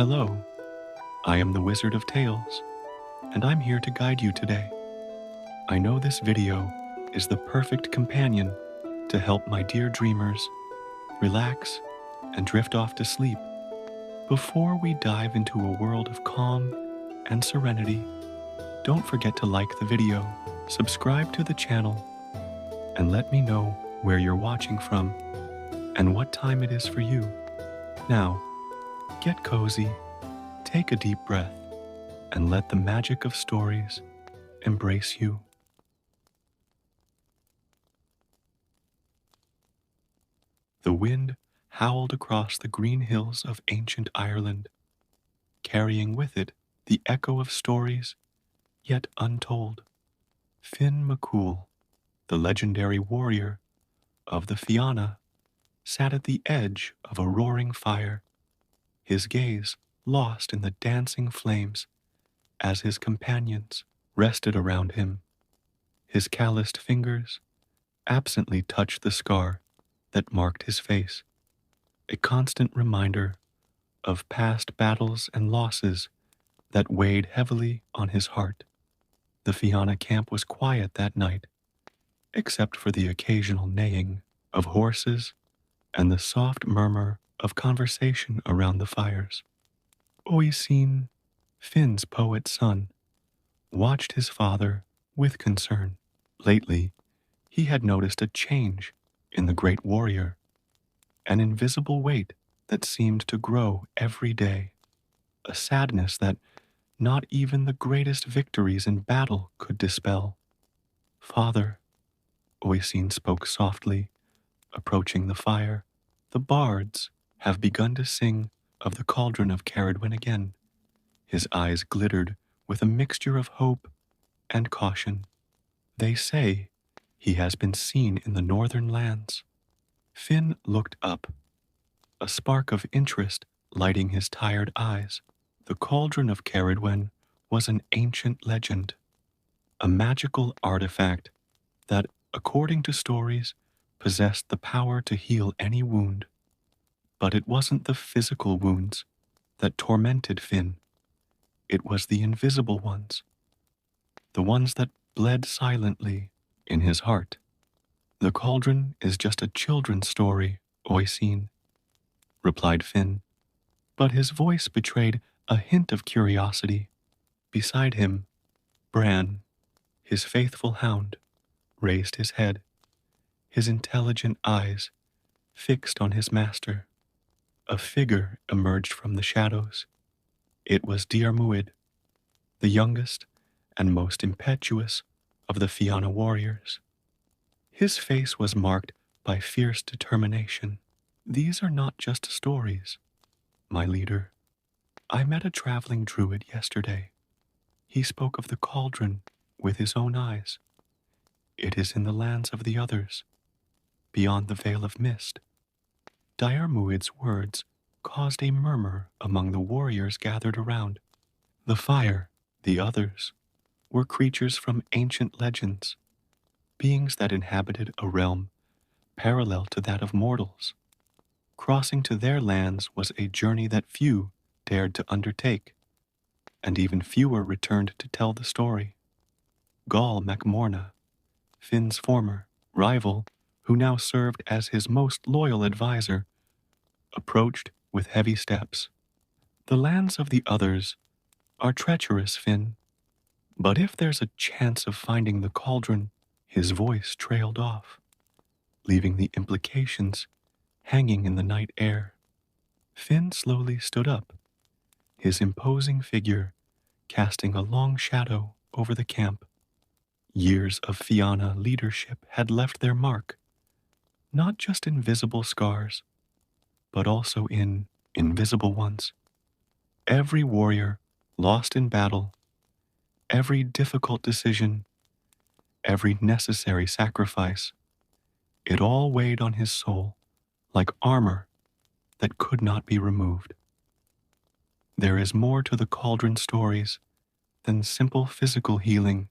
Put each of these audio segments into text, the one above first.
Hello, I am the Wizard of Tales, and I'm here to guide you today. I know this video is the perfect companion to help my dear dreamers relax and drift off to sleep. Before we dive into a world of calm and serenity, don't forget to like the video, subscribe to the channel, and let me know where you're watching from and what time it is for you. Now, get cozy, take a deep breath, and let the magic of stories embrace you. The wind howled across the green hills of ancient Ireland, carrying with it the echo of stories yet untold. Finn McCool, the legendary warrior of the Fianna, sat at the edge of a roaring fire, his gaze lost in the dancing flames as his companions rested around him. His calloused fingers absently touched the scar that marked his face, a constant reminder of past battles and losses that weighed heavily on his heart. The Fianna camp was quiet that night, except for the occasional neighing of horses and the soft murmur of conversation around the fires. Oisin, Finn's poet son, watched his father with concern. Lately, he had noticed a change in the great warrior, an invisible weight that seemed to grow every day, a sadness that not even the greatest victories in battle could dispel. Father, Oisin spoke softly, approaching the fire, the bards have begun to sing of the cauldron of Caradwen again. His eyes glittered with a mixture of hope and caution. They say he has been seen in the northern lands. Finn looked up, a spark of interest lighting his tired eyes. The cauldron of Caradwen was an ancient legend, a magical artifact that, according to stories, possessed the power to heal any wound. But it wasn't the physical wounds that tormented Finn. It was the invisible ones, the ones that bled silently in his heart. The cauldron is just a children's story, Oisin, replied Finn, but his voice betrayed a hint of curiosity. Beside him, Bran, his faithful hound, raised his head, his intelligent eyes fixed on his master. A figure emerged from the shadows. It was Diarmuid, the youngest and most impetuous of the Fianna warriors. His face was marked by fierce determination. These are not just stories, my leader. I met a traveling druid yesterday. He spoke of the cauldron with his own eyes. It is in the lands of the others, beyond the veil of mist. Diarmuid's words caused a murmur among the warriors gathered around. The fire, the others, were creatures from ancient legends, beings that inhabited a realm parallel to that of mortals. Crossing to their lands was a journey that few dared to undertake, and even fewer returned to tell the story. Gall MacMorna, Finn's former rival, who now served as his most loyal advisor, approached with heavy steps. The lands of the others are treacherous, Finn, but if there's a chance of finding the cauldron, his voice trailed off, leaving the implications hanging in the night air. Finn slowly stood up, his imposing figure casting a long shadow over the camp. Years of Fianna leadership had left their mark, not just in visible scars, but also in invisible ones. Every warrior lost in battle, every difficult decision, every necessary sacrifice, it all weighed on his soul like armor that could not be removed. There is more to the cauldron stories than simple physical healing,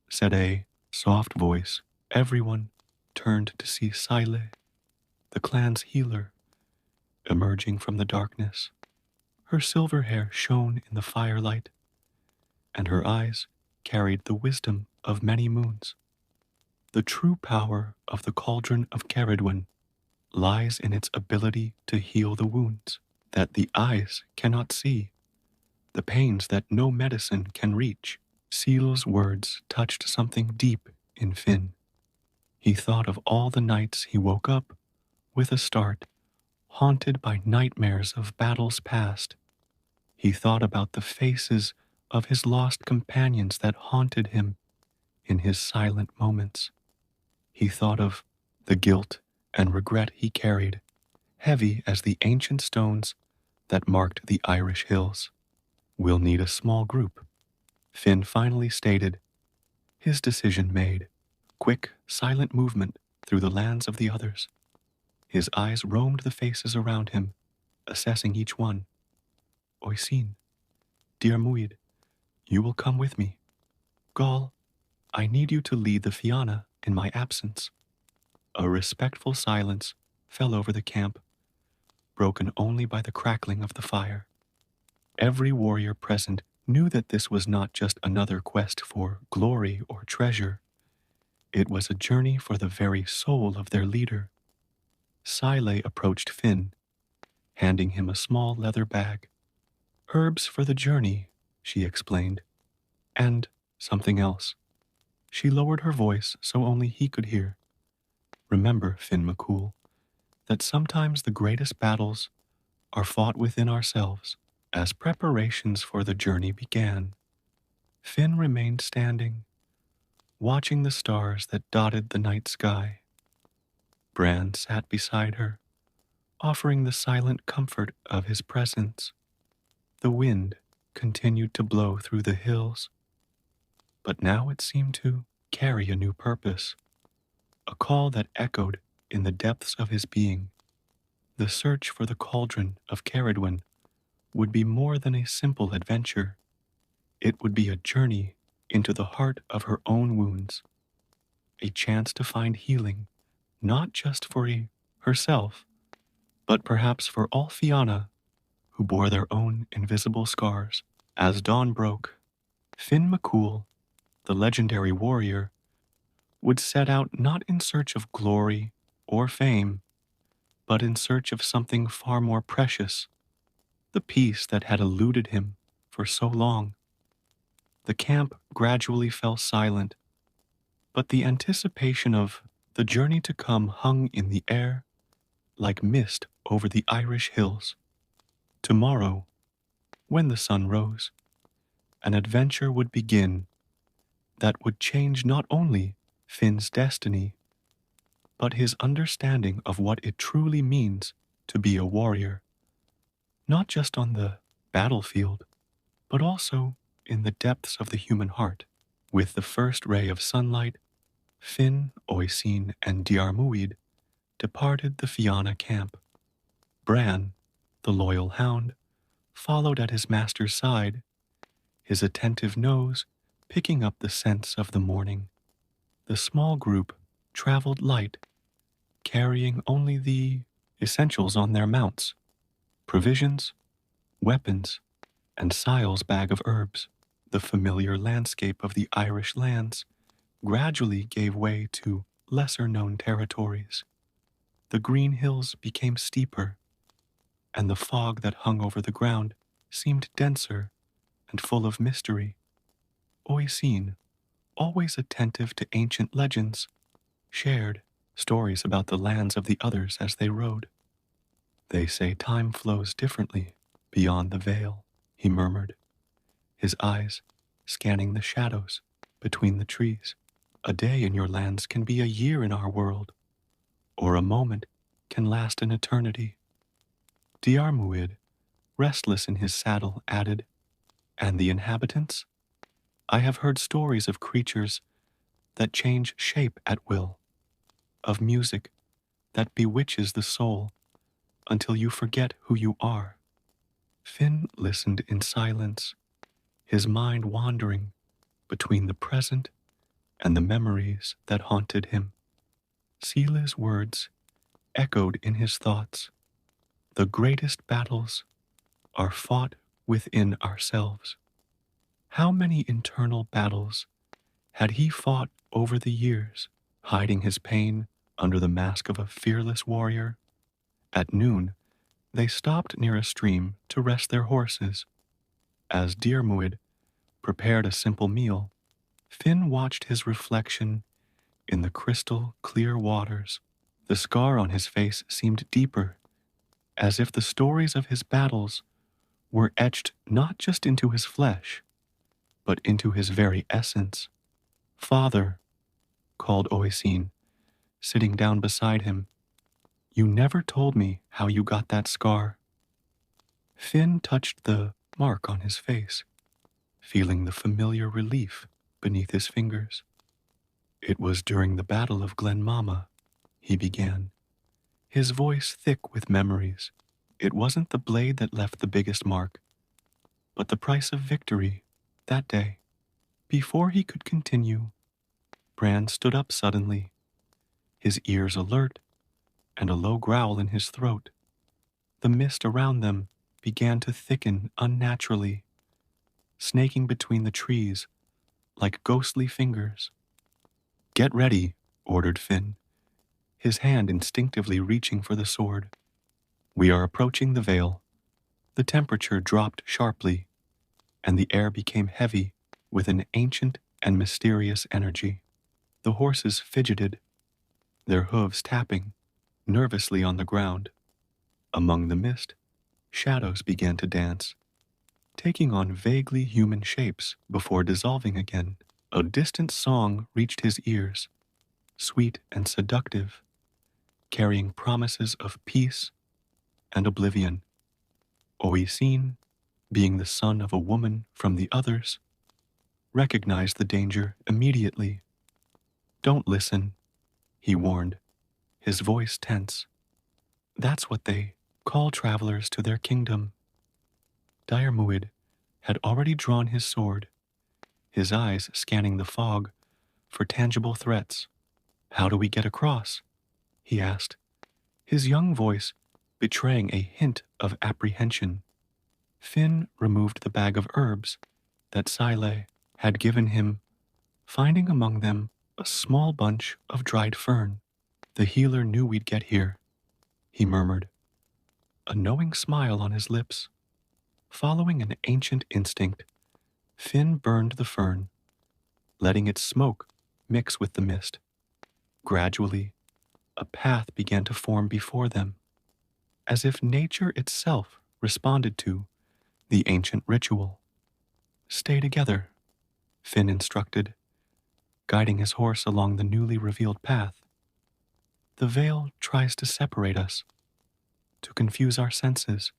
said a soft voice. Everyone turned to see Sile, the clan's healer, emerging from the darkness. Her silver hair shone in the firelight, and her eyes carried the wisdom of many moons. The true power of the cauldron of Caradwen lies in its ability to heal the wounds that the eyes cannot see, the pains that no medicine can reach. Seal's words touched something deep in Finn. He thought of all the nights he woke up with a start, haunted by nightmares of battles past. He thought about the faces of his lost companions that haunted him in his silent moments. He thought of the guilt and regret he carried, heavy as the ancient stones that marked the Irish hills. "We'll need a small group," Finn finally stated, his decision made. Quick, silent movement through the lands of the others. His eyes roamed the faces around him, assessing each one. "Oisin, dear Muid, you will come with me. Gaul, I need you to lead the Fianna in my absence." A respectful silence fell over the camp, broken only by the crackling of the fire. Every warrior present knew that this was not just another quest for glory or treasure. It was a journey for the very soul of their leader. Sile approached Finn, handing him a small leather bag. "Herbs for the journey," she explained. "And something else." She lowered her voice so only he could hear. "Remember, Finn McCool, that sometimes the greatest battles are fought within ourselves." As preparations for the journey began, Finn remained standing, watching the stars that dotted the night sky. Bran sat beside her, offering the silent comfort of his presence. The wind continued to blow through the hills, but now it seemed to carry a new purpose, a call that echoed in the depths of his being. The search for the cauldron of Caradwen would be more than a simple adventure. It would be a journey into the heart of her own wounds, a chance to find healing, not just for herself, but perhaps for all Fianna who bore their own invisible scars. As dawn broke, Finn McCool, the legendary warrior, would set out not in search of glory or fame, but in search of something far more precious, the peace that had eluded him for so long. The camp gradually fell silent, but the anticipation of the journey to come hung in the air like mist over the Irish hills. Tomorrow, when the sun rose, an adventure would begin that would change not only Finn's destiny, but his understanding of what it truly means to be a warrior, not just on the battlefield, but also in the depths of the human heart. With the first ray of sunlight, Finn, Oisin, and Diarmuid departed the Fianna camp. Bran, the loyal hound, followed at his master's side, his attentive nose picking up the scents of the morning. The small group traveled light, carrying only the essentials on their mounts: provisions, weapons, and Sile's bag of herbs. The familiar landscape of the Irish lands gradually gave way to lesser-known territories. The green hills became steeper, and the fog that hung over the ground seemed denser and full of mystery. Oisin, always attentive to ancient legends, shared stories about the lands of the others as they rode. "They say time flows differently beyond the veil," he murmured, his eyes scanning the shadows between the trees. "A day in your lands can be a year in our world, or a moment can last an eternity." Diarmuid, restless in his saddle, added, "And the inhabitants? I have heard stories of creatures that change shape at will, of music that bewitches the soul until you forget who you are." Finn listened in silence, his mind wandering between the present and the memories that haunted him. Sela's words echoed in his thoughts. The greatest battles are fought within ourselves. How many internal battles had he fought over the years, hiding his pain under the mask of a fearless warrior? At noon, they stopped near a stream to rest their horses. As Diarmuid prepared a simple meal, Finn watched his reflection in the crystal clear waters. The scar on his face seemed deeper, as if the stories of his battles were etched not just into his flesh, but into his very essence. Father, called Oisin, sitting down beside him, you never told me how you got that scar. Finn touched the mark on his face, feeling the familiar relief beneath his fingers. It was during the Battle of Glenmama, he began, his voice thick with memories. It wasn't the blade that left the biggest mark, but the price of victory that day. Before he could continue, Bran stood up suddenly, his ears alert and a low growl in his throat. The mist around them began to thicken unnaturally, snaking between the trees like ghostly fingers. Get ready, ordered Finn, his hand instinctively reaching for the sword. We are approaching the Vale. The temperature dropped sharply, and the air became heavy with an ancient and mysterious energy. The horses fidgeted, their hooves tapping nervously on the ground. Among the mist, shadows began to dance, taking on vaguely human shapes before dissolving again. A distant song reached his ears, sweet and seductive, carrying promises of peace and oblivion. Oisin, being the son of a woman from the others, recognized the danger immediately. Don't listen, he warned, his voice tense. That's what they call travelers to their kingdom. Diarmuid had already drawn his sword, his eyes scanning the fog for tangible threats. How do we get across? He asked, his young voice betraying a hint of apprehension. Finn removed the bag of herbs that Sile had given him, finding among them a small bunch of dried fern. The healer knew we'd get here, he murmured, a knowing smile on his lips. Following an ancient instinct, Finn burned the fern, letting its smoke mix with the mist. Gradually, a path began to form before them, as if nature itself responded to the ancient ritual. Stay together, Finn instructed, guiding his horse along the newly revealed path. The veil tries to separate us, to confuse our senses.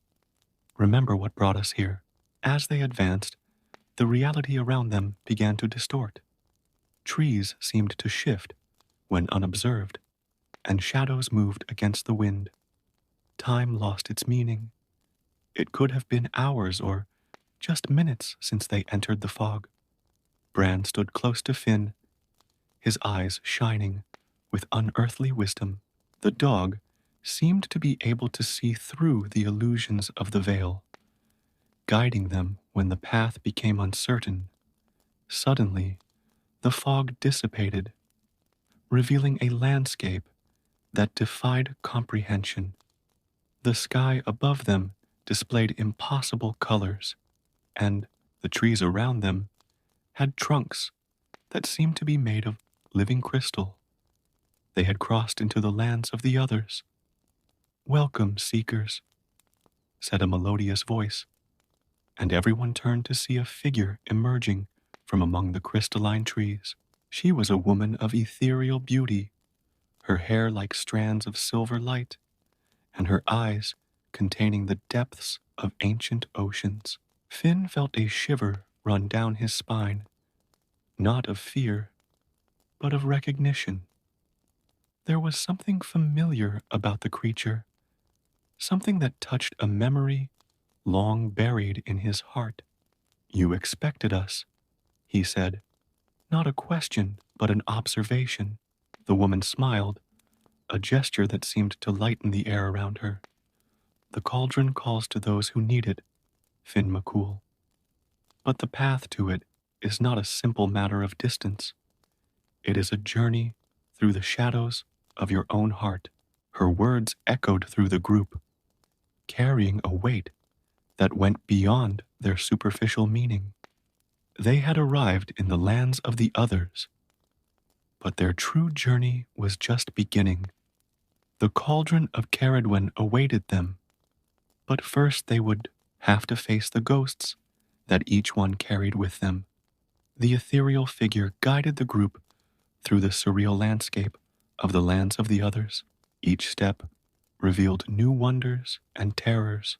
Remember what brought us here. As they advanced, the reality around them began to distort. Trees seemed to shift when unobserved, and shadows moved against the wind. Time lost its meaning. It could have been hours or just minutes since they entered the fog. Bran stood close to Finn, his eyes shining with unearthly wisdom. The dog seemed to be able to see through the illusions of the veil, guiding them when the path became uncertain. Suddenly, the fog dissipated, revealing a landscape that defied comprehension. The sky above them displayed impossible colors, and the trees around them had trunks that seemed to be made of living crystal. They had crossed into the lands of the others. Welcome, seekers, said a melodious voice, and everyone turned to see a figure emerging from among the crystalline trees. She was a woman of ethereal beauty, her hair like strands of silver light, and her eyes containing the depths of ancient oceans. Finn felt a shiver run down his spine, not of fear, but of recognition. There was something familiar about the creature, something that touched a memory long buried in his heart. You expected us, he said. Not a question, but an observation. The woman smiled, a gesture that seemed to lighten the air around her. The cauldron calls to those who need it, Finn McCool. But the path to it is not a simple matter of distance. It is a journey through the shadows of your own heart. Her words echoed through the group, carrying a weight that went beyond their superficial meaning. They had arrived in the lands of the others, but their true journey was just beginning. The cauldron of Caradwen awaited them, but first they would have to face the ghosts that each one carried with them. The ethereal figure guided the group through the surreal landscape of the lands of the others. Each step revealed new wonders and terrors,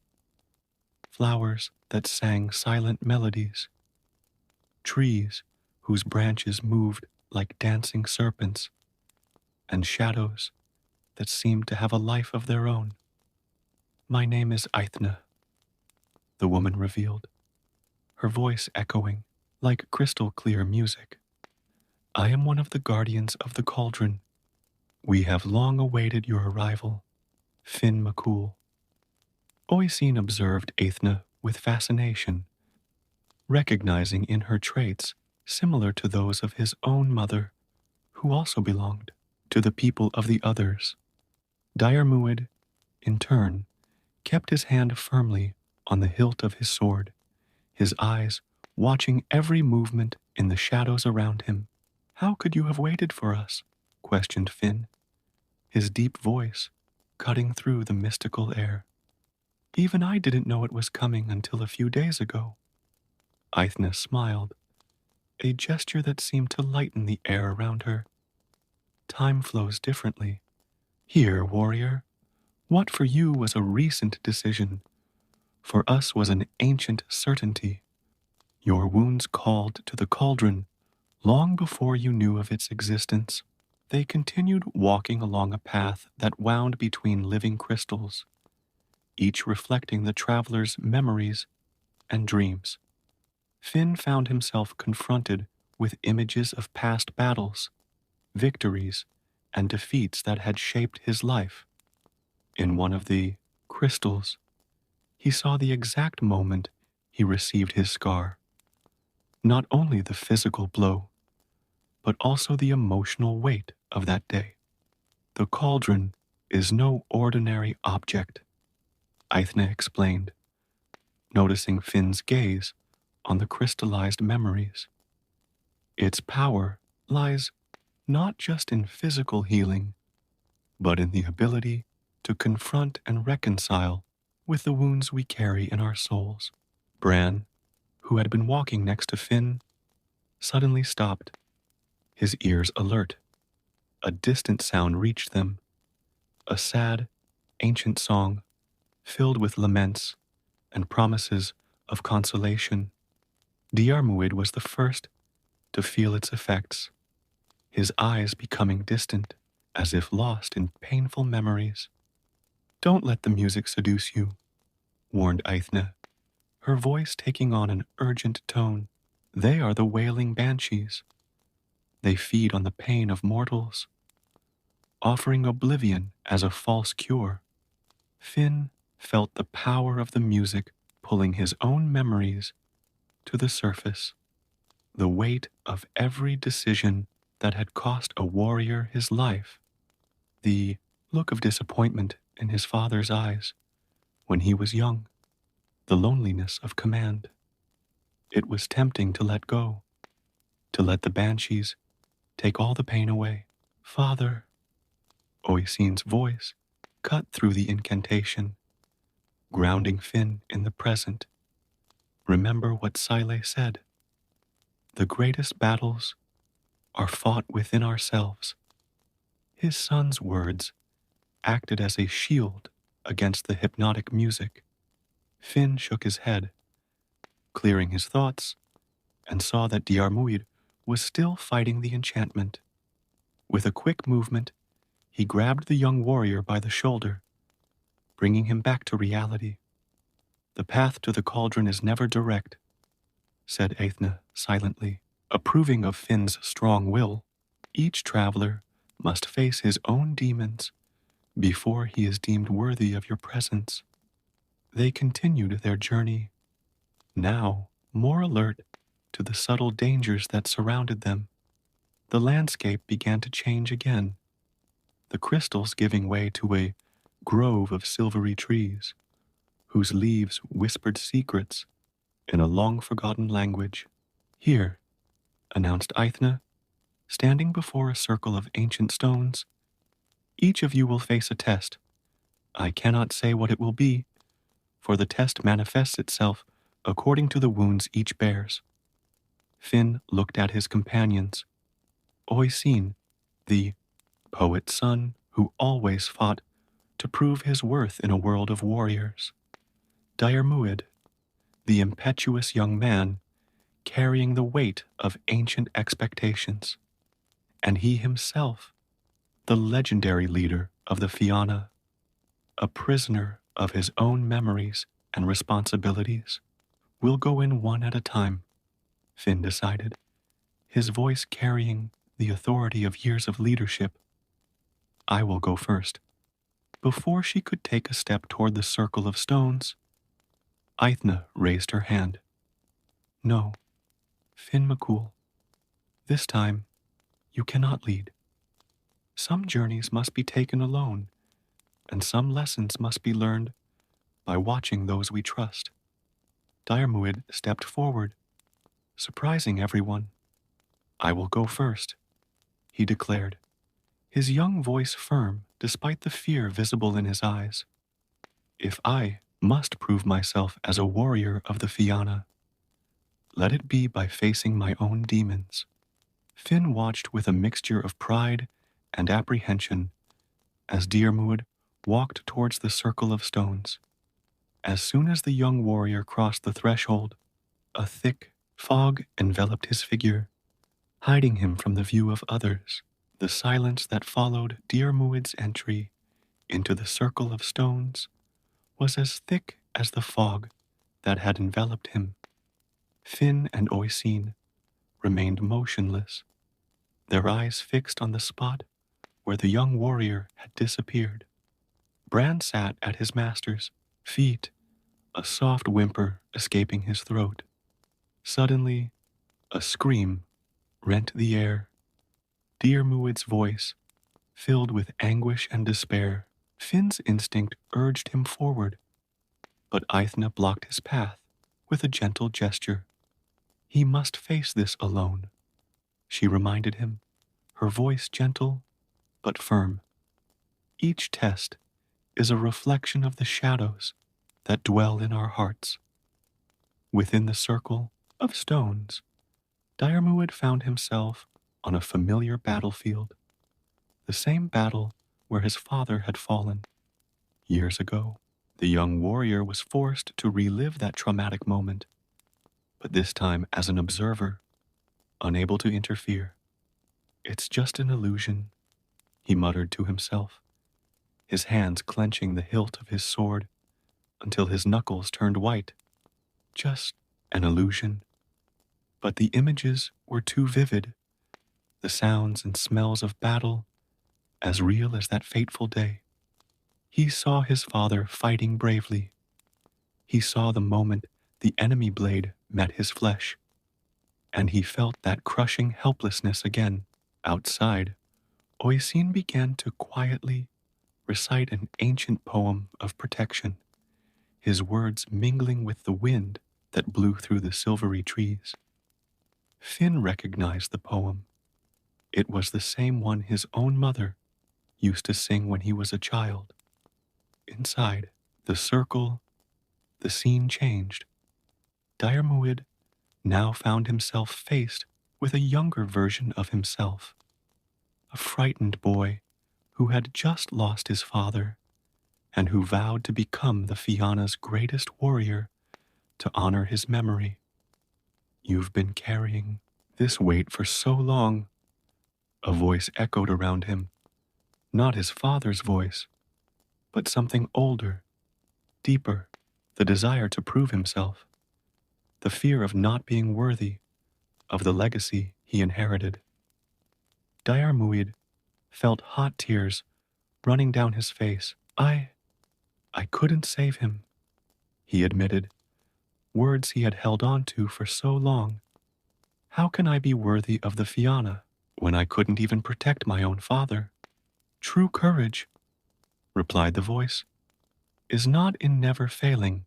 flowers that sang silent melodies, trees whose branches moved like dancing serpents, and shadows that seemed to have a life of their own. My name is Aithna, the woman revealed, her voice echoing like crystal clear music. I am one of the guardians of the cauldron. We have long awaited your arrival. Finn McCool. Oisin observed Aithna with fascination, recognizing in her traits similar to those of his own mother, who also belonged to the people of the others. Diarmuid, in turn, kept his hand firmly on the hilt of his sword, his eyes watching every movement in the shadows around him. How could you have waited for us? Questioned Finn, his deep voice cutting through the mystical air. Even I didn't know it was coming until a few days ago. Aithna smiled, a gesture that seemed to lighten the air around her. Time flows differently. Here, warrior, what for you was a recent decision, for us was an ancient certainty. Your wounds called to the cauldron long before you knew of its existence. They continued walking along a path that wound between living crystals, each reflecting the traveler's memories and dreams. Finn found himself confronted with images of past battles, victories, and defeats that had shaped his life. In one of the crystals, he saw the exact moment he received his scar. Not only the physical blow, but also the emotional weight of that day. The cauldron is no ordinary object, Aithna explained, noticing Finn's gaze on the crystallized memories. Its power lies not just in physical healing, but in the ability to confront and reconcile with the wounds we carry in our souls. Bran, who had been walking next to Finn, suddenly stopped, his ears alert. A distant sound reached them, a sad, ancient song filled with laments and promises of consolation. Diarmuid was the first to feel its effects, his eyes becoming distant, as if lost in painful memories. Don't let the music seduce you, warned Aithna, her voice taking on an urgent tone. They are the wailing banshees. They feed on the pain of mortals, offering oblivion as a false cure. Finn felt the power of the music pulling his own memories to the surface, the weight of every decision that had cost a warrior his life, the look of disappointment in his father's eyes when he was young, the loneliness of command. It was tempting to let go, to let the banshees take all the pain away. Father, Oisin's voice cut through the incantation, grounding Finn in the present. Remember what Sile said. The greatest battles are fought within ourselves. His son's words acted as a shield against the hypnotic music. Finn shook his head, clearing his thoughts, and saw that Diarmuid was still fighting the enchantment. With a quick movement, he grabbed the young warrior by the shoulder, bringing him back to reality. The path to the cauldron is never direct, said Aithna silently, approving of Finn's strong will. Each traveler must face his own demons before he is deemed worthy of your presence. They continued their journey, Now, more alert to the subtle dangers that surrounded them, the landscape began to change again, the crystals giving way to a grove of silvery trees, whose leaves whispered secrets in a long-forgotten language. Here, announced Aithna, standing before a circle of ancient stones, each of you will face a test. I cannot say what it will be, for the test manifests itself according to the wounds each bears. Finn looked at his companions. Oisin, the poet's son who always fought to prove his worth in a world of warriors. Diarmuid, the impetuous young man carrying the weight of ancient expectations. And he himself, the legendary leader of the Fianna, a prisoner of his own memories and responsibilities. We'll go in one at a time, Finn decided, his voice carrying the authority of years of leadership. I will go first. Before she could take a step toward the circle of stones, Aithna raised her hand. No, Finn McCool, this time you cannot lead. Some journeys must be taken alone, and some lessons must be learned by watching those we trust. Diarmuid stepped forward, surprising everyone. I will go first, he declared, his young voice firm despite the fear visible in his eyes. If I must prove myself as a warrior of the Fianna, let it be by facing my own demons. Finn watched with a mixture of pride and apprehension as Diarmuid walked towards the circle of stones. As soon as the young warrior crossed the threshold, a thick fog enveloped his figure, hiding him from the view of others. The silence that followed Diarmuid's entry into the circle of stones was as thick as the fog that had enveloped him. Finn and Oisin remained motionless, their eyes fixed on the spot where the young warrior had disappeared. Bran sat at his master's feet, a soft whimper escaping his throat. Suddenly, a scream rent the air. Diarmuid's voice, filled with anguish and despair. Finn's instinct urged him forward, but Aithna blocked his path with a gentle gesture. He must face this alone, she reminded him, her voice gentle but firm. Each test is a reflection of the shadows that dwell in our hearts. Within the circle of stones, Diarmuid found himself on a familiar battlefield, the same battle where his father had fallen. Years ago, the young warrior was forced to relive that traumatic moment, but this time as an observer, unable to interfere. It's just an illusion, he muttered to himself, his hands clenching the hilt of his sword until his knuckles turned white. Just an illusion. But the images were too vivid, the sounds and smells of battle as real as that fateful day. He saw his father fighting bravely. He saw the moment the enemy blade met his flesh, and he felt that crushing helplessness again. Outside, Oisin began to quietly recite an ancient poem of protection, his words mingling with the wind that blew through the silvery trees. Finn recognized the poem. It was the same one his own mother used to sing when he was a child. Inside the circle, the scene changed. Diarmuid now found himself faced with a younger version of himself, a frightened boy who had just lost his father and who vowed to become the Fianna's greatest warrior to honor his memory. You've been carrying this weight for so long, a voice echoed around him, not his father's voice, but something older, deeper, the desire to prove himself, the fear of not being worthy of the legacy he inherited. Diarmuid felt hot tears running down his face. I couldn't save him, he admitted, words he had held on to for so long. How can I be worthy of the Fianna when I couldn't even protect my own father? True courage, replied the voice, is not in never failing,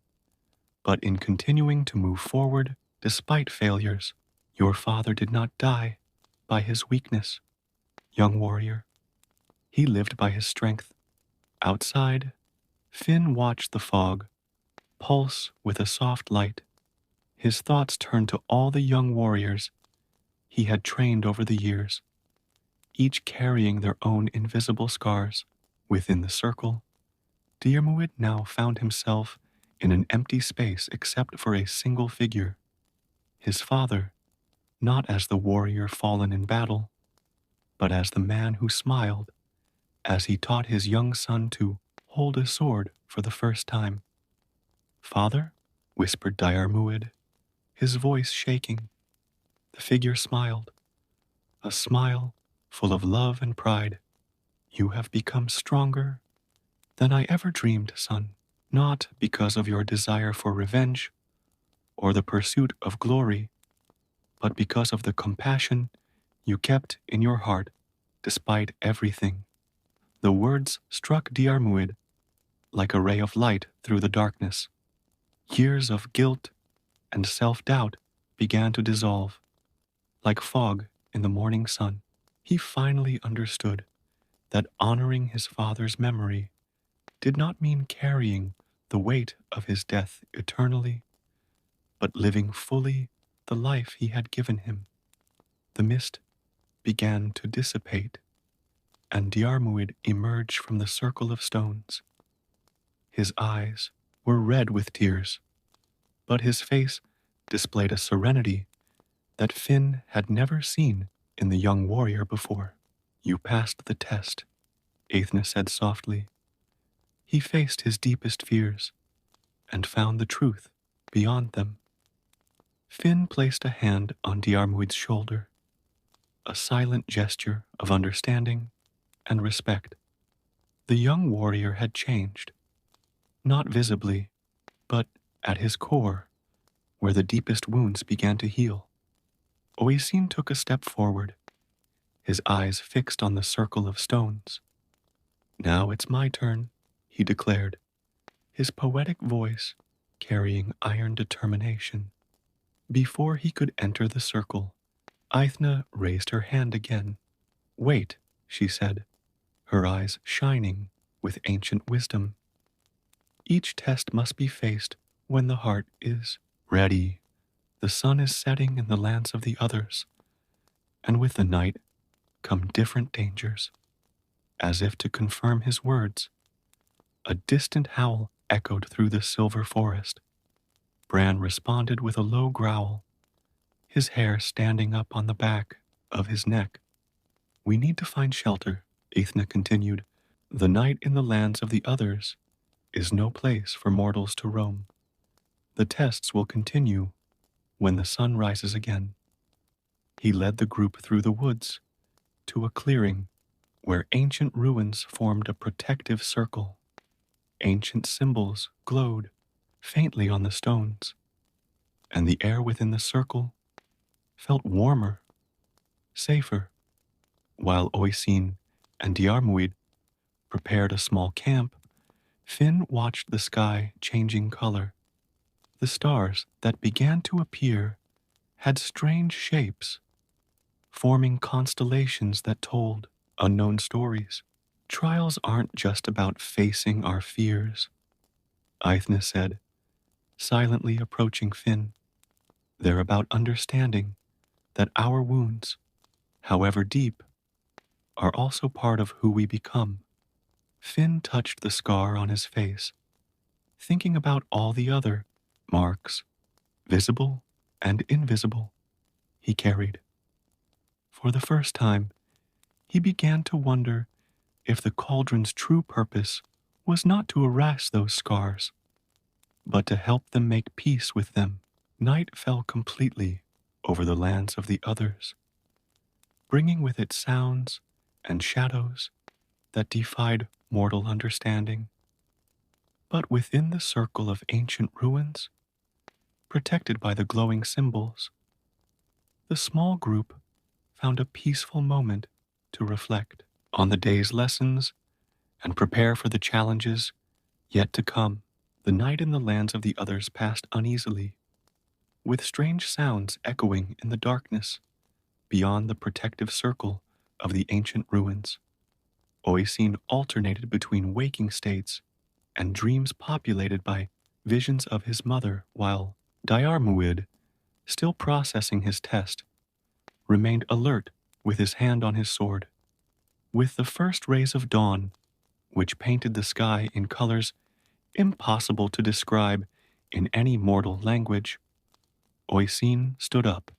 but in continuing to move forward despite failures. Your father did not die by his weakness, young warrior. He lived by his strength. Outside, Finn watched the fog pulse with a soft light. His thoughts turned to all the young warriors he had trained over the years, each carrying their own invisible scars. Within the circle, Diarmuid now found himself in an empty space except for a single figure, his father, not as the warrior fallen in battle, but as the man who smiled as he taught his young son to hold a sword for the first time. Father, whispered Diarmuid, his voice shaking. The figure smiled, a smile full of love and pride. You have become stronger than I ever dreamed, son, not because of your desire for revenge or the pursuit of glory, but because of the compassion you kept in your heart despite everything. The words struck Diarmuid like a ray of light through the darkness. Years of guilt and self-doubt began to dissolve, like fog in the morning sun. He finally understood that honoring his father's memory did not mean carrying the weight of his death eternally, but living fully the life he had given him. The mist began to dissipate, and Diarmuid emerged from the circle of stones. His eyes were red with tears, but his face displayed a serenity that Finn had never seen in the young warrior before. You passed the test, Aethna said softly. He faced his deepest fears and found the truth beyond them. Finn placed a hand on Diarmuid's shoulder, a silent gesture of understanding and respect. The young warrior had changed, not visibly, but at his core, where the deepest wounds began to heal. Oisin took a step forward, his eyes fixed on the circle of stones. Now it's my turn, he declared, his poetic voice carrying iron determination. Before he could enter the circle, Aethna raised her hand again. Wait, she said, her eyes shining with ancient wisdom. Each test must be faced when the heart is ready. The sun is setting in the lands of the others, and with the night come different dangers. As if to confirm his words, a distant howl echoed through the silver forest. Bran responded with a low growl, his hair standing up on the back of his neck. We need to find shelter, Aethna continued. The night in the lands of the others is no place for mortals to roam. The tests will continue when the sun rises again. He led the group through the woods to a clearing where ancient ruins formed a protective circle. Ancient symbols glowed faintly on the stones, and the air within the circle felt warmer, safer. While Oisin and Diarmuid prepared a small camp, Finn watched the sky changing color. The stars that began to appear had strange shapes, forming constellations that told unknown stories. Trials aren't just about facing our fears, Aethna said, silently approaching Finn. They're about understanding that our wounds, however deep, are also part of who we become. Finn touched the scar on his face, thinking about all the other marks, visible and invisible, he carried. For the first time, he began to wonder if the cauldron's true purpose was not to erase those scars, but to help them make peace with them. Night fell completely over the lands of the others, bringing with it sounds and shadows that defied mortal understanding. But within the circle of ancient ruins, protected by the glowing symbols. The small group found a peaceful moment to reflect on the day's lessons and prepare for the challenges yet to come. The night in the lands of the others passed uneasily, with strange sounds echoing in the darkness beyond the protective circle of the ancient ruins. Oisin alternated between waking states and dreams populated by visions of his mother, while Diarmuid, still processing his test, remained alert with his hand on his sword. With the first rays of dawn, which painted the sky in colors impossible to describe in any mortal language, Oisin stood up.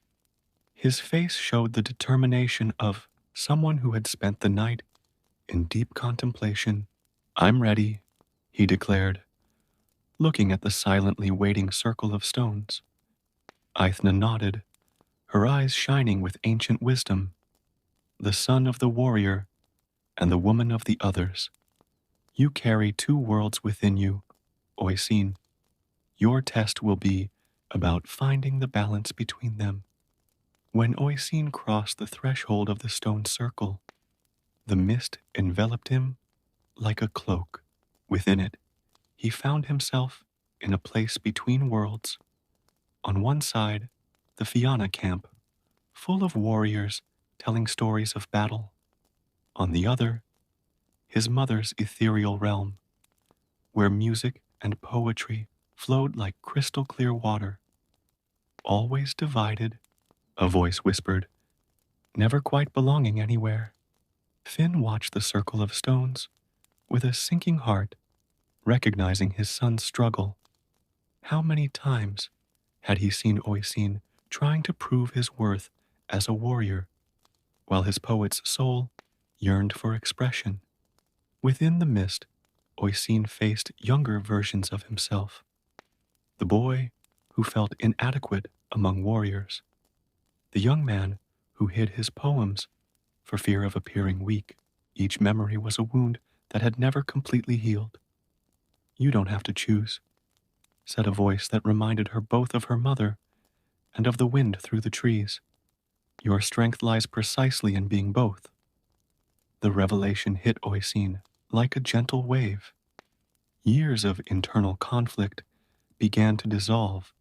His face showed the determination of someone who had spent the night in deep contemplation. "I'm ready," he declared, looking at the silently waiting circle of stones. Aithna nodded, her eyes shining with ancient wisdom. "The son of the warrior and the woman of the others. You carry two worlds within you, Oisin. Your test will be about finding the balance between them." When Oisin crossed the threshold of the stone circle, the mist enveloped him like a cloak. Within it, he found himself in a place between worlds. On one side, the Fianna camp, full of warriors telling stories of battle. On the other, his mother's ethereal realm, where music and poetry flowed like crystal clear water. "Always divided," a voice whispered, "never quite belonging anywhere." Finn watched the circle of stones with a sinking heart, recognizing his son's struggle. How many times had he seen Oisin trying to prove his worth as a warrior, while his poet's soul yearned for expression? Within the mist, Oisin faced younger versions of himself. The boy who felt inadequate among warriors. The young man who hid his poems for fear of appearing weak. Each memory was a wound that had never completely healed. "You don't have to choose," said a voice that reminded her both of her mother and of the wind through the trees. "Your strength lies precisely in being both." The revelation hit Oisin like a gentle wave. Years of internal conflict began to dissolve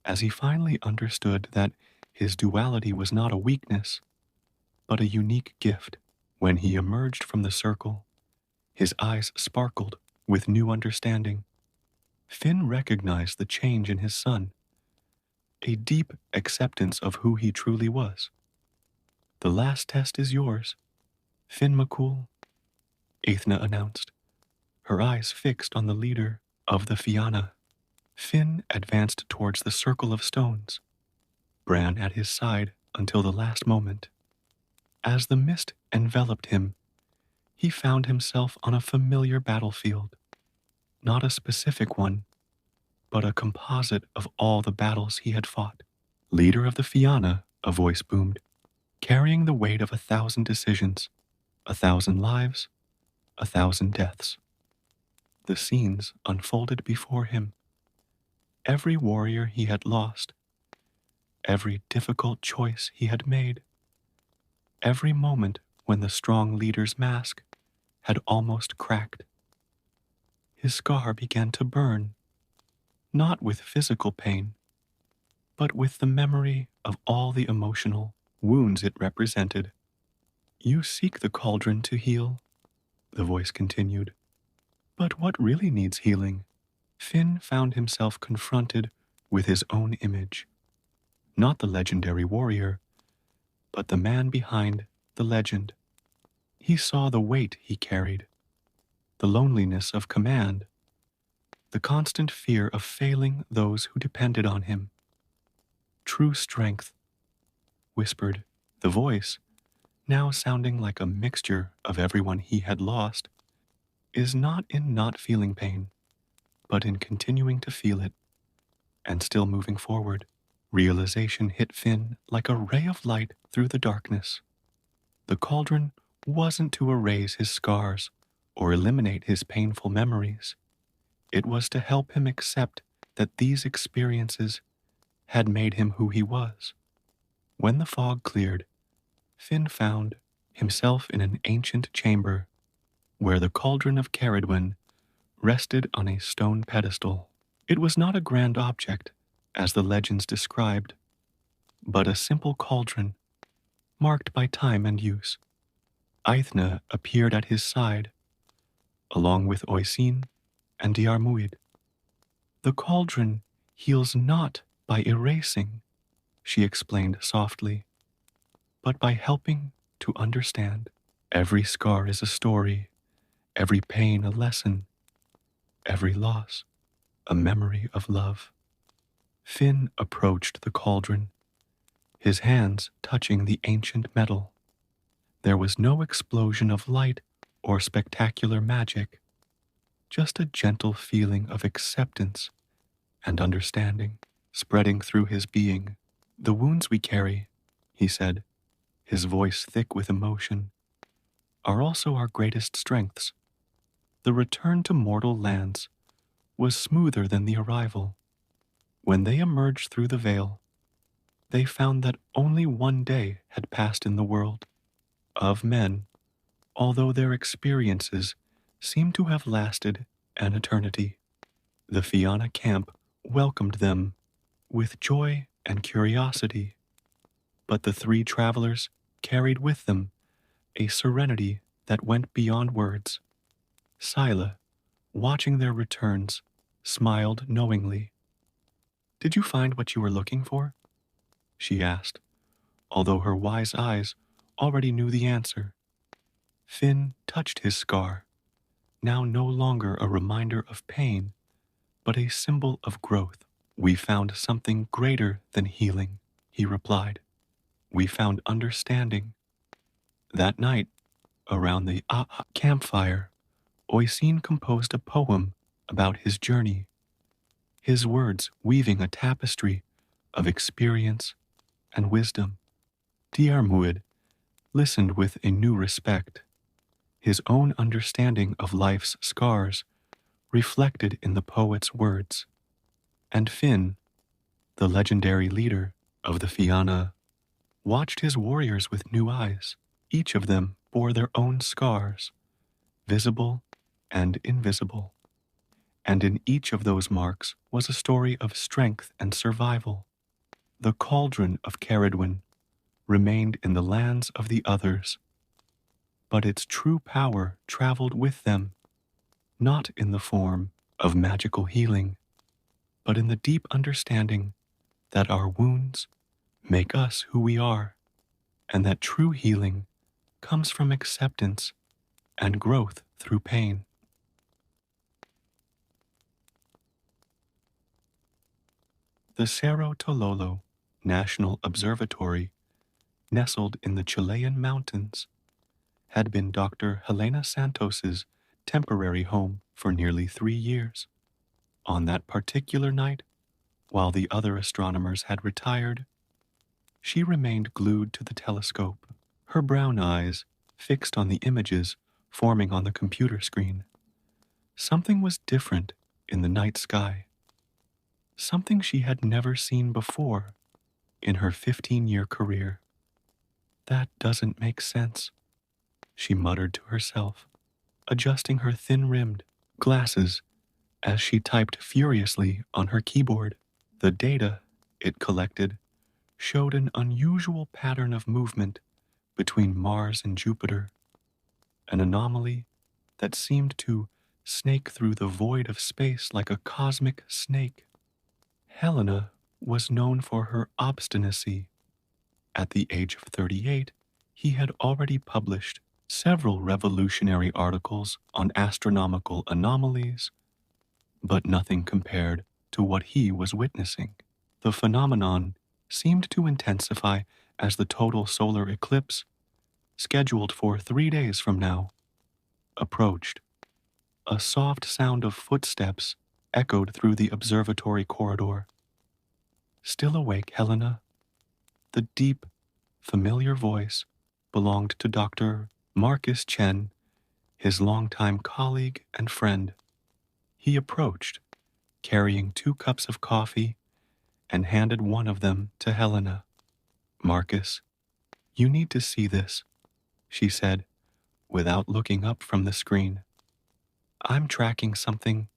as he finally understood that his duality was not a weakness, but a unique gift. When he emerged from the circle, his eyes sparkled with new understanding. Finn recognized the change in his son, a deep acceptance of who he truly was. "The last test is yours, Finn McCool," Aithna announced, her eyes fixed on the leader of the Fianna. Finn advanced towards the circle of stones, Bran at his side until the last moment. As the mist enveloped him, he found himself on a familiar battlefield. Not a specific one, but a composite of all the battles he had fought. "Leader of the Fianna," a voice boomed, "carrying the weight of 1,000 decisions, 1,000 lives, 1,000 deaths." The scenes unfolded before him. Every warrior he had lost, every difficult choice he had made, every moment when the strong leader's mask had almost cracked. His scar began to burn, not with physical pain, but with the memory of all the emotional wounds it represented. "You seek the cauldron to heal," the voice continued. "But what really needs healing?" Finn found himself confronted with his own image. Not the legendary warrior, but the man behind the legend. He saw the weight he carried, the loneliness of command, the constant fear of failing those who depended on him. "True strength," whispered the voice, now sounding like a mixture of everyone he had lost, "is not in not feeling pain, but in continuing to feel it, and still moving forward." Realization hit Finn like a ray of light through the darkness. The cauldron wasn't to erase his scars or eliminate his painful memories. It was to help him accept that these experiences had made him who he was. When the fog cleared, Finn found himself in an ancient chamber where the cauldron of Caradwen rested on a stone pedestal. It was not a grand object, as the legends described, but a simple cauldron marked by time and use. Aithne appeared at his side, along with Oisin and Diarmuid. The cauldron heals not by erasing, she explained softly, but by helping to understand. Every scar is a story, every pain a lesson, every loss a memory of love. Finn approached the cauldron, his hands touching the ancient metal. There was no explosion of light or spectacular magic, just a gentle feeling of acceptance and understanding spreading through his being. The wounds we carry, he said, his voice thick with emotion, are also our greatest strengths. The return to mortal lands was smoother than the arrival. When they emerged through the veil, they found that only one day had passed in the world of men, although their experiences seemed to have lasted an eternity. The Fianna camp welcomed them with joy and curiosity, but the three travelers carried with them a serenity that went beyond words. Scylla, watching their returns, smiled knowingly. "Did you find what you were looking for?" she asked, although her wise eyes already knew the answer. Finn touched his scar, now no longer a reminder of pain, but a symbol of growth. "We found something greater than healing," he replied. "We found understanding." That night, around the campfire, Oisin composed a poem about his journey, his words weaving a tapestry of experience and wisdom. Diarmuid listened with a new respect, his own understanding of life's scars reflected in the poet's words. And Finn, the legendary leader of the Fianna, watched his warriors with new eyes. Each of them bore their own scars, visible and invisible. And in each of those marks was a story of strength and survival. The cauldron of Caradwen remained in the lands of the others, but its true power traveled with them, not in the form of magical healing, but in the deep understanding that our wounds make us who we are, and that true healing comes from acceptance and growth through pain. The Cerro Tololo National Observatory, nestled in the Chilean mountains, had been Dr. Helena Santos's temporary home for nearly 3 years. On that particular night, while the other astronomers had retired, she remained glued to the telescope, her brown eyes fixed on the images forming on the computer screen. Something was different in the night sky, something she had never seen before in her 15-year career. "That doesn't make sense," she muttered to herself, adjusting her thin-rimmed glasses as she typed furiously on her keyboard. The data it collected showed an unusual pattern of movement between Mars and Jupiter, an anomaly that seemed to snake through the void of space like a cosmic snake. Helena was known for her obstinacy. At the age of 38, he had already published several revolutionary articles on astronomical anomalies, but nothing compared to what he was witnessing. The phenomenon seemed to intensify as the total solar eclipse, scheduled for 3 days from now, approached. A soft sound of footsteps echoed through the observatory corridor. "Still awake, Helena?" The deep, familiar voice belonged to Dr. Marcus Chen, his longtime colleague and friend. He approached, carrying 2 cups of coffee and handed one of them to Helena. Marcus, you need to see this, she said, without looking up from the screen. I'm tracking something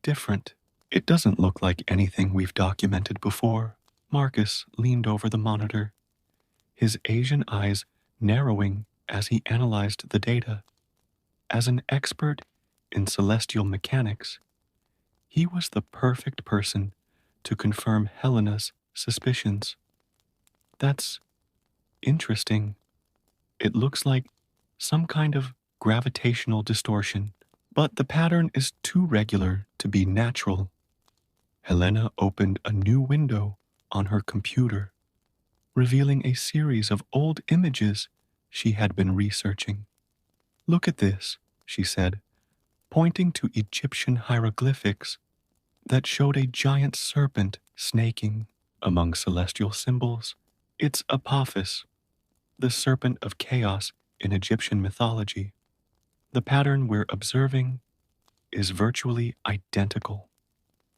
different. It doesn't look like anything we've documented before. Marcus leaned over the monitor, his Asian eyes narrowing as he analyzed the data. As an expert in celestial mechanics, he was the perfect person to confirm Helena's suspicions. That's interesting. It looks like some kind of gravitational distortion, but the pattern is too regular to be natural. Helena opened a new window on her computer, revealing a series of old images she had been researching. Look at this, she said, pointing to Egyptian hieroglyphics that showed a giant serpent snaking among celestial symbols. It's Apophis, the serpent of chaos in Egyptian mythology. The pattern we're observing is virtually identical.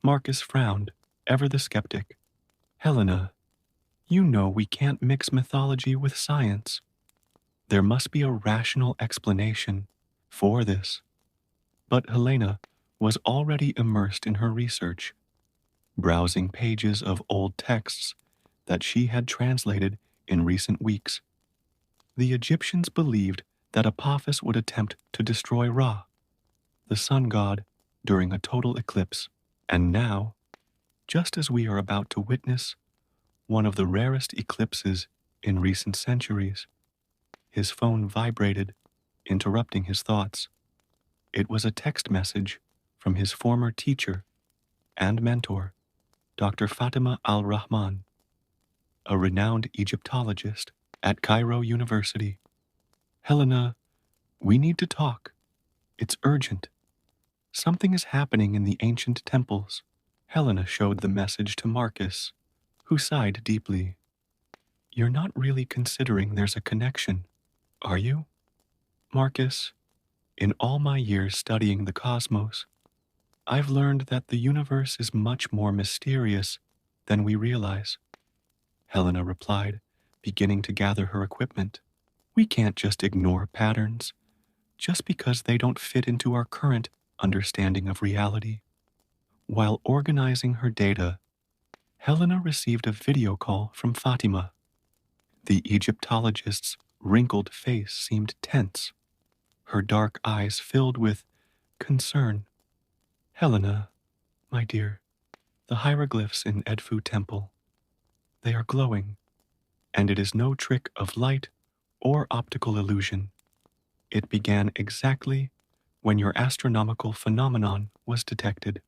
Marcus frowned, ever the skeptic. Helena, you know we can't mix mythology with science. There must be a rational explanation for this. But Helena was already immersed in her research, browsing pages of old texts that she had translated in recent weeks. The Egyptians believed that Apophis would attempt to destroy Ra, the sun god, during a total eclipse. And now, just as we are about to witness one of the rarest eclipses in recent centuries, his phone vibrated, interrupting his thoughts. It was a text message from his former teacher and mentor, Dr. Fatima al-Rahman, a renowned Egyptologist at Cairo University. Helena, we need to talk. It's urgent. Something is happening in the ancient temples. Helena showed the message to Marcus, who sighed deeply. You're not really considering there's a connection, are you? Marcus, in all my years studying the cosmos, I've learned that the universe is much more mysterious than we realize. Helena replied, beginning to gather her equipment. We can't just ignore patterns, just because they don't fit into our current understanding of reality. While organizing her data, Helena received a video call from Fatima. The Egyptologist's wrinkled face seemed tense, her dark eyes filled with concern. Helena, my dear, the hieroglyphs in Edfu Temple, they are glowing, and it is no trick of light or optical illusion. It began exactly when your astronomical phenomenon was detected.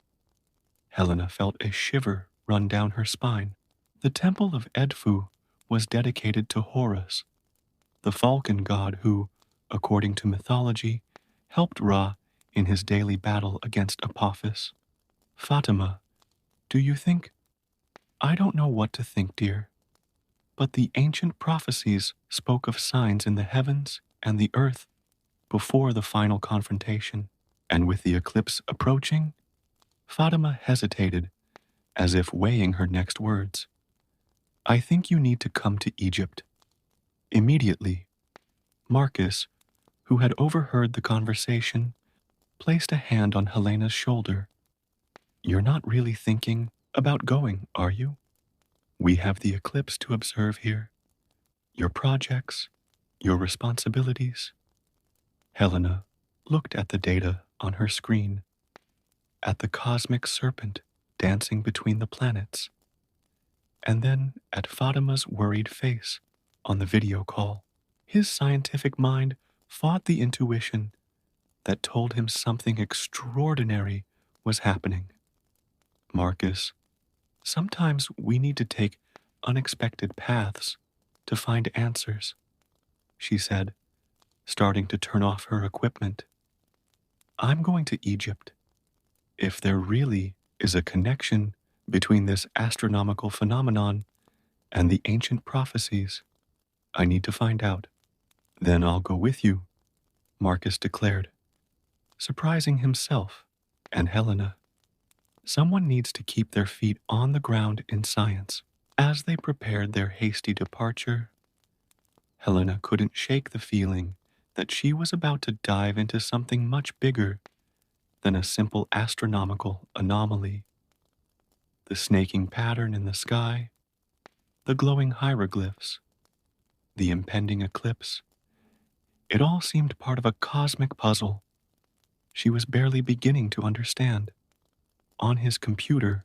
Helena felt a shiver run down her spine. The temple of Edfu was dedicated to Horus, the falcon god who, according to mythology, helped Ra in his daily battle against Apophis. Fatima, do you think? I don't know what to think, dear. But the ancient prophecies spoke of signs in the heavens and the earth before the final confrontation, and with the eclipse approaching, Fatima hesitated, as if weighing her next words. I think you need to come to Egypt. Immediately. Marcus, who had overheard the conversation, placed a hand on Helena's shoulder. You're not really thinking about going, are you? We have the eclipse to observe here. Your projects, your responsibilities. Helena looked at the data on her screen, at the cosmic serpent dancing between the planets, and then at Fatima's worried face on the video call. His scientific mind fought the intuition that told him something extraordinary was happening. Marcus, sometimes we need to take unexpected paths to find answers, she said, starting to turn off her equipment. I'm going to Egypt. If there really is a connection between this astronomical phenomenon and the ancient prophecies, I need to find out. Then I'll go with you, Marcus declared, surprising himself and Helena. Someone needs to keep their feet on the ground in science. As they prepared their hasty departure, Helena couldn't shake the feeling that she was about to dive into something much bigger than a simple astronomical anomaly. The snaking pattern in the sky, the glowing hieroglyphs, the impending eclipse, it all seemed part of a cosmic puzzle she was barely beginning to understand. On his computer,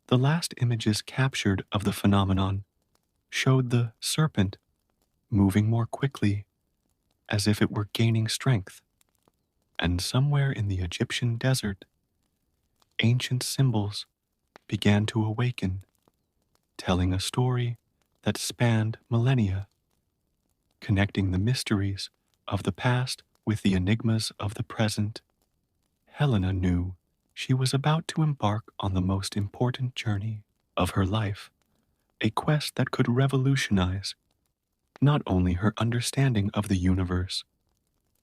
the last images captured of the phenomenon showed the serpent moving more quickly, as if it were gaining strength. And somewhere in the Egyptian desert, ancient symbols began to awaken, telling a story that spanned millennia, connecting the mysteries of the past with the enigmas of the present. Helena knew she was about to embark on the most important journey of her life, a quest that could revolutionize not only her understanding of the universe,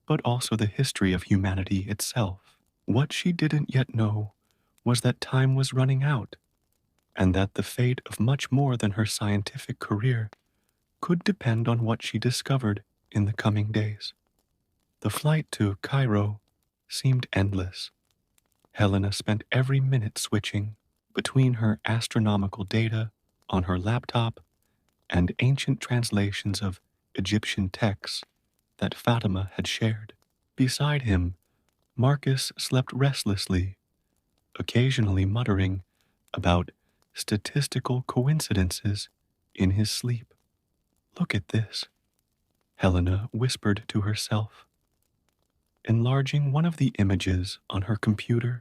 but also the history of humanity itself. What she didn't yet know was that time was running out, and that the fate of much more than her scientific career could depend on what she discovered in the coming days. The flight to Cairo seemed endless. Helena spent every minute switching between her astronomical data on her laptop and ancient translations of Egyptian texts that Fatima had shared. Beside him, Marcus slept restlessly, occasionally muttering about statistical coincidences in his sleep. Look at this, Helena whispered to herself, enlarging one of the images on her computer.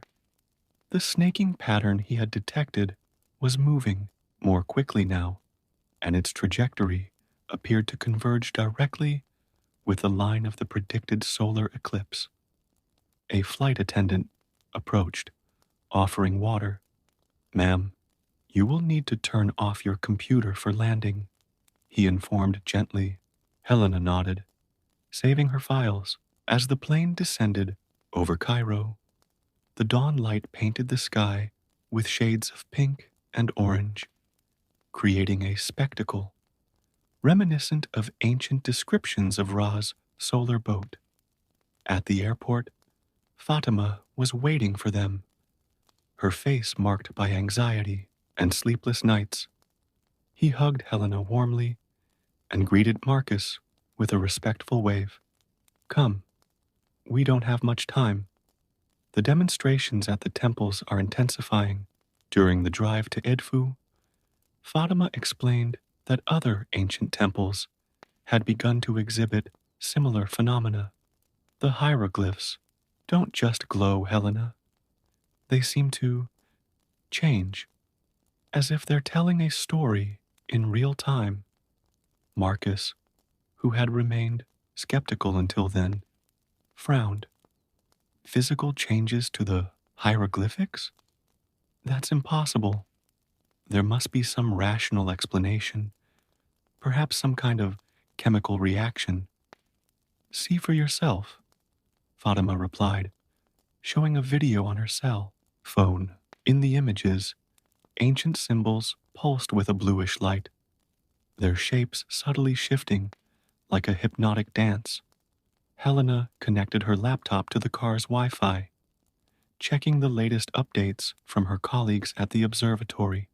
The snaking pattern he had detected was moving more quickly now, and its trajectory appeared to converge directly with the line of the predicted solar eclipse. A flight attendant approached, offering water. Ma'am, you will need to turn off your computer for landing, he informed gently. Helena nodded, saving her files. As the plane descended over Cairo, the dawn light painted the sky with shades of pink and orange, creating a spectacle reminiscent of ancient descriptions of Ra's solar boat. At the airport, Fatima was waiting for them, her face marked by anxiety and sleepless nights. He hugged Helena warmly and greeted Marcus with a respectful wave. Come, we don't have much time. The demonstrations at the temples are intensifying. During the drive to Edfu, Fatima explained that other ancient temples had begun to exhibit similar phenomena. The hieroglyphs don't just glow, Helena. They seem to change, as if they're telling a story in real time. Marcus, who had remained skeptical until then, frowned. Physical changes to the hieroglyphics? That's impossible. There must be some rational explanation, perhaps some kind of chemical reaction. See for yourself, Fatima replied, showing a video on her cell phone. In the images, ancient symbols pulsed with a bluish light, their shapes subtly shifting like a hypnotic dance. Helena connected her laptop to the car's Wi-Fi, checking the latest updates from her colleagues at the observatory.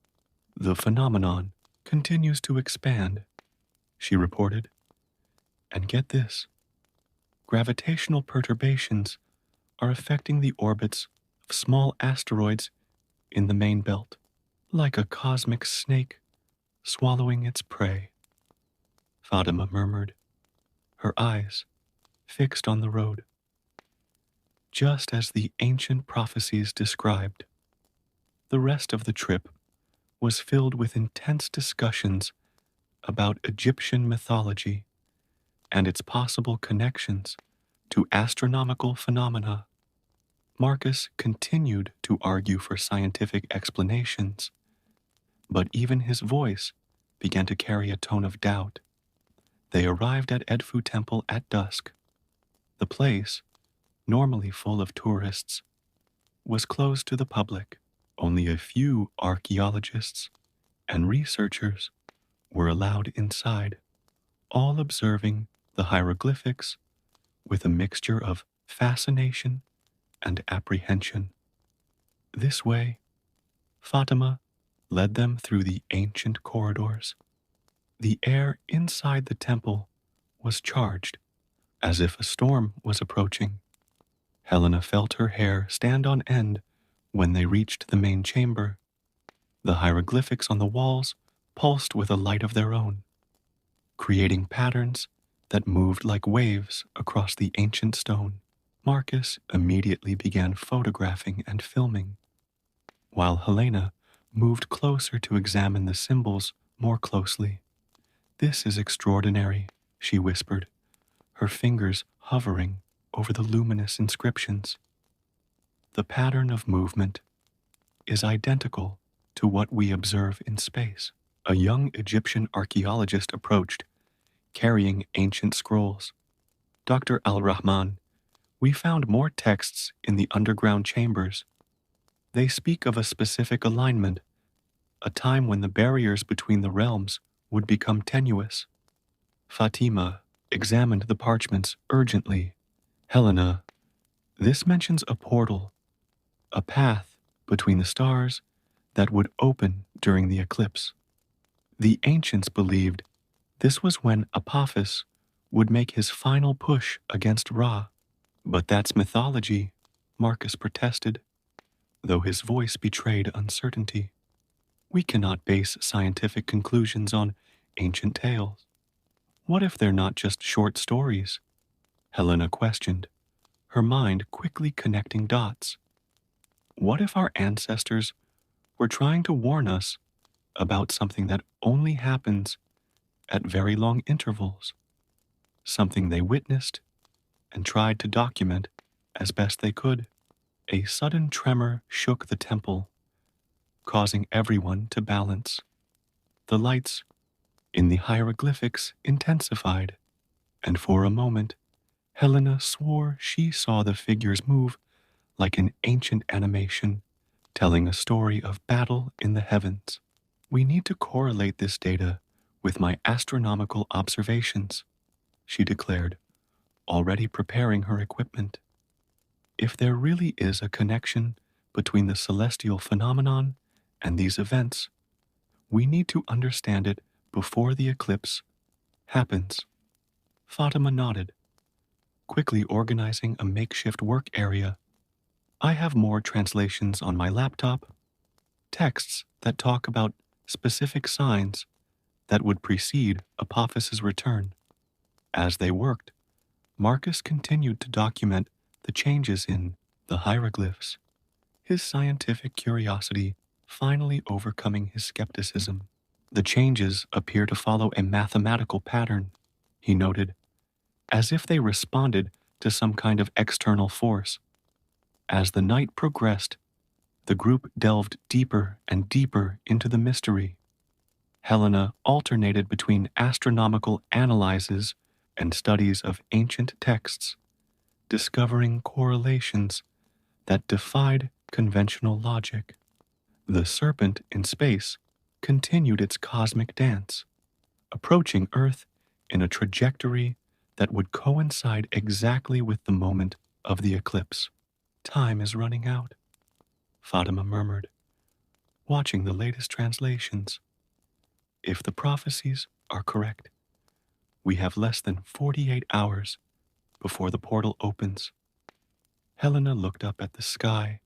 The phenomenon continues to expand, she reported. And get this, gravitational perturbations are affecting the orbits of small asteroids in the main belt, like a cosmic snake swallowing its prey. Fatima murmured, her eyes fixed on the road. Just as the ancient prophecies described, the rest of the trip was filled with intense discussions about Egyptian mythology and its possible connections to astronomical phenomena. Marcus continued to argue for scientific explanations, but even his voice began to carry a tone of doubt. They arrived at Edfu Temple at dusk. The place, normally full of tourists, was closed to the public. Only a few archaeologists and researchers were allowed inside, all observing the hieroglyphics with a mixture of fascination and apprehension. This way, Fatima led them through the ancient corridors. The air inside the temple was charged, as if a storm was approaching. Helena felt her hair stand on end when they reached the main chamber. The hieroglyphics on the walls pulsed with a light of their own, creating patterns that moved like waves across the ancient stone. Marcus immediately began photographing and filming, while Helena moved closer to examine the symbols more closely. "This is extraordinary," she whispered, her fingers hovering over the luminous inscriptions. "The pattern of movement is identical to what we observe in space." A young Egyptian archaeologist approached, carrying ancient scrolls. "Dr. Al-Rahman, we found more texts in the underground chambers. They speak of a specific alignment, a time when the barriers between the realms would become tenuous." Fatima examined the parchments urgently. "Helena, this mentions a portal, a path between the stars that would open during the eclipse. The ancients believed this was when Apophis would make his final push against Ra." "But that's mythology," Marcus protested, though his voice betrayed uncertainty. "We cannot base scientific conclusions on ancient tales. What if they're not just short stories?" Helena questioned, her mind quickly connecting dots. "What if our ancestors were trying to warn us about something that only happens at very long intervals, something they witnessed and tried to document as best they could?" A sudden tremor shook the temple, causing everyone to balance. The lights in the hieroglyphics intensified, and for a moment, Helena swore she saw the figures move like an ancient animation, telling a story of battle in the heavens. "We need to correlate this data with my astronomical observations," she declared, already preparing her equipment. "If there really is a connection between the celestial phenomenon and these events, we need to understand it before the eclipse happens." Fatima nodded, quickly organizing a makeshift work area. "I have more translations on my laptop, texts that talk about specific signs that would precede Apophis's return." As they worked, Marcus continued to document the changes in the hieroglyphs, his scientific curiosity finally overcoming his skepticism. "The changes appear to follow a mathematical pattern," he noted, "as if they responded to some kind of external force." As the night progressed, the group delved deeper and deeper into the mystery. Helena alternated between astronomical analyses and studies of ancient texts, discovering correlations that defied conventional logic. The serpent in space continued its cosmic dance, approaching Earth in a trajectory that would coincide exactly with the moment of the eclipse. "Time is running out," Fatima murmured, watching the latest translations. "If the prophecies are correct, we have less than 48 hours before the portal opens." Helena looked up at the sky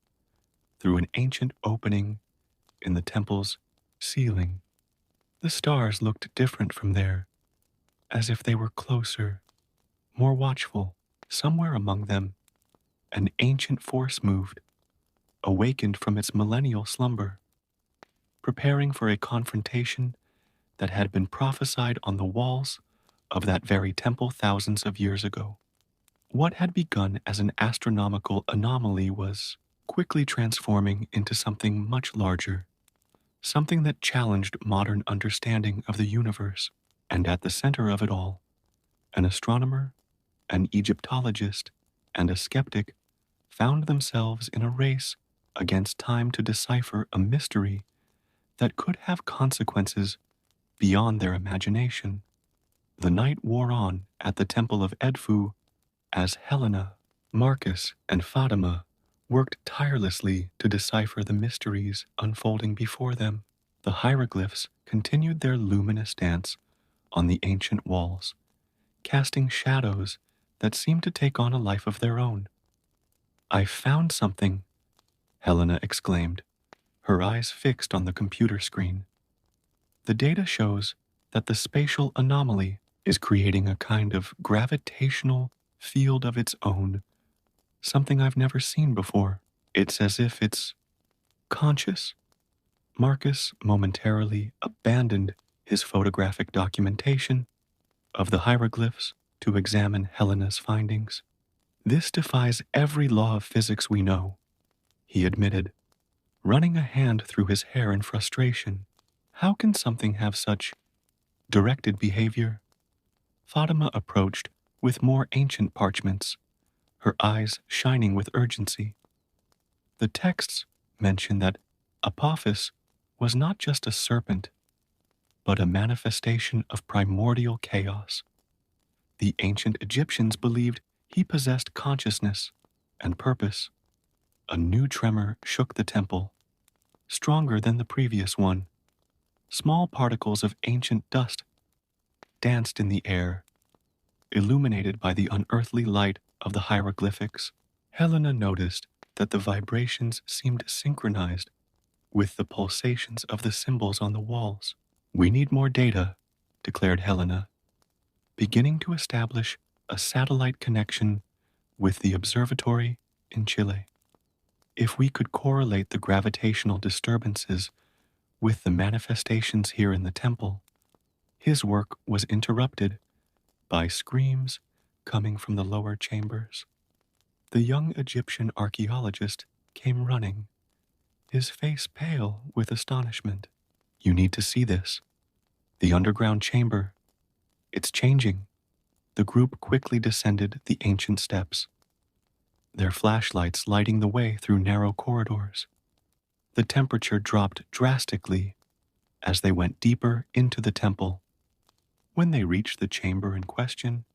through an ancient opening in the temple's ceiling. The stars looked different from there, as if they were closer, more watchful. Somewhere among them, an ancient force moved, awakened from its millennial slumber, preparing for a confrontation that had been prophesied on the walls of that very temple thousands of years ago. What had begun as an astronomical anomaly was quickly transforming into something much larger, something that challenged modern understanding of the universe. And at the center of it all, an astronomer, an Egyptologist, and a skeptic found themselves in a race against time to decipher a mystery that could have consequences beyond their imagination. The night wore on at the temple of Edfu as Helena, Marcus, and Fatima worked tirelessly to decipher the mysteries unfolding before them. The hieroglyphs continued their luminous dance on the ancient walls, casting shadows that seemed to take on a life of their own. "I found something," Helena exclaimed, her eyes fixed on the computer screen. "The data shows that the spatial anomaly is creating a kind of gravitational field of its own, something I've never seen before. It's as if it's conscious." Marcus momentarily abandoned his photographic documentation of the hieroglyphs to examine Helena's findings. "This defies every law of physics we know," he admitted, running a hand through his hair in frustration. "How can something have such directed behavior?" Fatima approached with more ancient parchments, her eyes shining with urgency. The texts mention that Apophis was not just a serpent, but a manifestation of primordial chaos. The ancient Egyptians believed he possessed consciousness and purpose. A new tremor shook the temple, stronger than the previous one. Small particles of ancient dust danced in the air, illuminated by the unearthly light of the hieroglyphics. Helena noticed that the vibrations seemed synchronized with the pulsations of the symbols on the walls. "We need more data," declared Helena, beginning to establish a satellite connection with the observatory in Chile. "If we could correlate the gravitational disturbances with the manifestations here in the temple." His work was interrupted by screams coming from the lower chambers. The young Egyptian archaeologist came running, his face pale with astonishment. "You need to see this. The underground chamber. It's changing." The group quickly descended the ancient steps, their flashlights lighting the way through narrow corridors. The temperature dropped drastically as they went deeper into the temple. When they reached the chamber in question,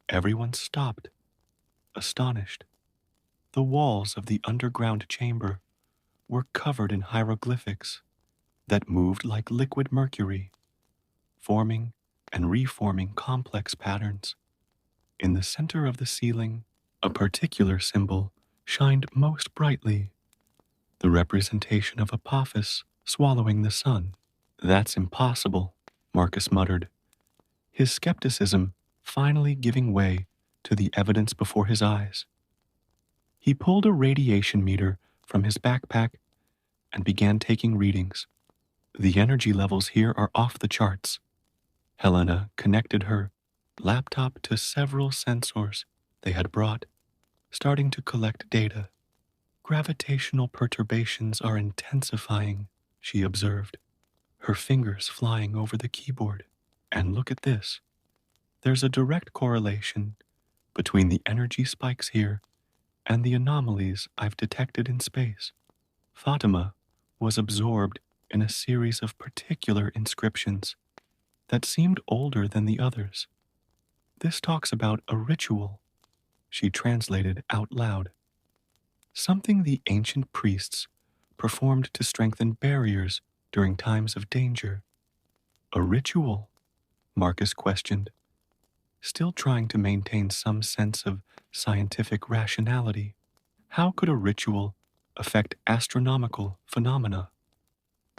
everyone stopped, astonished. The walls of the underground chamber were covered in hieroglyphics that moved like liquid mercury, forming and reforming complex patterns. In the center of the ceiling, a particular symbol shined most brightly, the representation of Apophis swallowing the sun. "That's impossible," Marcus muttered, his skepticism finally giving way to the evidence before his eyes. He pulled a radiation meter from his backpack and began taking readings. "The energy levels here are off the charts." Helena connected her laptop to several sensors they had brought, starting to collect data. "Gravitational perturbations are intensifying," she observed, her fingers flying over the keyboard. "And look at this. There's a direct correlation between the energy spikes here and the anomalies I've detected in space." Fatima was absorbed in a series of particular inscriptions that seemed older than the others. "This talks about a ritual," she translated out loud. "Something the ancient priests performed to strengthen barriers during times of danger." "A ritual?" Marcus questioned, still trying to maintain some sense of scientific rationality. How could a ritual affect astronomical phenomena?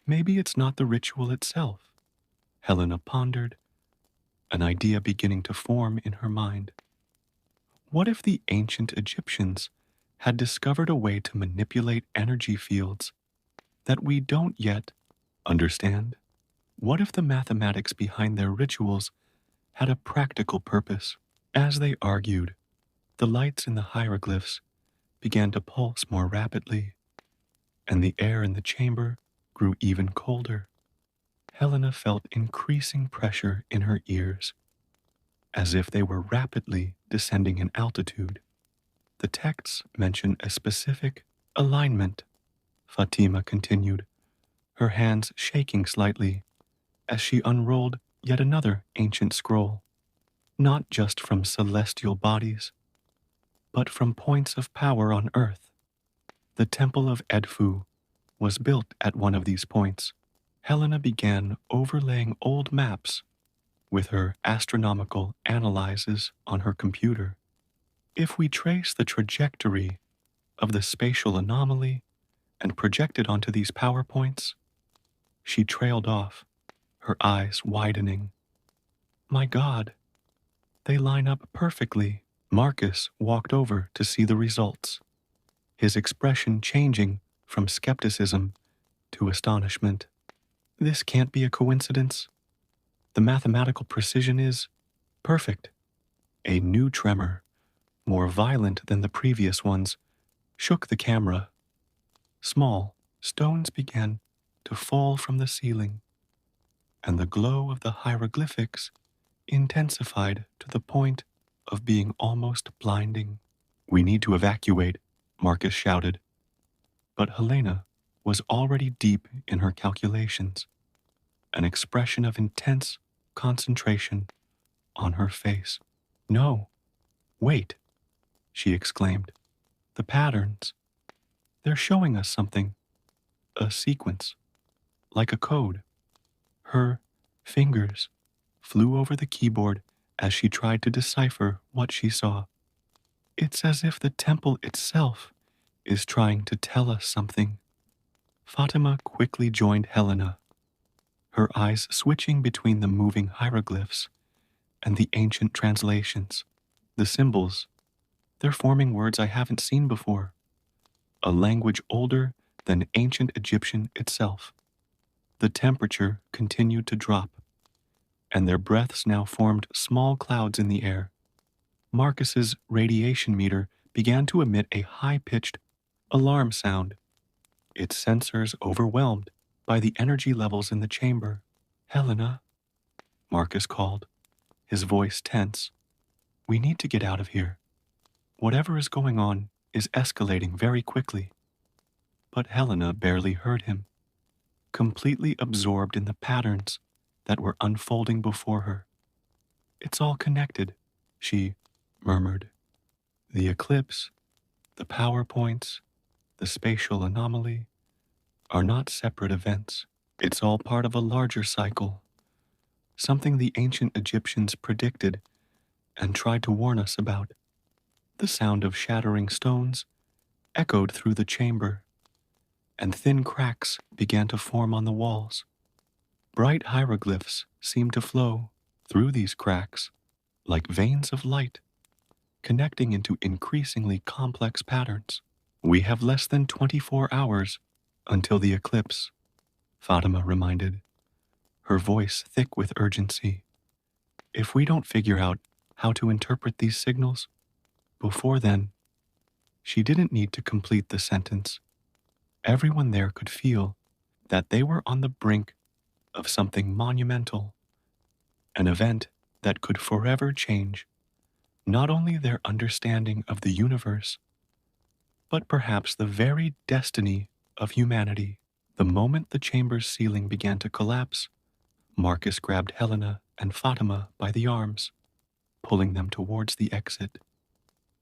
"Maybe it's not the ritual itself," Helena pondered, an idea beginning to form in her mind. What if the ancient Egyptians had discovered a way to manipulate energy fields that we don't yet understand? What if the mathematics behind their rituals had a practical purpose? As they argued, the lights in the hieroglyphs began to pulse more rapidly, and the air in the chamber grew even colder. Helena felt increasing pressure in her ears, as if they were rapidly descending in altitude. The texts mention a specific alignment Fatima continued, her hands shaking slightly as she unrolled yet another ancient scroll, not just from celestial bodies, but from points of power on earth. The Temple of Edfu was built at one of these points. Helena began overlaying old maps with her astronomical analyses on her computer. If we trace the trajectory of the spatial anomaly and project it onto these power points, she trailed off, her eyes widening. My God, they line up perfectly. Marcus walked over to see the results, his expression changing from skepticism to astonishment. This can't be a coincidence. The mathematical precision is perfect. A new tremor, more violent than the previous ones, shook the camera. Small stones began to fall from the ceiling, and the glow of the hieroglyphics intensified to the point of being almost blinding. We need to evacuate, Marcus shouted, but Helena was already deep in her calculations, an expression of intense concentration on her face. No, wait, she exclaimed. The patterns, they're showing us something, a sequence, like a code. Her fingers flew over the keyboard as she tried to decipher what she saw. It's as if the temple itself is trying to tell us something. Fatima quickly joined Helena, her eyes switching between the moving hieroglyphs and the ancient translations. The symbols, they're forming words I haven't seen before, a language older than ancient Egyptian itself. The temperature continued to drop, and their breaths now formed small clouds in the air. Marcus's radiation meter began to emit a high-pitched alarm sound, its sensors overwhelmed by the energy levels in the chamber. Helena, Marcus called, his voice tense. We need to get out of here. Whatever is going on is escalating very quickly. But Helena barely heard him, completely absorbed in the patterns that were unfolding before her. It's all connected, she murmured. The eclipse, the power points, the spatial anomaly are not separate events. It's all part of a larger cycle, something the ancient Egyptians predicted and tried to warn us about. The sound of shattering stones echoed through the chamber, and thin cracks began to form on the walls. Bright hieroglyphs seemed to flow through these cracks like veins of light, connecting into increasingly complex patterns. We have less than 24 hours until the eclipse, Fatima reminded, her voice thick with urgency. If we don't figure out how to interpret these signals before then, she didn't need to complete the sentence. Everyone there could feel that they were on the brink of something monumental, an event that could forever change not only their understanding of the universe, but perhaps the very destiny of humanity. The moment the chamber's ceiling began to collapse, Marcus grabbed Helena and Fatima by the arms, pulling them towards the exit.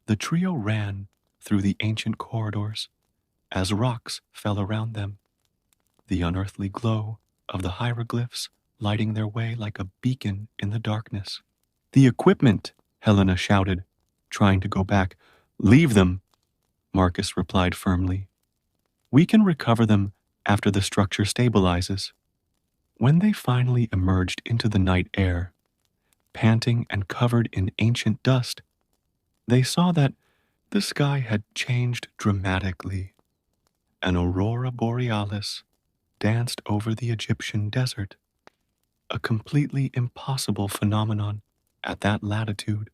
The trio ran through the ancient corridors as rocks fell around them, the unearthly glow of the hieroglyphs lighting their way like a beacon in the darkness. The equipment, Helena shouted, trying to go back. Leave them, Marcus replied firmly. We can recover them after the structure stabilizes. When they finally emerged into the night air, panting and covered in ancient dust, they saw that the sky had changed dramatically. An aurora borealis danced over the Egyptian desert, a completely impossible phenomenon at that latitude.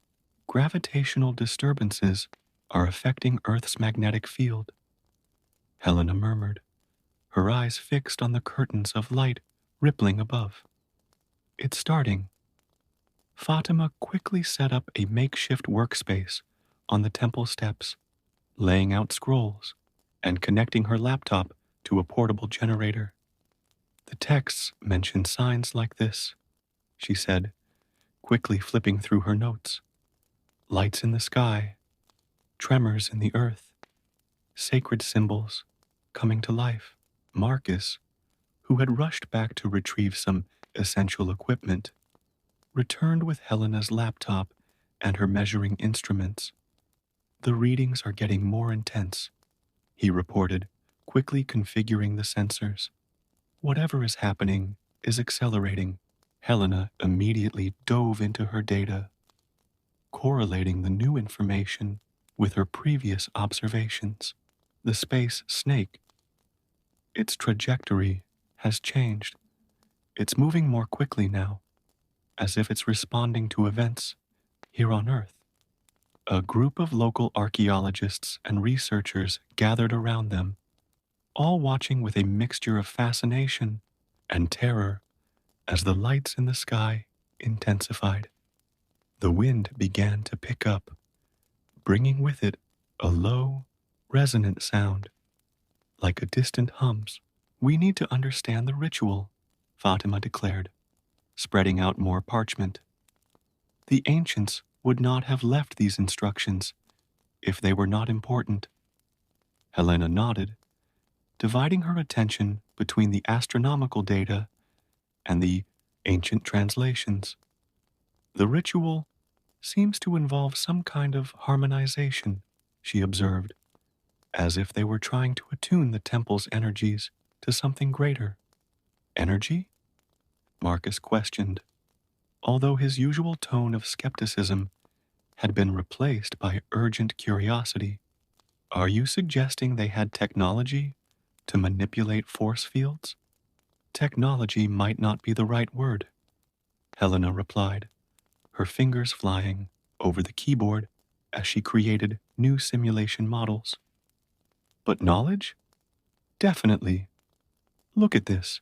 Gravitational disturbances are affecting Earth's magnetic field, Helena murmured, her eyes fixed on the curtains of light rippling above. It's starting. Fatima quickly set up a makeshift workspace on the temple steps, laying out scrolls and connecting her laptop to a portable generator. The texts mention signs like this, she said, quickly flipping through her notes. Lights in the sky, tremors in the earth, sacred symbols coming to life. Marcus, who had rushed back to retrieve some essential equipment, returned with Helena's laptop and her measuring instruments. The readings are getting more intense, he reported, quickly configuring the sensors. Whatever is happening is accelerating. Helena immediately dove into her data, correlating the new information with her previous observations. The space snake, its trajectory has changed. It's moving more quickly now, as if it's responding to events here on Earth. A group of local archaeologists and researchers gathered around them, all watching with a mixture of fascination and terror as the lights in the sky intensified. The wind began to pick up, bringing with it a low, resonant sound, like a distant hums. We need to understand the ritual, Fatima declared, spreading out more parchment. The ancients would not have left these instructions if they were not important. Helena nodded, dividing her attention between the astronomical data and the ancient translations. The ritual seems to involve some kind of harmonization, she observed, as if they were trying to attune the temple's energies to something greater. Energy? Marcus questioned, although his usual tone of skepticism had been replaced by urgent curiosity. Are you suggesting they had technology to manipulate force fields? Technology might not be the right word, Helena replied, her fingers flying over the keyboard as she created new simulation models. But knowledge? Definitely. Look at this.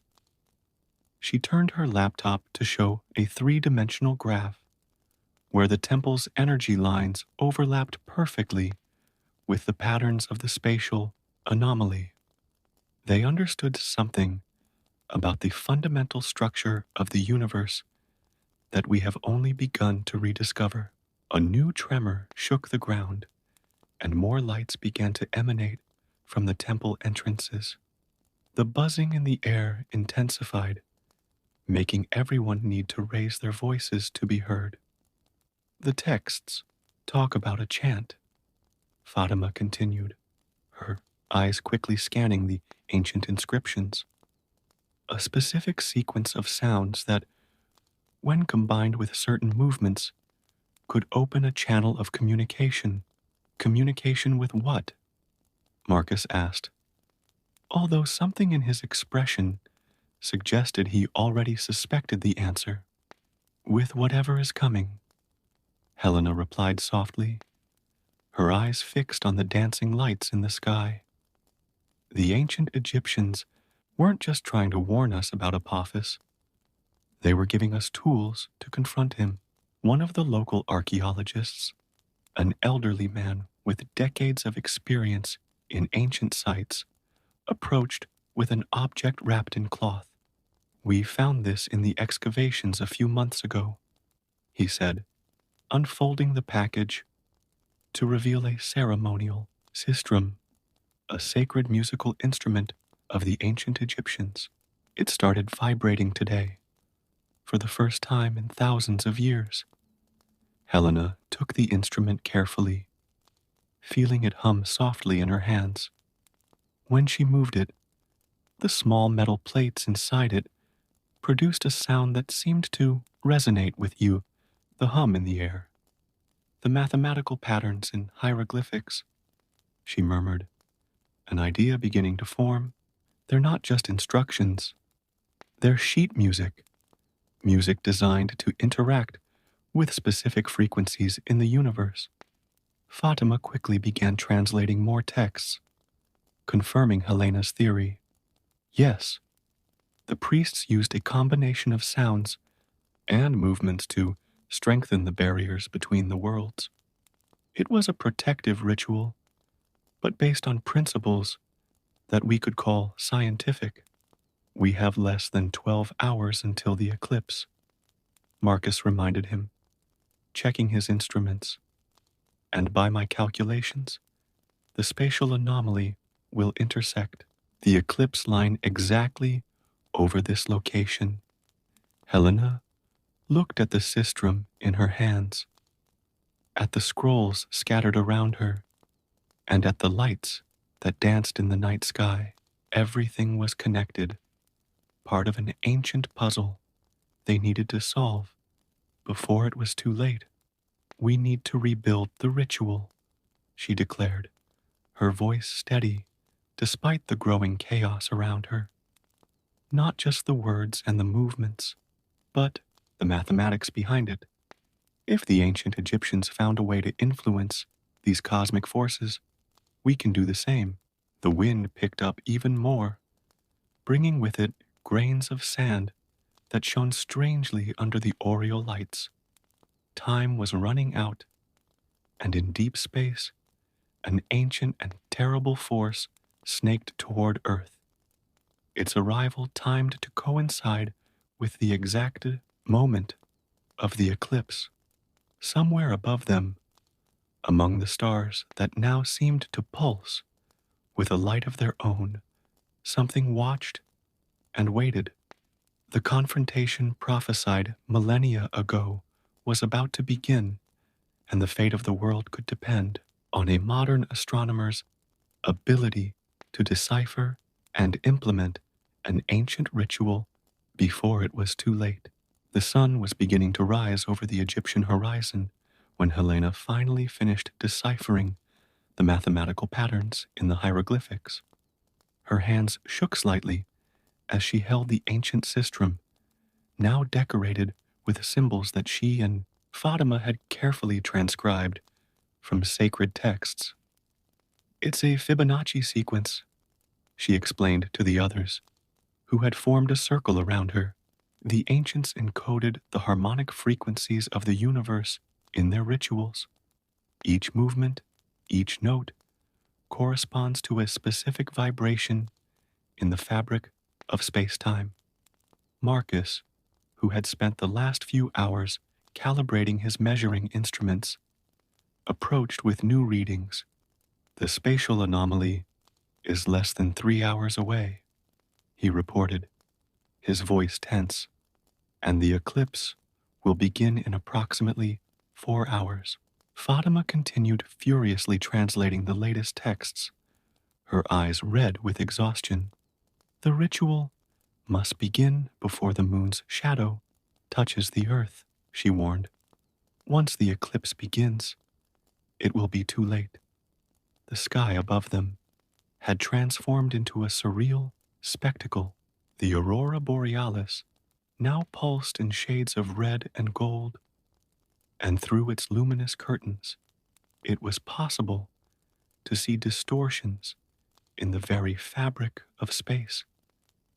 She turned her laptop to show a three-dimensional graph where the temple's energy lines overlapped perfectly with the patterns of the spatial anomaly. They understood something about the fundamental structure of the universe that we have only begun to rediscover. A new tremor shook the ground, and more lights began to emanate from the temple entrances. The buzzing in the air intensified, making everyone need to raise their voices to be heard. The texts talk about a chant, Fatima continued, her eyes quickly scanning the ancient inscriptions. A specific sequence of sounds that, when combined with certain movements, could open a channel of communication. Communication with what? Marcus asked, although something in his expression suggested he already suspected the answer. With whatever is coming, Helena replied softly, her eyes fixed on the dancing lights in the sky. The ancient Egyptians weren't just trying to warn us about Apophis. They were giving us tools to confront him. One of the local archaeologists, an elderly man with decades of experience in ancient sites, approached with an object wrapped in cloth. We found this in the excavations a few months ago, he said, unfolding the package to reveal a ceremonial sistrum, a sacred musical instrument of the ancient Egyptians. It started vibrating today, for the first time in thousands of years. Helena took the instrument carefully, feeling it hum softly in her hands. When she moved it, the small metal plates inside it produced a sound that seemed to resonate with you, the hum in the air. The mathematical patterns in hieroglyphics, she murmured, an idea beginning to form. They're not just instructions. They're sheet music, music designed to interact with specific frequencies in the universe. Fatima quickly began translating more texts, confirming Helena's theory. Yes, the priests used a combination of sounds and movements to strengthen the barriers between the worlds. It was a protective ritual, but based on principles that we could call scientific. We have less than 12 hours until the eclipse, Marcus reminded him, checking his instruments. And by my calculations, the spatial anomaly will intersect the eclipse line exactly over this location. Helena looked at the sistrum in her hands, at the scrolls scattered around her, and at the lights that danced in the night sky. Everything was connected, part of an ancient puzzle they needed to solve before it was too late. We need to rebuild the ritual, she declared, her voice steady despite the growing chaos around her. Not just the words and the movements, but the mathematics behind it. If the ancient Egyptians found a way to influence these cosmic forces, we can do the same. The wind picked up even more, bringing with it grains of sand that shone strangely under the aureole lights. Time was running out, and in deep space, an ancient and terrible force snaked toward Earth, its arrival timed to coincide with the exacted moment of the eclipse. Somewhere above them, among the stars that now seemed to pulse with a light of their own, something watched and waited. The confrontation prophesied millennia ago was about to begin, and the fate of the world could depend on a modern astronomer's ability to decipher and implement an ancient ritual before it was too late. The sun was beginning to rise over the Egyptian horizon when Helena finally finished deciphering the mathematical patterns in the hieroglyphics. Her hands shook slightly as she held the ancient sistrum, now decorated with symbols that she and Fatima had carefully transcribed from sacred texts. It's a Fibonacci sequence, she explained to the others, who had formed a circle around her. The ancients encoded the harmonic frequencies of the universe in their rituals. Each movement, each note, corresponds to a specific vibration in the fabric of space-time. Marcus, who had spent the last few hours calibrating his measuring instruments, approached with new readings. The spatial anomaly is less than 3 hours away, he reported, his voice tense, and the eclipse will begin in approximately 4 hours. Fatima continued furiously translating the latest texts, her eyes red with exhaustion. The ritual must begin before the moon's shadow touches the earth, she warned. Once the eclipse begins, it will be too late. The sky above them had transformed into a surreal spectacle. The aurora borealis now pulsed in shades of red and gold, and through its luminous curtains, it was possible to see distortions in the very fabric of space,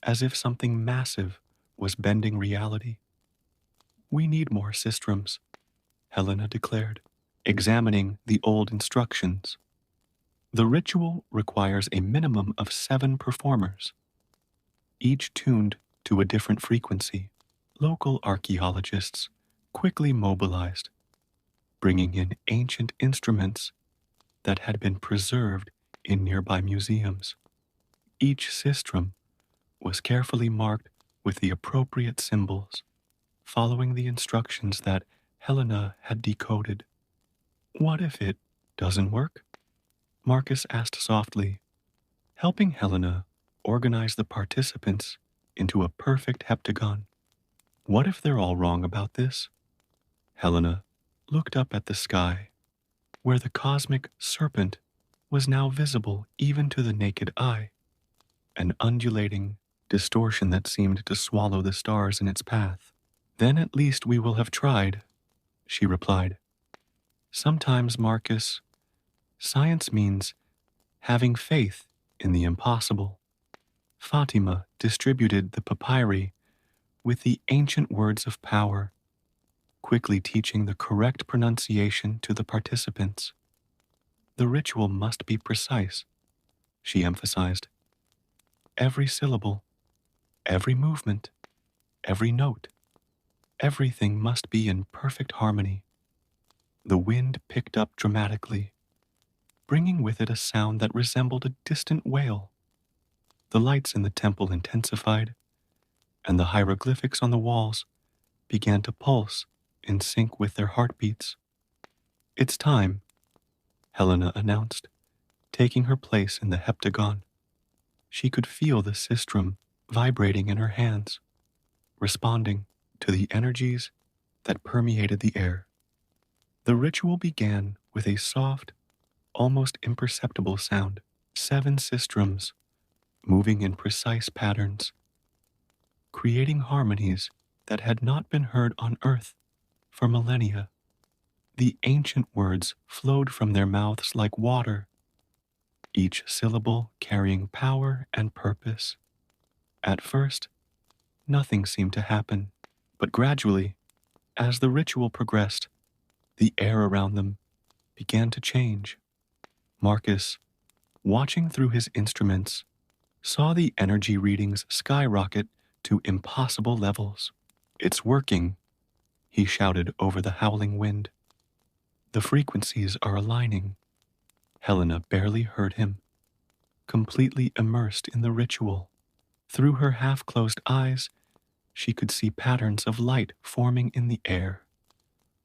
as if something massive was bending reality. We need more systrums, Helena declared, examining the old instructions. The ritual requires a minimum of 7 performers, each tuned to a different frequency. Local archaeologists quickly mobilized, bringing in ancient instruments that had been preserved in nearby museums. Each sistrum was carefully marked with the appropriate symbols, following the instructions that Helena had decoded. What if it doesn't work? Marcus asked softly, helping Helena organize the participants into a perfect heptagon. What if they're all wrong about this? Helena looked up at the sky, where the cosmic serpent was now visible even to the naked eye, an undulating distortion that seemed to swallow the stars in its path. Then at least we will have tried, she replied. Sometimes, Marcus, science means having faith in the impossible. Fatima distributed the papyri with the ancient words of power, quickly teaching the correct pronunciation to the participants. The ritual must be precise, she emphasized, every syllable, every movement, every note. Everything must be in perfect harmony. The wind picked up dramatically, bringing with it a sound that resembled a distant wail. The lights in the temple intensified, and the hieroglyphics on the walls began to pulse in sync with their heartbeats. It's time, Helena announced, taking her place in the heptagon. She could feel the sistrum vibrating in her hands, responding to the energies that permeated the air. The ritual began with a soft, almost imperceptible sound, 7 sistrums moving in precise patterns, creating harmonies that had not been heard on Earth for millennia. The ancient words flowed from their mouths like water, each syllable carrying power and purpose. At first, nothing seemed to happen, but gradually, as the ritual progressed, the air around them began to change. Marcus, watching through his instruments, saw the energy readings skyrocket to impossible levels. "It's working," he shouted over the howling wind. "The frequencies are aligning." Helena barely heard him, completely immersed in the ritual. Through her half-closed eyes, she could see patterns of light forming in the air,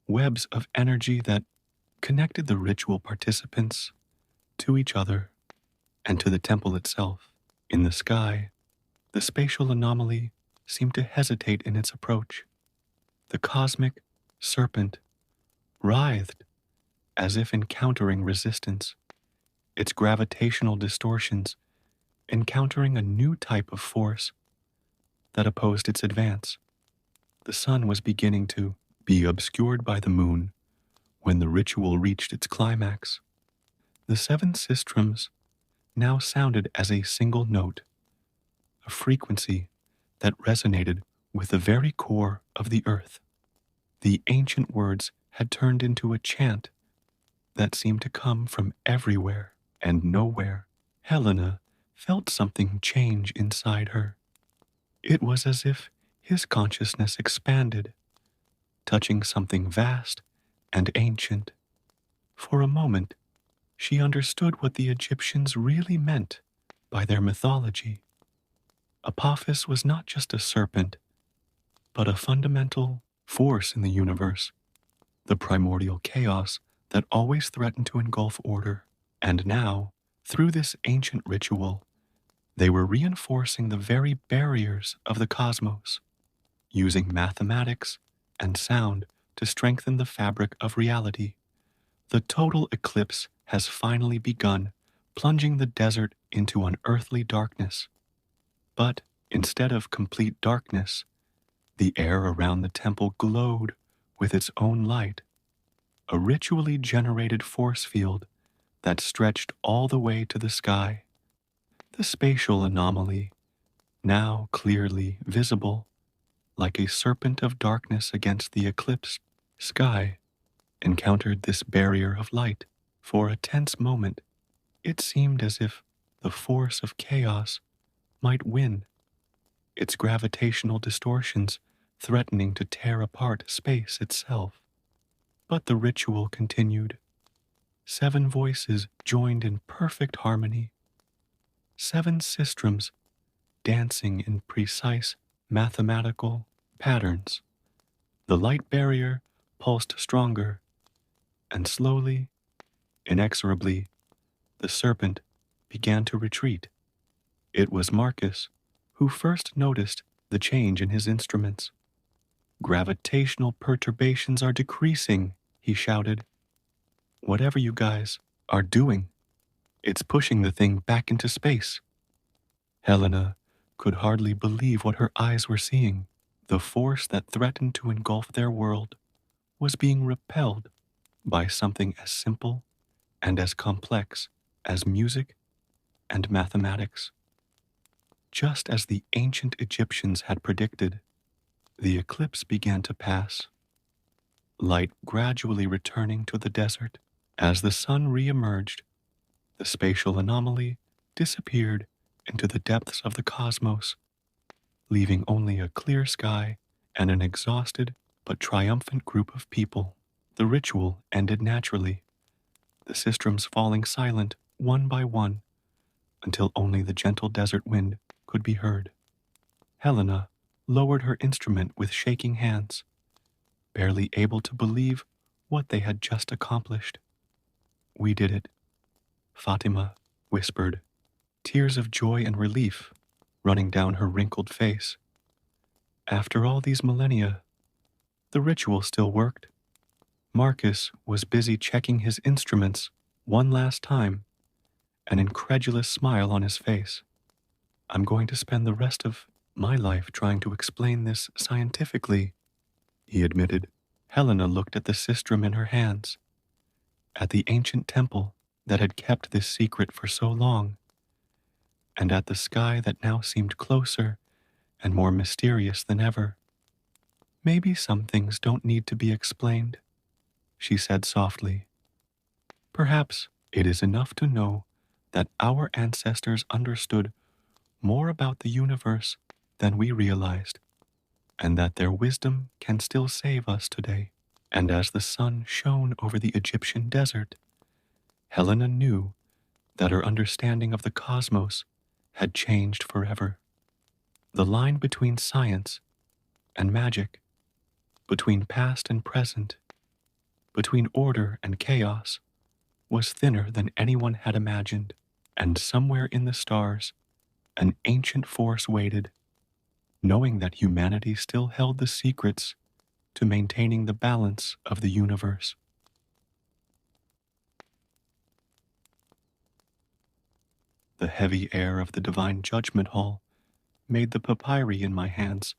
webs of energy that connected the ritual participants to each other and to the temple itself. In the sky, the spatial anomaly seemed to hesitate in its approach. The cosmic serpent writhed as if encountering resistance, its gravitational distortions encountering a new type of force that opposed its advance. The sun was beginning to be obscured by the moon when the ritual reached its climax. The 7 sistrums now sounded as a single note, a frequency that resonated with the very core of the earth. The ancient words had turned into a chant that seemed to come from everywhere and nowhere. Helena felt something change inside her. It was as if his consciousness expanded, touching something vast and ancient. For a moment, she understood what the Egyptians really meant by their mythology. Apophis was not just a serpent, but a fundamental force in the universe, the primordial chaos that always threatened to engulf order. And now, through this ancient ritual, they were reinforcing the very barriers of the cosmos, using mathematics and sound to strengthen the fabric of reality. The total eclipse has finally begun, plunging the desert into unearthly darkness. But instead of complete darkness, the air around the temple glowed with its own light, a ritually generated force field that stretched all the way to the sky. The spatial anomaly, now clearly visible, like a serpent of darkness against the eclipsed sky, encountered this barrier of light. For a tense moment, it seemed as if the force of chaos might win, its gravitational distortions threatening to tear apart space itself. But the ritual continued. 7 voices joined in perfect harmony. 7 sistrums dancing in precise mathematical patterns. The light barrier pulsed stronger, and slowly, inexorably, the serpent began to retreat. It was Marcus who first noticed the change in his instruments. "Gravitational perturbations are decreasing," he shouted. "Whatever you guys are doing, it's pushing the thing back into space." Helena could hardly believe what her eyes were seeing. The force that threatened to engulf their world was being repelled by something as simple and as complex as music and mathematics. Just as the ancient Egyptians had predicted, the eclipse began to pass, light gradually returning to the desert. As the sun re-emerged, the spatial anomaly disappeared into the depths of the cosmos, leaving only a clear sky and an exhausted but triumphant group of people. The ritual ended naturally, the sistrums falling silent one by one until only the gentle desert wind could be heard. Helena lowered her instrument with shaking hands, barely able to believe what they had just accomplished. "We did it," Fatima whispered, tears of joy and relief running down her wrinkled face. After all these millennia, the ritual still worked. Marcus was busy checking his instruments one last time, an incredulous smile on his face. "I'm going to spend the rest of my life trying to explain this scientifically," he admitted. Helena looked at the sistrum in her hands, at the ancient temple that had kept this secret for so long, and at the sky that now seemed closer and more mysterious than ever. "Maybe some things don't need to be explained," she said softly. "Perhaps it is enough to know that our ancestors understood more about the universe than we realized, and that their wisdom can still save us today." And as the sun shone over the Egyptian desert, Helena knew that her understanding of the cosmos had changed forever. The line between science and magic, between past and present, between order and chaos, was thinner than anyone had imagined. And somewhere in the stars, an ancient force waited, knowing that humanity still held the secrets to maintaining the balance of the universe. The heavy air of the divine judgment hall made the papyri in my hands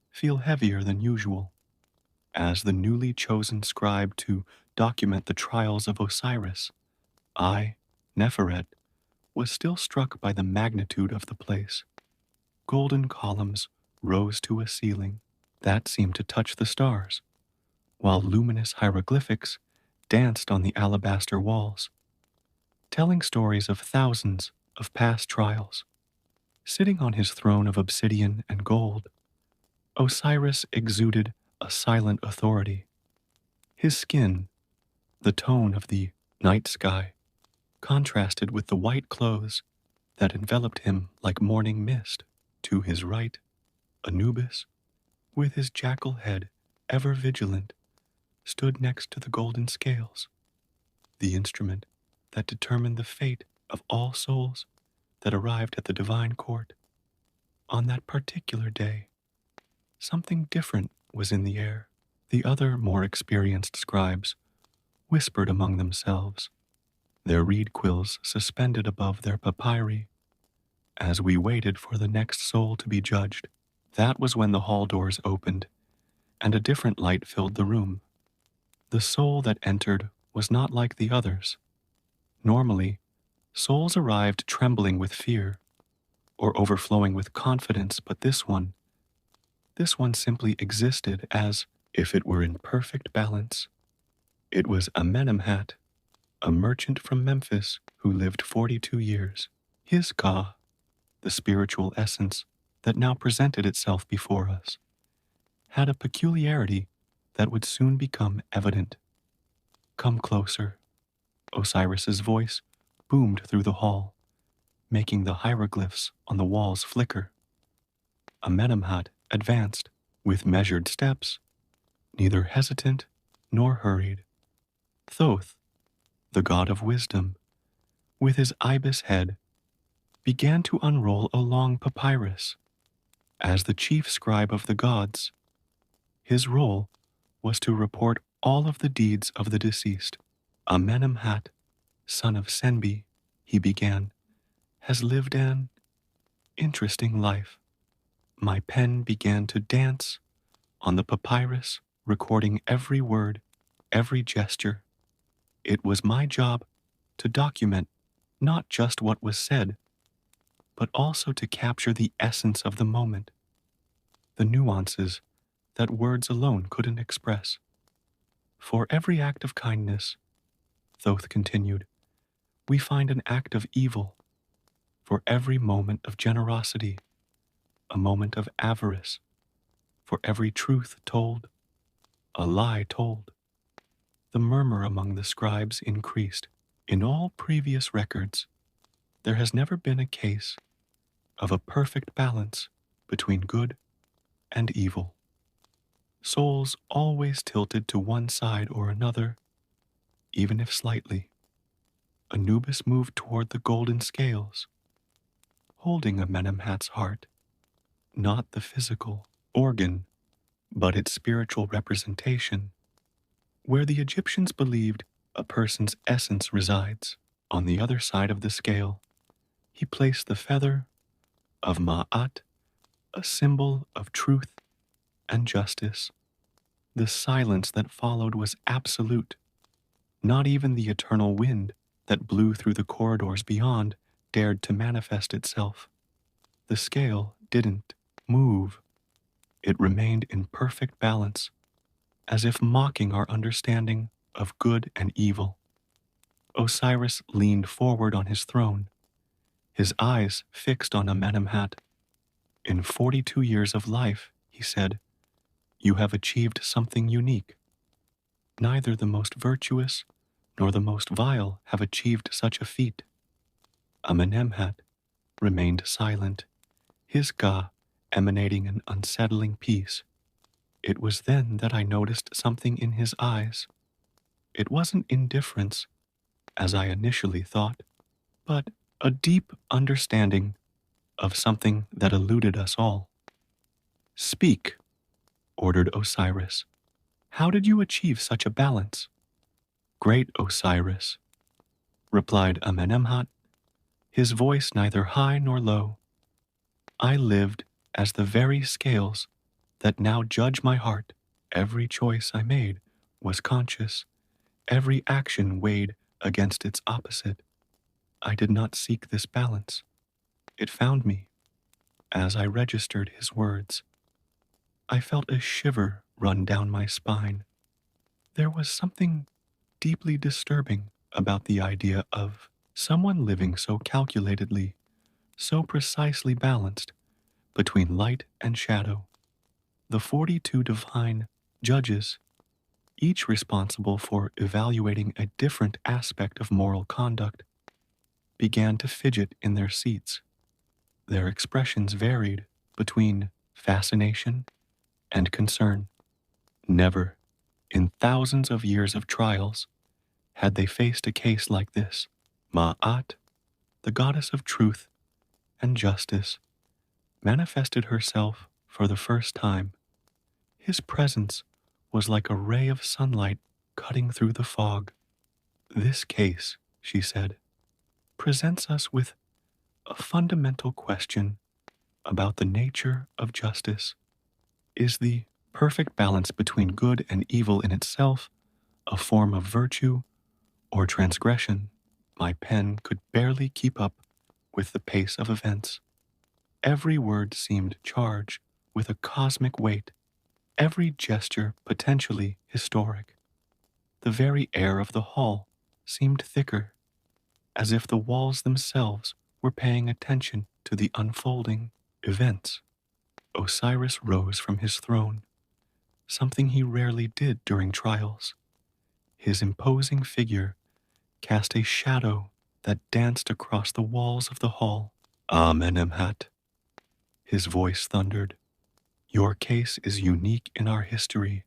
feel heavier than usual. As the newly chosen scribe to document the trials of Osiris, I, Neferet, was still struck by the magnitude of the place. Golden columns rose to a ceiling that seemed to touch the stars, while luminous hieroglyphics danced on the alabaster walls, telling stories of thousands of past trials. Sitting on his throne of obsidian and gold, Osiris exuded a silent authority. His skin, the tone of the night sky, contrasted with the white clothes that enveloped him like morning mist. To his right, Anubis, with his jackal head ever vigilant, stood next to the golden scales, the instrument that determined the fate of all souls that arrived at the divine court. On that particular day, something different was in the air. The other more experienced scribes whispered among themselves, their reed quills suspended above their papyri, as we waited for the next soul to be judged. That was when the hall doors opened, and a different light filled the room. The soul that entered was not like the others. Normally, souls arrived trembling with fear, or overflowing with confidence, but this one simply existed as if it were in perfect balance. It was Amenemhat, a merchant from Memphis who lived 42 years. His Ka, the spiritual essence that now presented itself before us, had a peculiarity that would soon become evident. "Come closer," Osiris's voice boomed through the hall, making the hieroglyphs on the walls flicker. Amenemhat advanced with measured steps, neither hesitant nor hurried. Thoth, the god of wisdom, with his ibis head, began to unroll a long papyrus. As the chief scribe of the gods, his role was to report all of the deeds of the deceased. "Amenemhat, son of Senbi," he began, "has lived an interesting life." My pen began to dance on the papyrus, recording every word, every gesture. It was my job to document not just what was said, but also to capture the essence of the moment, the nuances that words alone couldn't express. "For every act of kindness," Thoth continued, "we find an act of evil. For every moment of generosity, a moment of avarice, for every truth told, a lie told. The murmur among the scribes increased. In all previous records, there has never been a case of a perfect balance between good and evil. Souls always tilted to one side or another, even if slightly. Anubis moved toward the golden scales, holding amenemhat's heart, not the physical organ, but its spiritual representation, where the Egyptians believed a person's essence resides. On the other side of the scale, he placed the feather of Ma'at, a symbol of truth and justice. The silence that followed was absolute. Not even the eternal wind that blew through the corridors beyond dared to manifest itself. The scale didn't move. It remained in perfect balance, as if mocking our understanding of good and evil. Osiris leaned forward on his throne, his eyes fixed on Amenemhat. In 42 years of life, he said, you have achieved something unique. Neither the most virtuous nor the most vile have achieved such a feat. Amenemhat remained silent, his ka emanating an unsettling peace. It was then that I noticed something in his eyes. It wasn't indifference, as I initially thought, but a deep understanding of something that eluded us all. Speak, ordered Osiris. How did you achieve such a balance? Great Osiris, replied Amenemhat, his voice neither high nor low. I lived as the very scales that now judge my heart. Every choice I made was conscious, every action weighed against its opposite. I did not seek this balance. It found me as I registered his words. I felt a shiver run down my spine. There was something deeply disturbing about the idea of someone living so calculatedly, so precisely balanced between light and shadow. The 42 divine judges, each responsible for evaluating a different aspect of moral conduct, began to fidget in their seats. Their expressions varied between fascination and concern. Never, in thousands of years of trials, had they faced a case like this. Ma'at, the goddess of truth and justice, manifested herself for the first time. His presence was like a ray of sunlight cutting through the fog. This case, she said, presents us with a fundamental question about the nature of justice. Is the perfect balance between good and evil in itself a form of virtue or transgression? My pen could barely keep up with the pace of events. Every word seemed charged with a cosmic weight, every gesture potentially historic. The very air of the hall seemed thicker, as if the walls themselves were paying attention to the unfolding events. Osiris rose from his throne, something he rarely did during trials. His imposing figure cast a shadow that danced across the walls of the hall. Amenemhat, his voice thundered. Your case is unique in our history.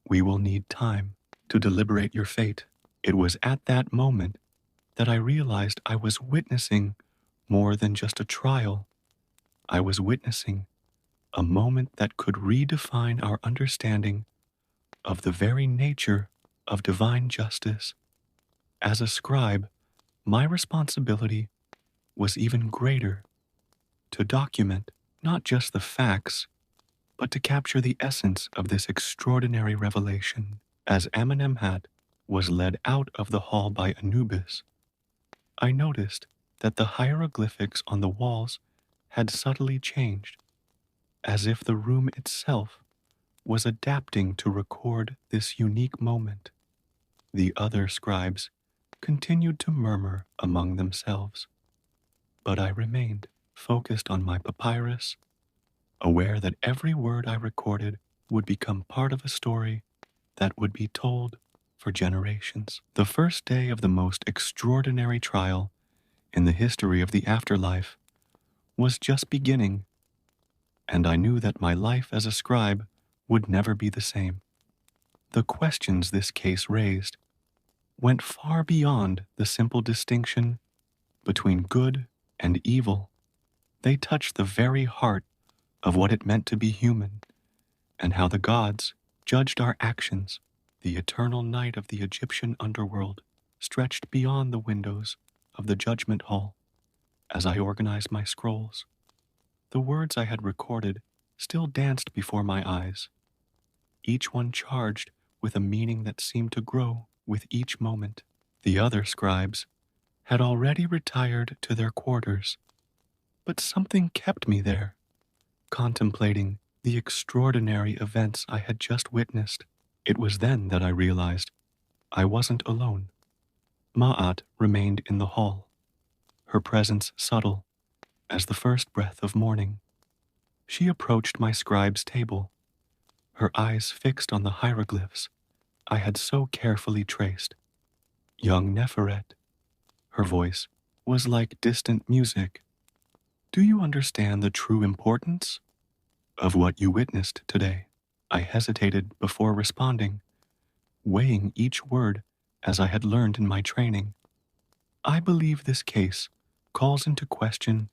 We will need time to deliberate your fate. It was at that moment that I realized I was witnessing more than just a trial. I was witnessing a moment that could redefine our understanding of the very nature of divine justice. As a scribe, my responsibility was even greater, to document not just the facts, but to capture the essence of this extraordinary revelation. As Amenemhat was led out of the hall by Anubis, I noticed that the hieroglyphics on the walls had subtly changed, as if the room itself was adapting to record this unique moment. The other scribes continued to murmur among themselves. But I remained focused on my papyrus, aware that every word I recorded would become part of a story that would be told for generations. The first day of the most extraordinary trial in the history of the afterlife was just beginning, and I knew that my life as a scribe would never be the same. The questions this case raised went far beyond the simple distinction between good and evil. They touched the very heart of what it meant to be human and how the gods judged our actions. The eternal night of the Egyptian underworld stretched beyond the windows of the judgment hall as I organized my scrolls. The words I had recorded still danced before my eyes, each one charged with a meaning that seemed to grow with each moment. The other scribes had already retired to their quarters, but something kept me there, contemplating the extraordinary events I had just witnessed. It was then that I realized I wasn't alone. Ma'at remained in the hall, her presence subtle as the first breath of morning. She approached my scribe's table, her eyes fixed on the hieroglyphs I had so carefully traced. Young Neferet, her voice was like distant music. Do you understand the true importance of what you witnessed today? I hesitated before responding, weighing each word as I had learned in my training. I believe this case calls into question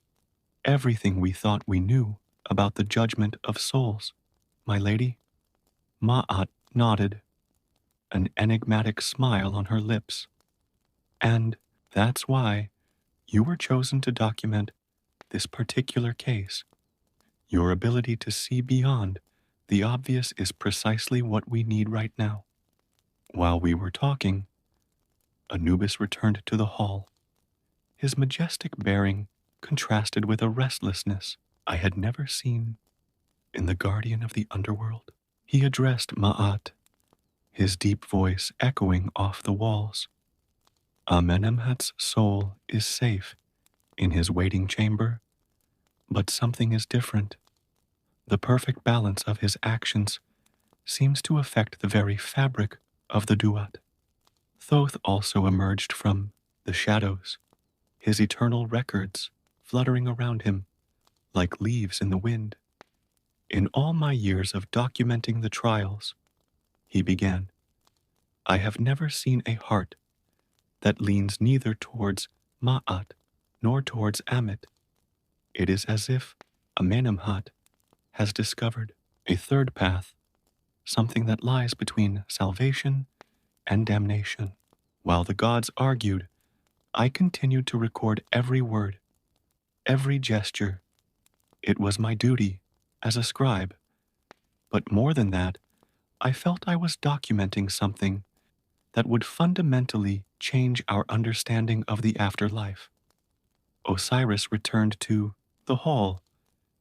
everything we thought we knew about the judgment of souls, my lady. Ma'at nodded, an enigmatic smile on her lips. And that's why you were chosen to document this particular case. Your ability to see beyond the obvious is precisely what we need right now. While we were talking, Anubis returned to the hall. His majestic bearing contrasted with a restlessness I had never seen in the guardian of the underworld. He addressed Ma'at, his deep voice echoing off the walls. Amenemhat's soul is safe in his waiting chamber, but something is different. The perfect balance of his actions seems to affect the very fabric of the duat. Thoth also emerged from the shadows, his eternal records fluttering around him like leaves in the wind. In all my years of documenting the trials, he began, I have never seen a heart that leans neither towards Ma'at nor towards Amit. It is as if Amenemhat has discovered a third path, something that lies between salvation and damnation. While the gods argued, I continued to record every word, every gesture. It was my duty as a scribe. But more than that, I felt I was documenting something that would fundamentally change our understanding of the afterlife. Osiris returned to the hall,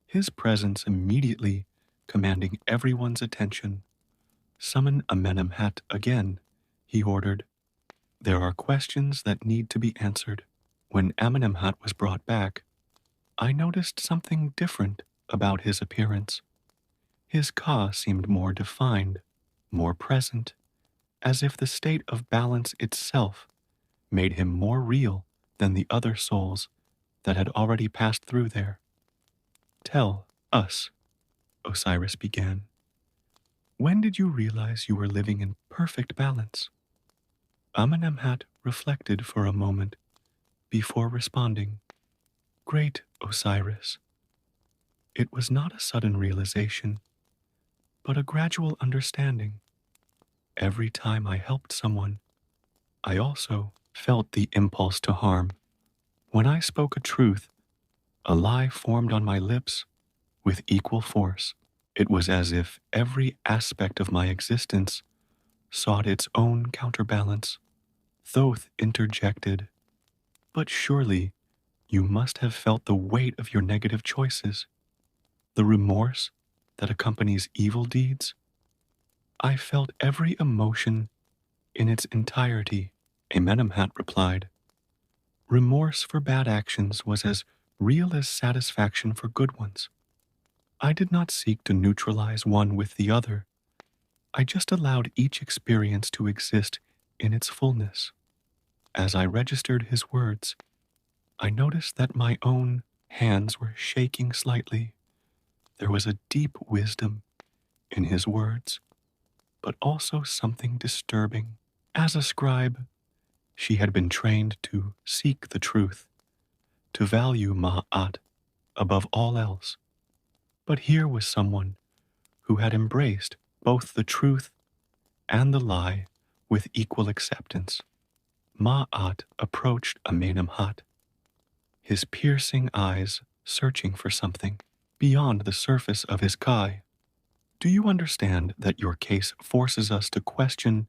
his presence immediately commanding everyone's attention. Summon Amenemhat again, he ordered. There are questions that need to be answered. When Amenemhat was brought back, I noticed something different about his appearance. His ka seemed more defined, more present, as if the state of balance itself made him more real than the other souls that had already passed through there. Tell us, Osiris began. When did you realize you were living in perfect balance? Amenemhat reflected for a moment before responding. Great Osiris. It was not a sudden realization, but a gradual understanding. Every time I helped someone, I also felt the impulse to harm. When I spoke a truth, a lie formed on my lips with equal force. It was as if every aspect of my existence sought its own counterbalance. Thoth interjected, but surely you must have felt the weight of your negative choices, the remorse that accompanies evil deeds. I felt every emotion in its entirety. Amenemhat replied, remorse for bad actions was as real as satisfaction for good ones. I did not seek to neutralize one with the other. I just allowed each experience to exist in its fullness. As I registered his words, I noticed that my own hands were shaking slightly. There was a deep wisdom in his words, but also something disturbing. As a scribe, she had been trained to seek the truth, to value ma'at above all else. But here was someone who had embraced both the truth and the lie with equal acceptance. Ma'at approached amenemhat, his piercing eyes searching for something beyond the surface of his kai. Do you understand that your case forces us to question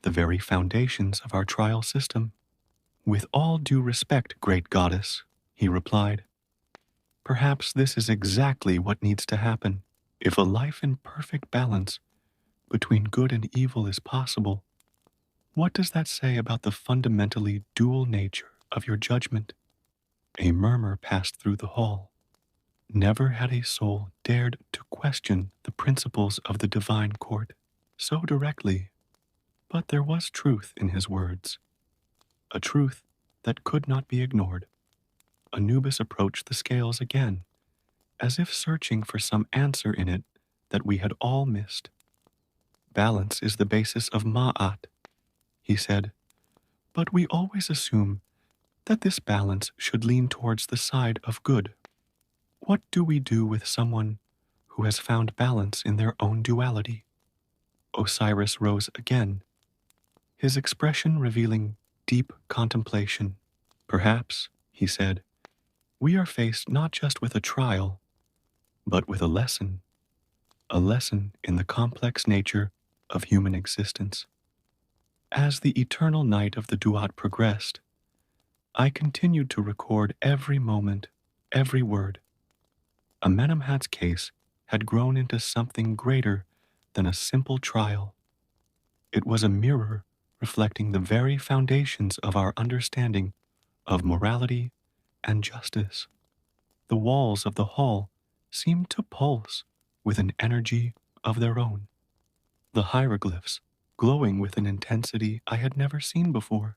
the very foundations of our trial system? With all due respect, great goddess, he replied, perhaps this is exactly what needs to happen. If a life in perfect balance between good and evil is possible, what does that say about the fundamentally dual nature of your judgment? A murmur passed through the hall. Never had a soul dared to question the principles of the divine court so directly, but there was truth in his words, a truth that could not be ignored. Anubis approached the scales again, as if searching for some answer in it that we had all missed. Balance is the basis of ma'at, he said, but we always assume that this balance should lean towards the side of good. What do we do with someone who has found balance in their own duality? Osiris rose again, his expression revealing deep contemplation. Perhaps, he said, we are faced not just with a trial, but with a lesson in the complex nature of human existence. As the eternal night of the duat progressed, I continued to record every moment, every word. Amenemhat's case had grown into something greater than a simple trial. It was a mirror reflecting the very foundations of our understanding of morality and justice. The walls of the hall seemed to pulse with an energy of their own, the hieroglyphs glowing with an intensity I had never seen before.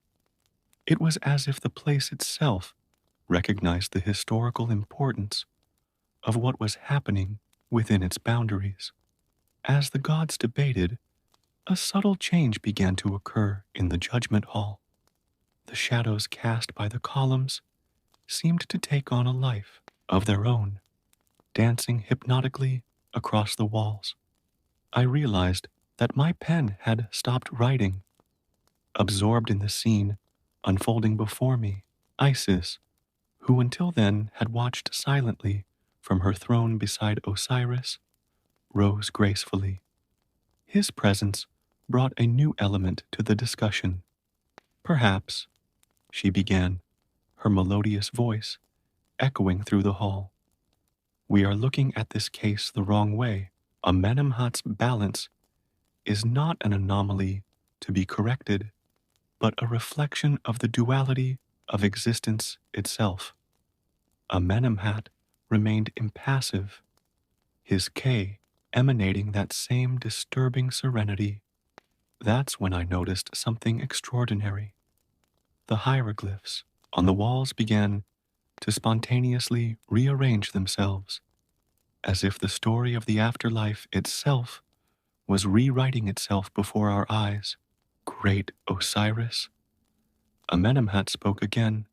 It was as if the place itself recognized the historical importance of what was happening within its boundaries. As the gods debated, a subtle change began to occur in the judgment hall. The shadows cast by the columns seemed to take on a life of their own, dancing hypnotically across the walls. I realized that my pen had stopped writing, absorbed in the scene unfolding before me. Isis, who until then had watched silently from her throne beside Osiris, rose gracefully. His presence brought a new element to the discussion. Perhaps, she began, her melodious voice echoing through the hall, we are looking at this case the wrong way. Amenemhat's balance is not an anomaly to be corrected, but a reflection of the duality of existence itself. Amenemhat remained impassive, his K emanating that same disturbing serenity. That's when I noticed something extraordinary. The hieroglyphs on the walls began to spontaneously rearrange themselves, as if the story of the afterlife itself was rewriting itself before our eyes. Great Osiris, Amenemhat spoke again.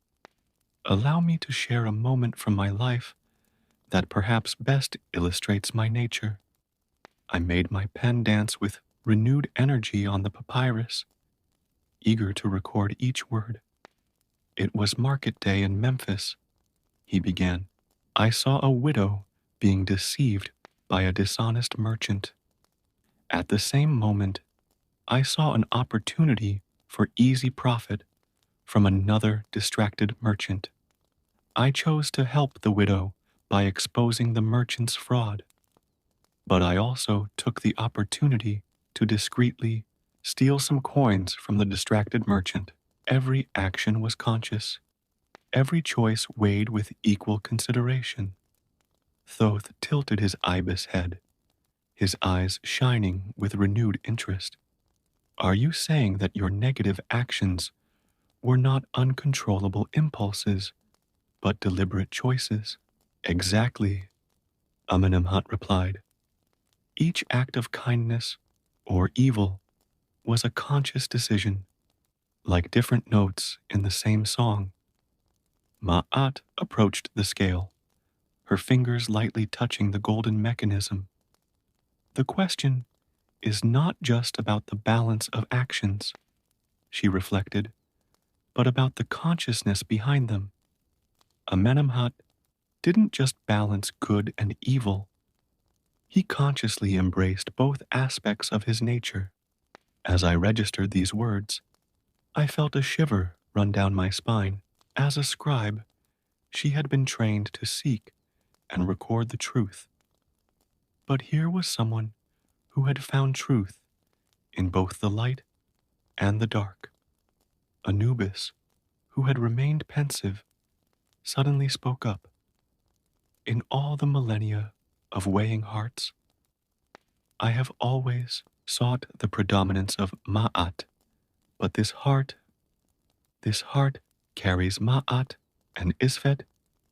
Allow me to share a moment from my life that perhaps best illustrates my nature. I made my pen dance with renewed energy on the papyrus, eager to record each word. It was market day in Memphis, he began. I saw a widow being deceived by a dishonest merchant. At the same moment, I saw an opportunity for easy profit from another distracted merchant. I chose to help the widow by exposing the merchant's fraud, but I also took the opportunity to discreetly steal some coins from the distracted merchant. Every action was conscious, Every choice weighed with equal consideration. Thoth tilted his ibis head, his eyes shining with renewed interest. Are you saying that your negative actions were not uncontrollable impulses, but deliberate choices? Exactly, Amenemhat replied. Each act of kindness or evil was a conscious decision, like different notes in the same song. Ma'at approached the scale, her fingers lightly touching the golden mechanism. The question is not just about the balance of actions, she reflected, but about the consciousness behind them. Amenemhat didn't just balance good and evil, he consciously embraced both aspects of his nature. As I registered these words, I felt a shiver run down my spine. As a scribe, she had been trained to seek and record the truth. But here was someone who had found truth in both the light and the dark. Anubis, who had remained pensive, suddenly spoke up. In all the millennia of weighing hearts, I have always sought the predominance of Ma'at, but this heart carries Ma'at and Isfet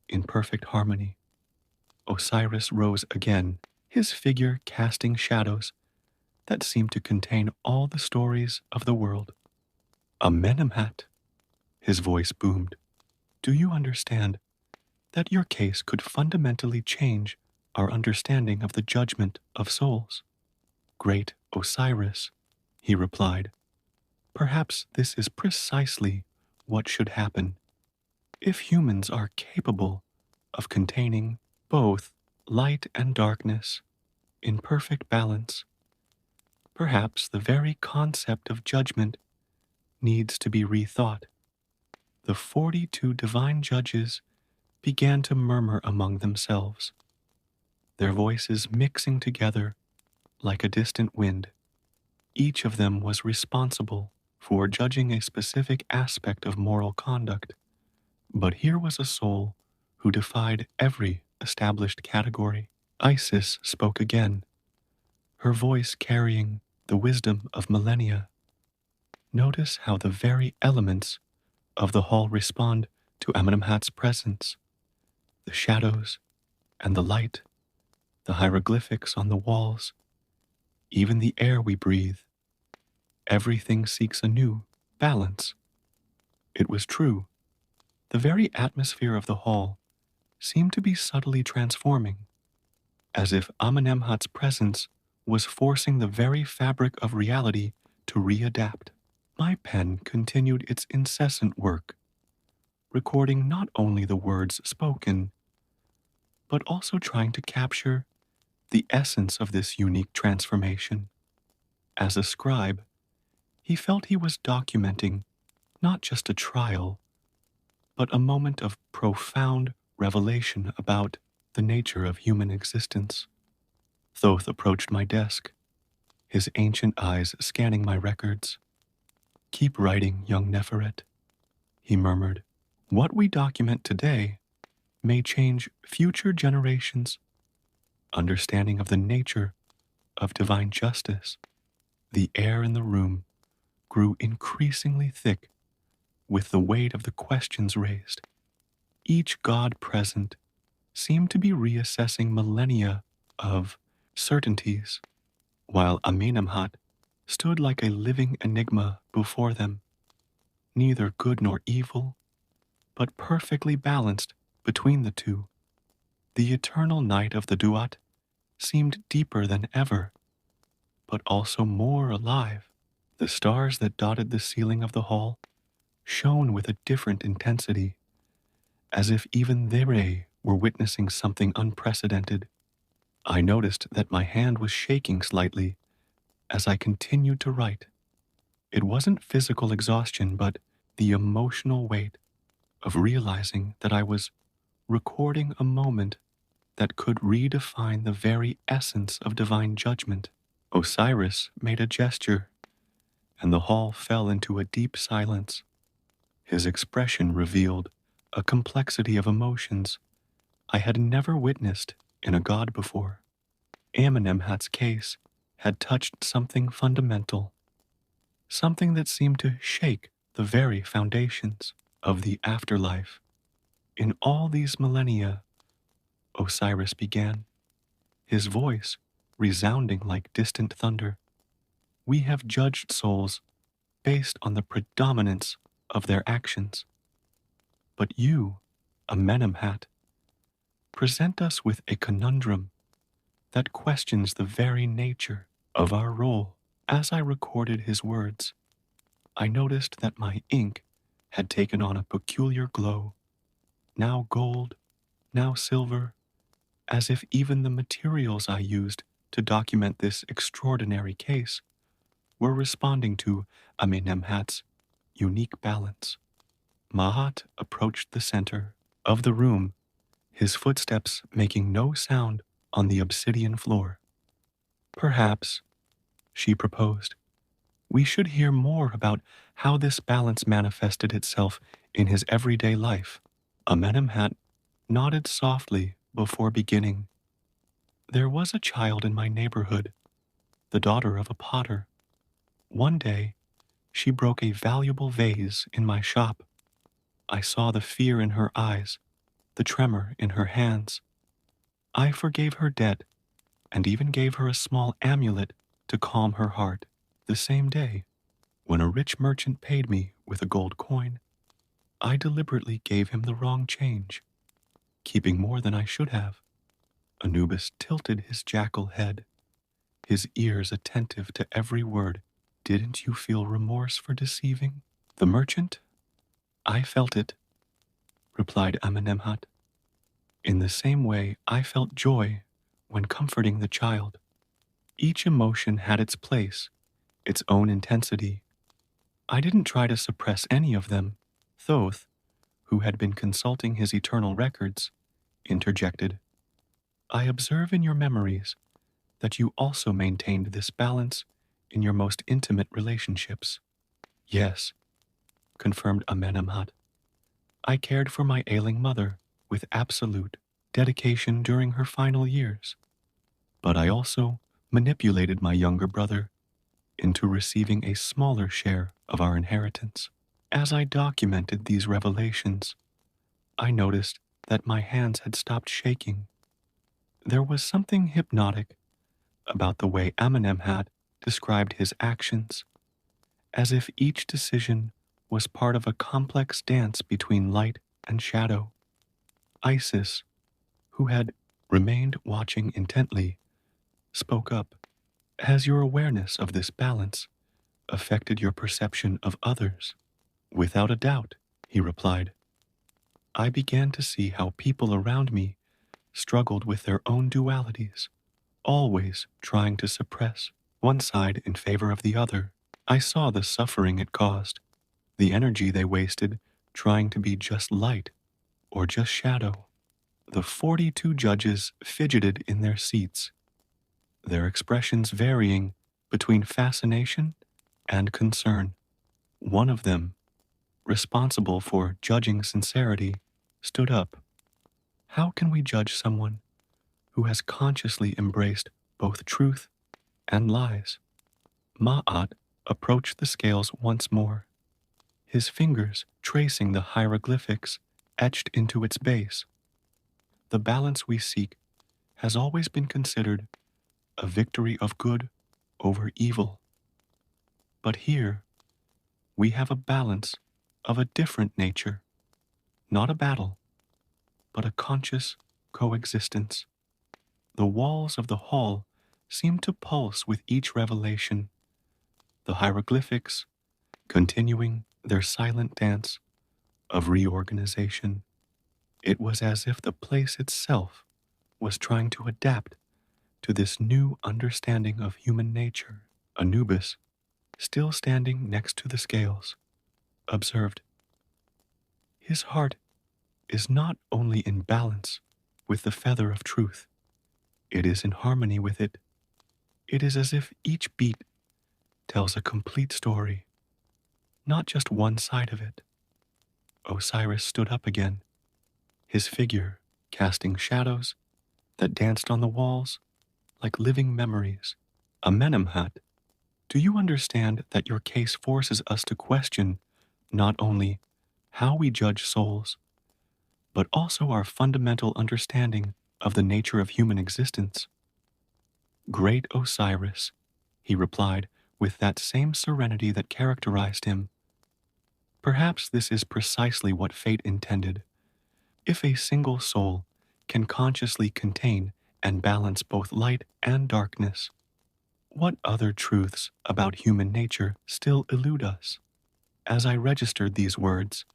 in perfect harmony. Osiris rose again, his figure casting shadows that seemed to contain all the stories of the world. Amenemhat, his voice boomed. Do you understand that your case could fundamentally change our understanding of the judgment of souls? Great Osiris, he replied. Perhaps this is precisely what should happen. If humans are capable of containing both light and darkness in perfect balance, perhaps the very concept of judgment needs to be rethought. The 42 divine judges began to murmur among themselves, their voices mixing together like a distant wind. Each of them was responsible for judging a specific aspect of moral conduct. But here was a soul who defied every established category. Isis spoke again, her voice carrying the wisdom of millennia. Notice how the very elements of the hall respond to Amenemhat's presence. The shadows and the light, the hieroglyphics on the walls, even the air we breathe. Everything seeks a new balance. It was true. The very atmosphere of the hall seemed to be subtly transforming, as if Amenemhat's presence was forcing the very fabric of reality to readapt. My pen continued its incessant work, recording not only the words spoken, but also trying to capture the essence of this unique transformation. As a scribe, he felt he was documenting not just a trial, but a moment of profound revelation about the nature of human existence. Thoth approached my desk, his ancient eyes scanning my records. Keep writing, young Neferet, he murmured. What we document today may change future generations' understanding of the nature of divine justice. The air in the room grew increasingly thick with the weight of the questions raised. Each god present seemed to be reassessing millennia of certainties, while Amenemhat stood like a living enigma before them, neither good nor evil, but perfectly balanced between the two. The eternal night of the Duat seemed deeper than ever, but also more alive. The stars that dotted the ceiling of the hall shone with a different intensity, as if even they were witnessing something unprecedented. I noticed that my hand was shaking slightly as I continued to write. It wasn't physical exhaustion, but the emotional weight of realizing that I was recording a moment that could redefine the very essence of divine judgment. Osiris made a gesture, and the hall fell into a deep silence. His expression revealed a complexity of emotions I had never witnessed in a god before. Amenemhat's case had touched something fundamental, something that seemed to shake the very foundations of the afterlife. In all these millennia, Osiris began, his voice resounding like distant thunder. We have judged souls based on the predominance of their actions. But you, amenemhat, present us with a conundrum that questions the very nature of our role. As I recorded his words, I noticed that my ink had taken on a peculiar glow, now gold, now silver, as if even the materials I used to document this extraordinary case were responding to Amenemhat's unique balance. Mahat approached the center of the room, his footsteps making no sound on the obsidian floor. Perhaps, she proposed, we should hear more about how this balance manifested itself in his everyday life. Amenemhat nodded softly before beginning. There was a child in my neighborhood, the daughter of a potter. One day, she broke a valuable vase in my shop. I saw the fear in her eyes, the tremor in her hands. I forgave her debt and even gave her a small amulet to calm her heart. The same day, when a rich merchant paid me with a gold coin, I deliberately gave him the wrong change, keeping more than I should have. Anubis tilted his jackal head, his ears attentive to every word. Didn't you feel remorse for deceiving the merchant? I felt it, replied Amenemhat. In the same way, I felt joy when comforting the child. Each emotion had its place, its own intensity. I didn't try to suppress any of them. Thoth, who had been consulting his eternal records, interjected. I observe in your memories that you also maintained this balance in your most intimate relationships. Yes, confirmed Amenemhat. I cared for my ailing mother with absolute dedication during her final years, but I also manipulated my younger brother into receiving a smaller share of our inheritance. As I documented these revelations, I noticed that my hands had stopped shaking. There was something hypnotic about the way Amenemhat described his actions, as if each decision was part of a complex dance between light and shadow. Isis, who had remained watching intently, spoke up. Has your awareness of this balance affected your perception of others? Without a doubt, he replied. I began to see how people around me struggled with their own dualities, always trying to suppress one side in favor of the other. I saw the suffering it caused, the energy they wasted trying to be just light or just shadow. The 42 judges fidgeted in their seats, their expressions varying between fascination and concern. One of them, responsible for judging sincerity, stood up. How can we judge someone who has consciously embraced both truth and lies? Ma'at approached the scales once more, his fingers tracing the hieroglyphics etched into its base. The balance we seek has always been considered a victory of good over evil. But here, we have a balance of a different nature, not a battle, but a conscious coexistence. The walls of the hall seemed to pulse with each revelation, the hieroglyphics continuing their silent dance of reorganization. It was as if the place itself was trying to adapt to this new understanding of human nature. Anubis, still standing next to the scales, observed, his heart is not only in balance with the feather of truth, it is in harmony with it. It is as if each beat tells a complete story, not just one side of it. Osiris stood up again. his figure casting shadows that danced on the walls like living memories. Amenemhat, do you understand that your case forces us to question not only how we judge souls, but also our fundamental understanding of the nature of human existence? Great Osiris, he replied with that same serenity that characterized him. Perhaps this is precisely what fate intended. If a single soul can consciously contain and balance both light and darkness, what other truths about human nature still elude us? As I registered these words,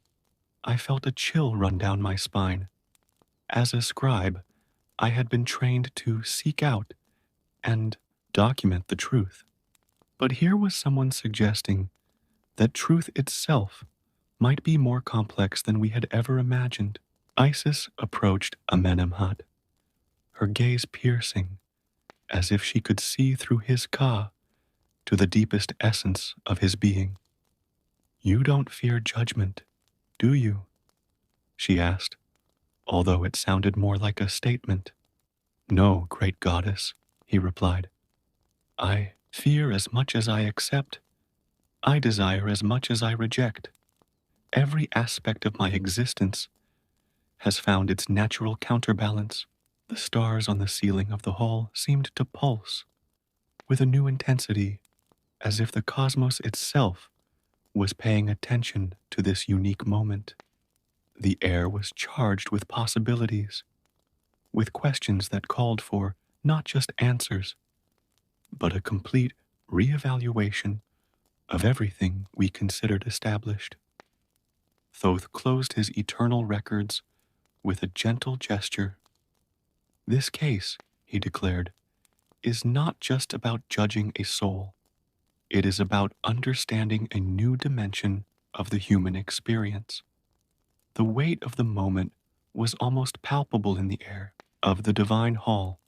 I felt a chill run down my spine. As a scribe, I had been trained to seek out and document the truth. But here was someone suggesting that truth itself might be more complex than we had ever imagined. Isis approached Amenemhat, her gaze piercing, as if she could see through his ka to the deepest essence of his being. You don't fear judgment, do you? She asked, although it sounded more like a statement. No, great goddess, he replied. I fear as much as I accept. I desire as much as I reject. Every aspect of my existence has found its natural counterbalance. The stars on the ceiling of the hall seemed to pulse with a new intensity, as if the cosmos itself was paying attention to this unique moment. The air was charged with possibilities, with questions that called for not just answers, but a complete reevaluation of everything we considered established. Thoth closed his eternal records with a gentle gesture. This case, he declared, is not just about judging a soul. It is about understanding a new dimension of the human experience. The weight of the moment was almost palpable in the air of the divine hall.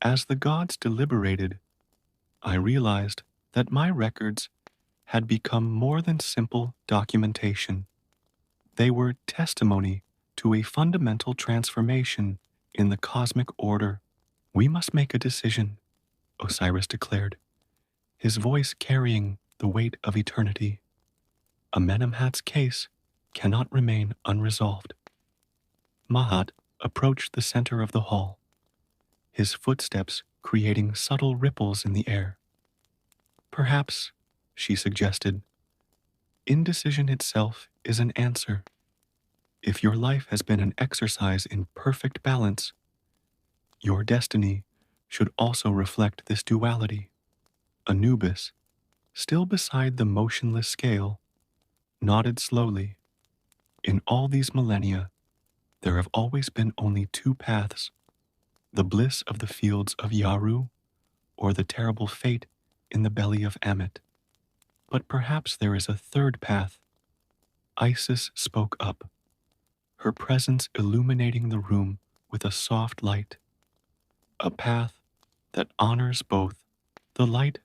As the gods deliberated, I realized that my records had become more than simple documentation. They were testimony to a fundamental transformation in the cosmic order. We must make a decision, Osiris declared, his voice carrying the weight of eternity. Amenemhat's case cannot remain unresolved. Mahat approached the center of the hall, his footsteps creating subtle ripples in the air. Perhaps, she suggested, indecision itself is an answer. If your life has been an exercise in perfect balance, your destiny should also reflect this duality. Anubis, still beside the motionless scale, nodded slowly. In all these millennia, there have always been only two paths: the bliss of the fields of Yaru, or the terrible fate in the belly of Ammit. But perhaps there is a third path. Isis spoke up, her presence illuminating the room with a soft light. A path that honors both the light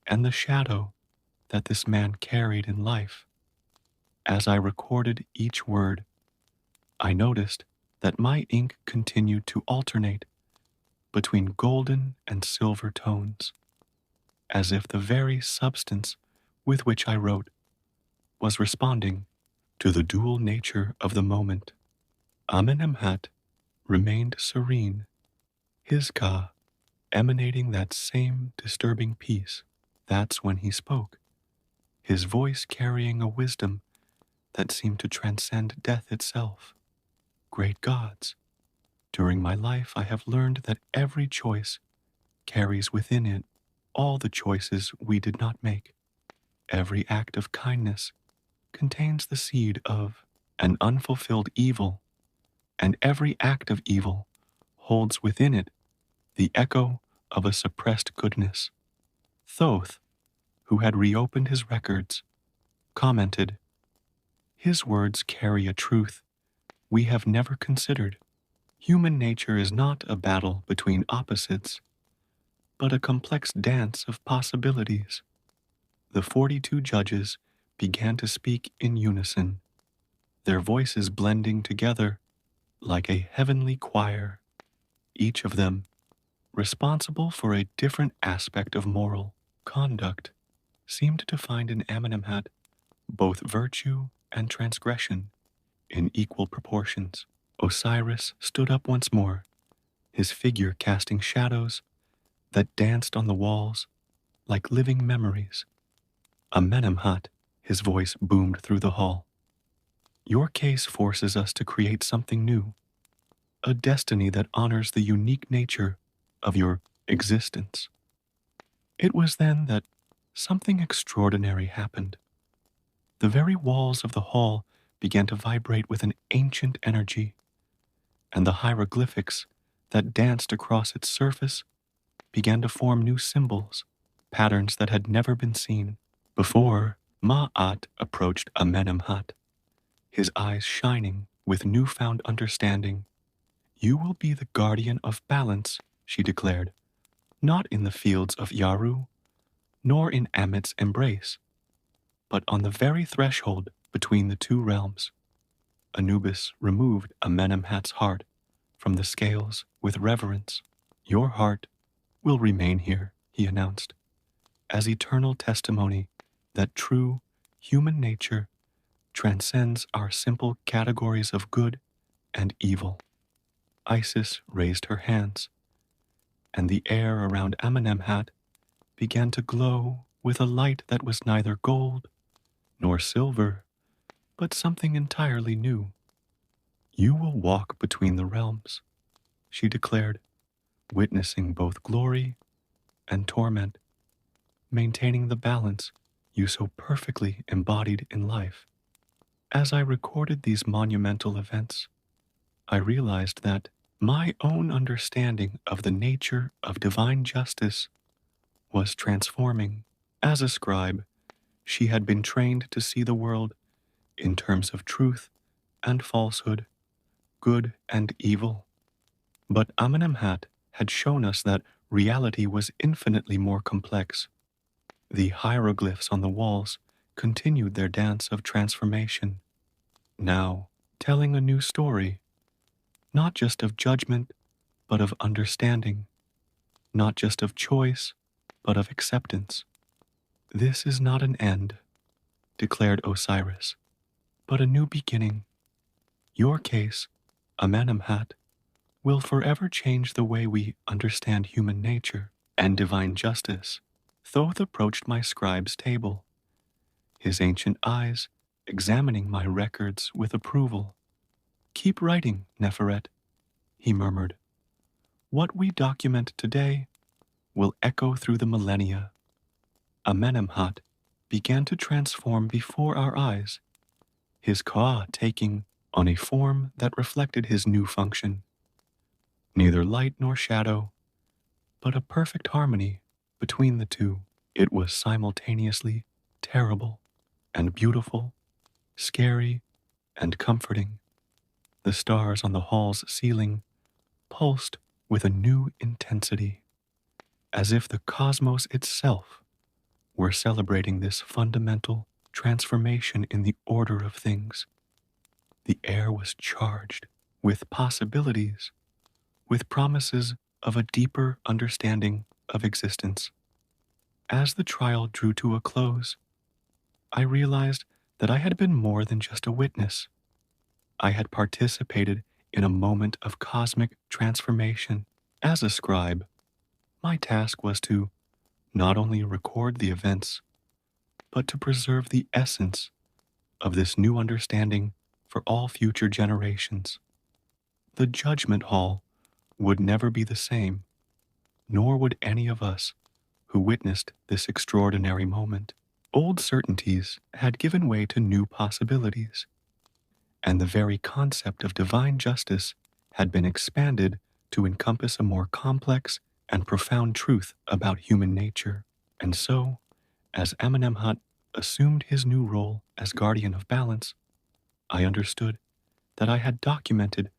and the shadow that this man carried in life. As I recorded each word, I noticed that my ink continued to alternate between golden and silver tones, as if the very substance with which I wrote was responding to the dual nature of the moment. Amenemhat remained serene, his ka emanating that same disturbing peace. That's when he spoke, his voice carrying a wisdom that seemed to transcend death itself. Great gods, during my life I have learned that every choice carries within it all the choices we did not make. Every act of kindness contains the seed of an unfulfilled evil, and every act of evil holds within it the echo of a suppressed goodness. Thoth, who had reopened his records, commented, his words carry a truth we have never considered. Human nature is not a battle between opposites, but a complex dance of possibilities. The 42 judges began to speak in unison, their voices blending together like a heavenly choir, each of them responsible for a different aspect of moral conduct, seemed to find in Amenemhat both virtue and transgression in equal proportions. Osiris stood up once more, his figure casting shadows that danced on the walls like living memories. Amenemhat, his voice boomed through the hall. Your case forces us to create something new, a destiny that honors the unique nature of your existence. It was then that something extraordinary happened. The very walls of the hall began to vibrate with an ancient energy, and the hieroglyphics that danced across its surface began to form new symbols, patterns that had never been seen before. Ma'at approached Amenemhat, his eyes shining with newfound understanding. You will be the guardian of balance, she declared, not in the fields of Yaru, nor in Amit's embrace, but on the very threshold between the two realms. Anubis removed Amenemhat's heart from the scales with reverence. Your heart will remain here, he announced, as eternal testimony that true human nature transcends our simple categories of good and evil. Isis raised her hands, and the air around Amenemhat began to glow with a light that was neither gold nor silver, but something entirely new. You will walk between the realms, she declared, witnessing both glory and torment, maintaining the balance you so perfectly embodied in life. As I recorded these monumental events, I realized that my own understanding of the nature of divine justice was transforming. As a scribe, she had been trained to see the world in terms of truth and falsehood, good and evil. But Amenemhat had shown us that reality was infinitely more complex. The hieroglyphs on the walls continued their dance of transformation, now telling a new story, not just of judgment, but of understanding, not just of choice, but of acceptance. This is not an end, declared Osiris, but a new beginning. Your case, Amenemhat, will forever change the way we understand human nature and divine justice. Thoth approached my scribe's table, his ancient eyes examining my records with approval. Keep writing, Neferet, he murmured. What we document today will echo through the millennia. Amenemhat began to transform before our eyes, his ka taking on a form that reflected his new function. Neither light nor shadow, but a perfect harmony between the two. It was simultaneously terrible and beautiful, scary and comforting. The stars on the hall's ceiling pulsed with a new intensity, as if the cosmos itself were celebrating this fundamental transformation in the order of things. The air was charged with possibilities, with promises of a deeper understanding of existence. As the trial drew to a close, I realized that I had been more than just a witness. I had participated in a moment of cosmic transformation. As a scribe, my task was to not only record the events, but to preserve the essence of this new understanding for all future generations. The judgment hall would never be the same, nor would any of us who witnessed this extraordinary moment. Old certainties had given way to new possibilities, and the very concept of divine justice had been expanded to encompass a more complex and profound truth about human nature. And so, as Amenemhat assumed his new role as guardian of balance, I understood that I had documented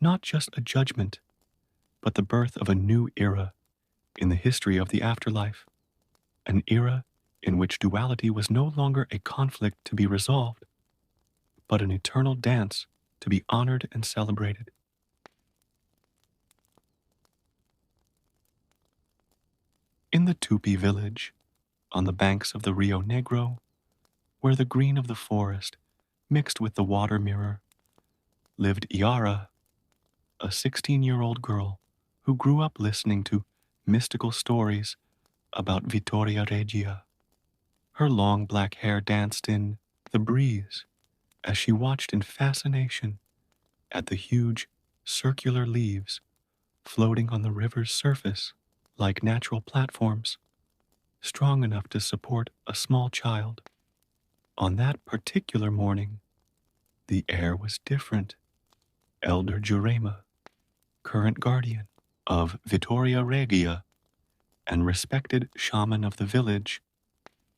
not just a judgment, but the birth of a new era in the history of the afterlife, an era in which duality was no longer a conflict to be resolved, but an eternal dance to be honored and celebrated. In the Tupi village, on the banks of the Rio Negro, where the green of the forest mixed with the water mirror, lived Yara, a 16-year-old girl who grew up listening to mystical stories about Vittoria Regia. Her long black hair danced in the breeze as she watched in fascination at the huge circular leaves floating on the river's surface like natural platforms, strong enough to support a small child. On that particular morning, the air was different. Elder Jurema, current guardian of Vittoria Regia and respected shaman of the village,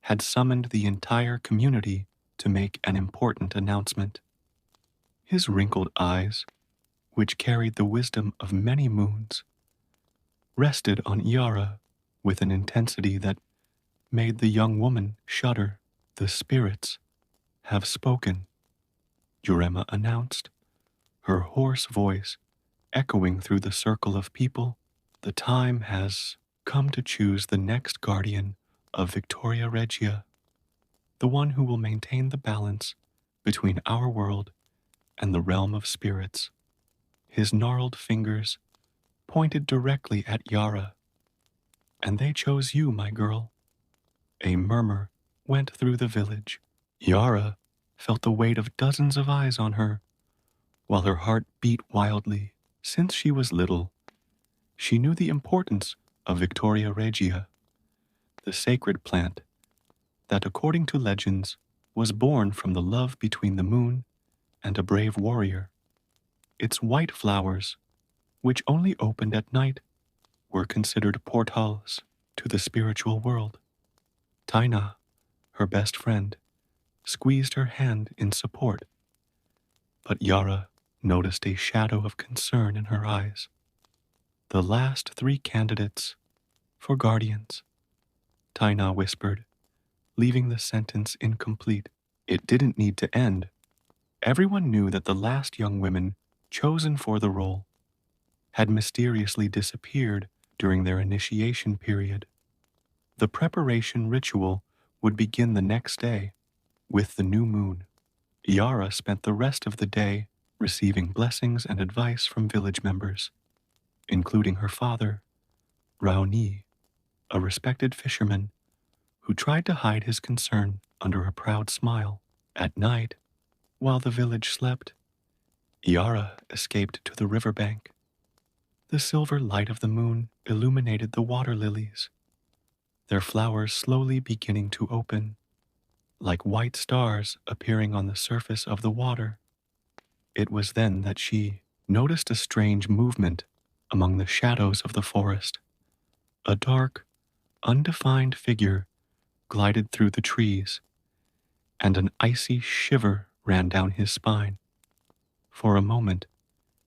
had summoned the entire community to make an important announcement. His wrinkled eyes, which carried the wisdom of many moons, rested on Iara with an intensity that made the young woman shudder. The spirits have spoken, Jurema announced, her hoarse voice echoing through the circle of people. The time has come to choose the next guardian of Victoria Regia, the one who will maintain the balance between our world and the realm of spirits. His gnarled fingers pointed directly at Yara. And they chose you, my girl. A murmur went through the village. Yara felt the weight of dozens of eyes on her, while her heart beat wildly. Since she was little, she knew the importance of Victoria Regia, the sacred plant that, according to legends, was born from the love between the moon and a brave warrior. Its white flowers, which only opened at night, were considered portals to the spiritual world. Taina, her best friend, squeezed her hand in support, but Yara noticed a shadow of concern in her eyes. The last three candidates for guardians, Taina whispered, leaving the sentence incomplete. It didn't need to end. Everyone knew that the last young women chosen for the role had mysteriously disappeared during their initiation period. The preparation ritual would begin the next day with the new moon. Yara spent the rest of the day receiving blessings and advice from village members, including her father, Raoni, a respected fisherman who tried to hide his concern under a proud smile. At night, while the village slept, Yara escaped to the riverbank. The silver light of the moon illuminated the water lilies, their flowers slowly beginning to open, like white stars appearing on the surface of the water. It was then that she noticed a strange movement among the shadows of the forest. A dark, undefined figure glided through the trees, and an icy shiver ran down his spine. For a moment,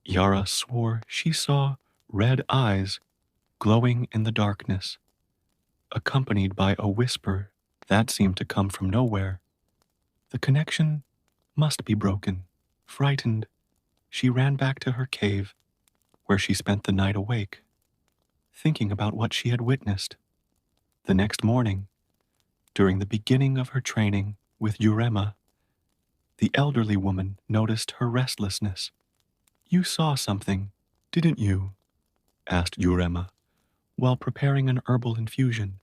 Yara swore she saw red eyes glowing in the darkness, accompanied by a whisper that seemed to come from nowhere. The connection must be broken. Frightened, she ran back to her cave, where she spent the night awake, thinking about what she had witnessed. The next morning, during the beginning of her training with Jurema, the elderly woman noticed her restlessness. You saw something, didn't you? Asked Jurema, while preparing an herbal infusion.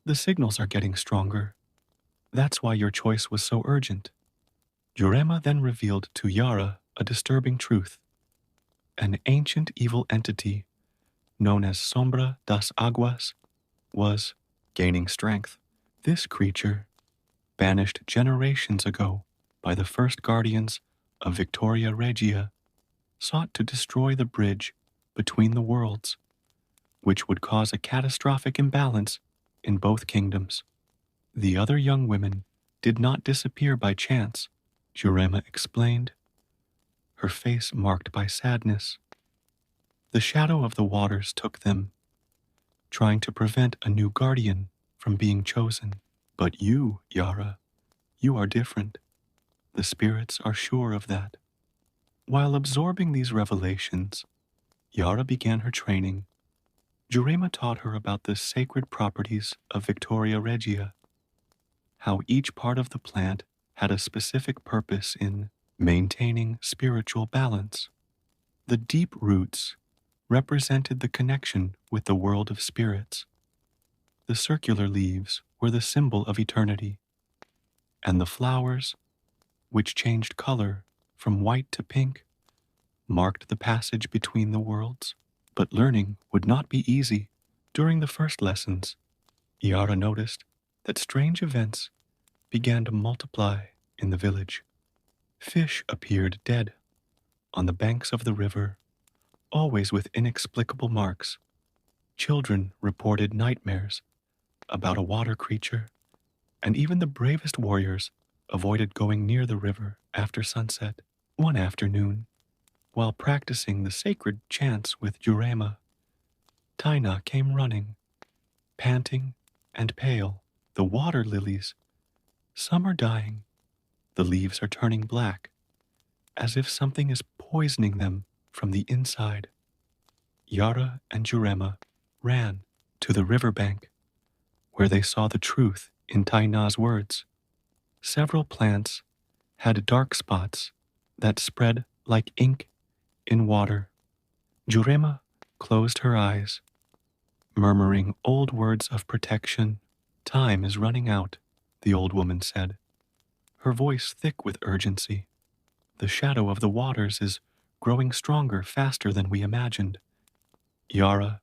The signals are getting stronger. That's why your choice was so urgent. Jurema then revealed to Yara a disturbing truth. An ancient evil entity, known as Sombra das Aguas, was gaining strength. This creature, banished generations ago by the first guardians of Victoria Regia, sought to destroy the bridge between the worlds, which would cause a catastrophic imbalance in both kingdoms. The other young women did not disappear by chance, Jurema explained, her face marked by sadness. The shadow of the waters took them, trying to prevent a new guardian from being chosen. But you, Yara, you are different. The spirits are sure of that. While absorbing these revelations, Yara began her training Jurema taught her about the sacred properties of Victoria Regia, how each part of the plant had a specific purpose in maintaining spiritual balance. The deep roots represented the connection with the world of spirits. The circular leaves were the symbol of eternity, and the flowers, which changed color from white to pink, marked the passage between the worlds. But learning would not be easy. During the first lessons, Yara noticed that strange events began to multiply in the village. Fish appeared dead on the banks of the river, always with inexplicable marks. Children reported nightmares about a water creature, and even the bravest warriors avoided going near the river after sunset. One afternoon, while practicing the sacred chants with Jurema, Taina came running, panting and pale. The water lilies, some are dying, the leaves are turning black, as if something is poisoning them from the inside. Yara and Jurema ran to the riverbank, where they saw the truth in Taina's words. Several plants had dark spots that spread like ink in water. Jurema closed her eyes, murmuring old words of protection. Time is running out, the old woman said, her voice thick with urgency. The shadow of the waters is growing stronger faster than we imagined. Yara,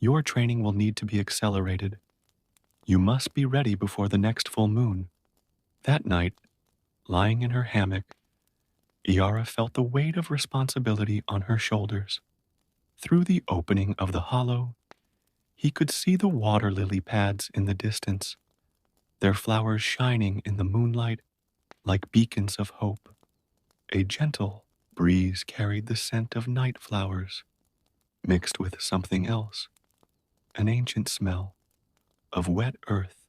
your training will need to be accelerated. You must be ready before the next full moon. That night, lying in her hammock, Yara felt the weight of responsibility on her shoulders. Through the opening of the hollow, he could see the water lily pads in the distance, their flowers shining in the moonlight like beacons of hope. A gentle breeze carried the scent of night flowers, mixed with something else, an ancient smell of wet earth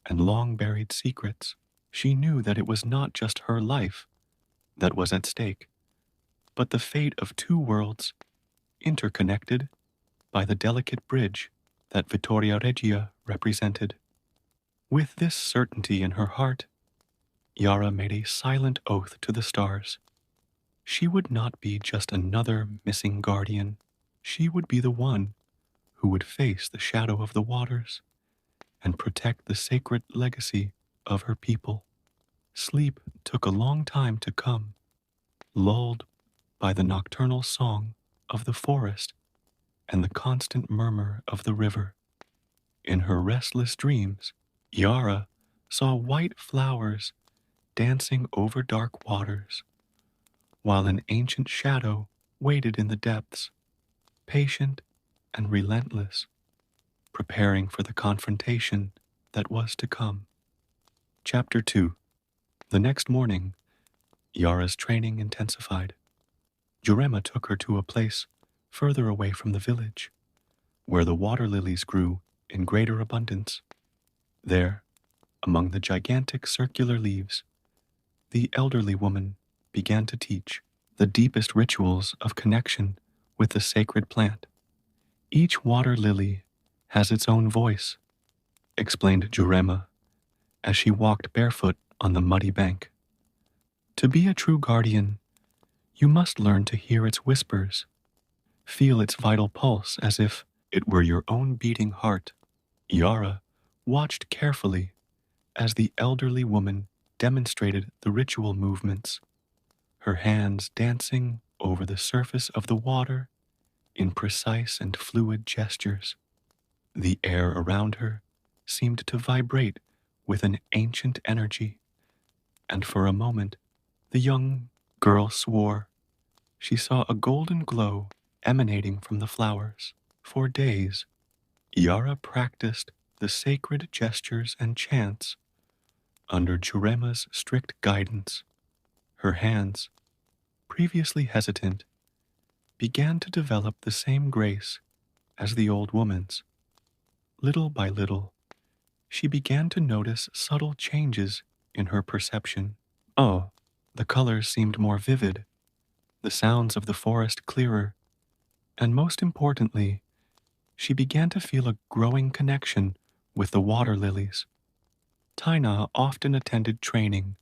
and long-buried secrets. She knew that it was not just her life that was at stake, but the fate of two worlds interconnected by the delicate bridge that Vittoria Regia represented. With this certainty in her heart, Yara made a silent oath to the stars. She would not be just another missing guardian. She would be the one who would face the shadow of the waters and protect the sacred legacy of her people. Sleep took a long time to come, lulled by the nocturnal song of the forest and the constant murmur of the river. In her restless dreams, Yara saw white flowers dancing over dark waters, while an ancient shadow waited in the depths, patient and relentless, preparing for the confrontation that was to come. Chapter 2. The next morning, Yara's training intensified. Jurema took her to a place further away from the village, where the water lilies grew in greater abundance. There, among the gigantic circular leaves, the elderly woman began to teach the deepest rituals of connection with the sacred plant. Each water lily has its own voice, explained Jurema as she walked barefoot on the muddy bank. To be a true guardian, you must learn to hear its whispers, feel its vital pulse as if it were your own beating heart. Yara watched carefully as the elderly woman demonstrated the ritual movements, her hands dancing over the surface of the water in precise and fluid gestures. The air around her seemed to vibrate with an ancient energy, and for a moment the young girl swore. She saw a golden glow emanating from the flowers. For days, Yara practiced the sacred gestures and chants under Jurema's strict guidance. Her hands, previously hesitant, began to develop the same grace as the old woman's. Little by little, she began to notice subtle changes in her perception. Oh, the colors seemed more vivid, the sounds of the forest clearer, and most importantly, she began to feel a growing connection with the water lilies. Taina often attended training,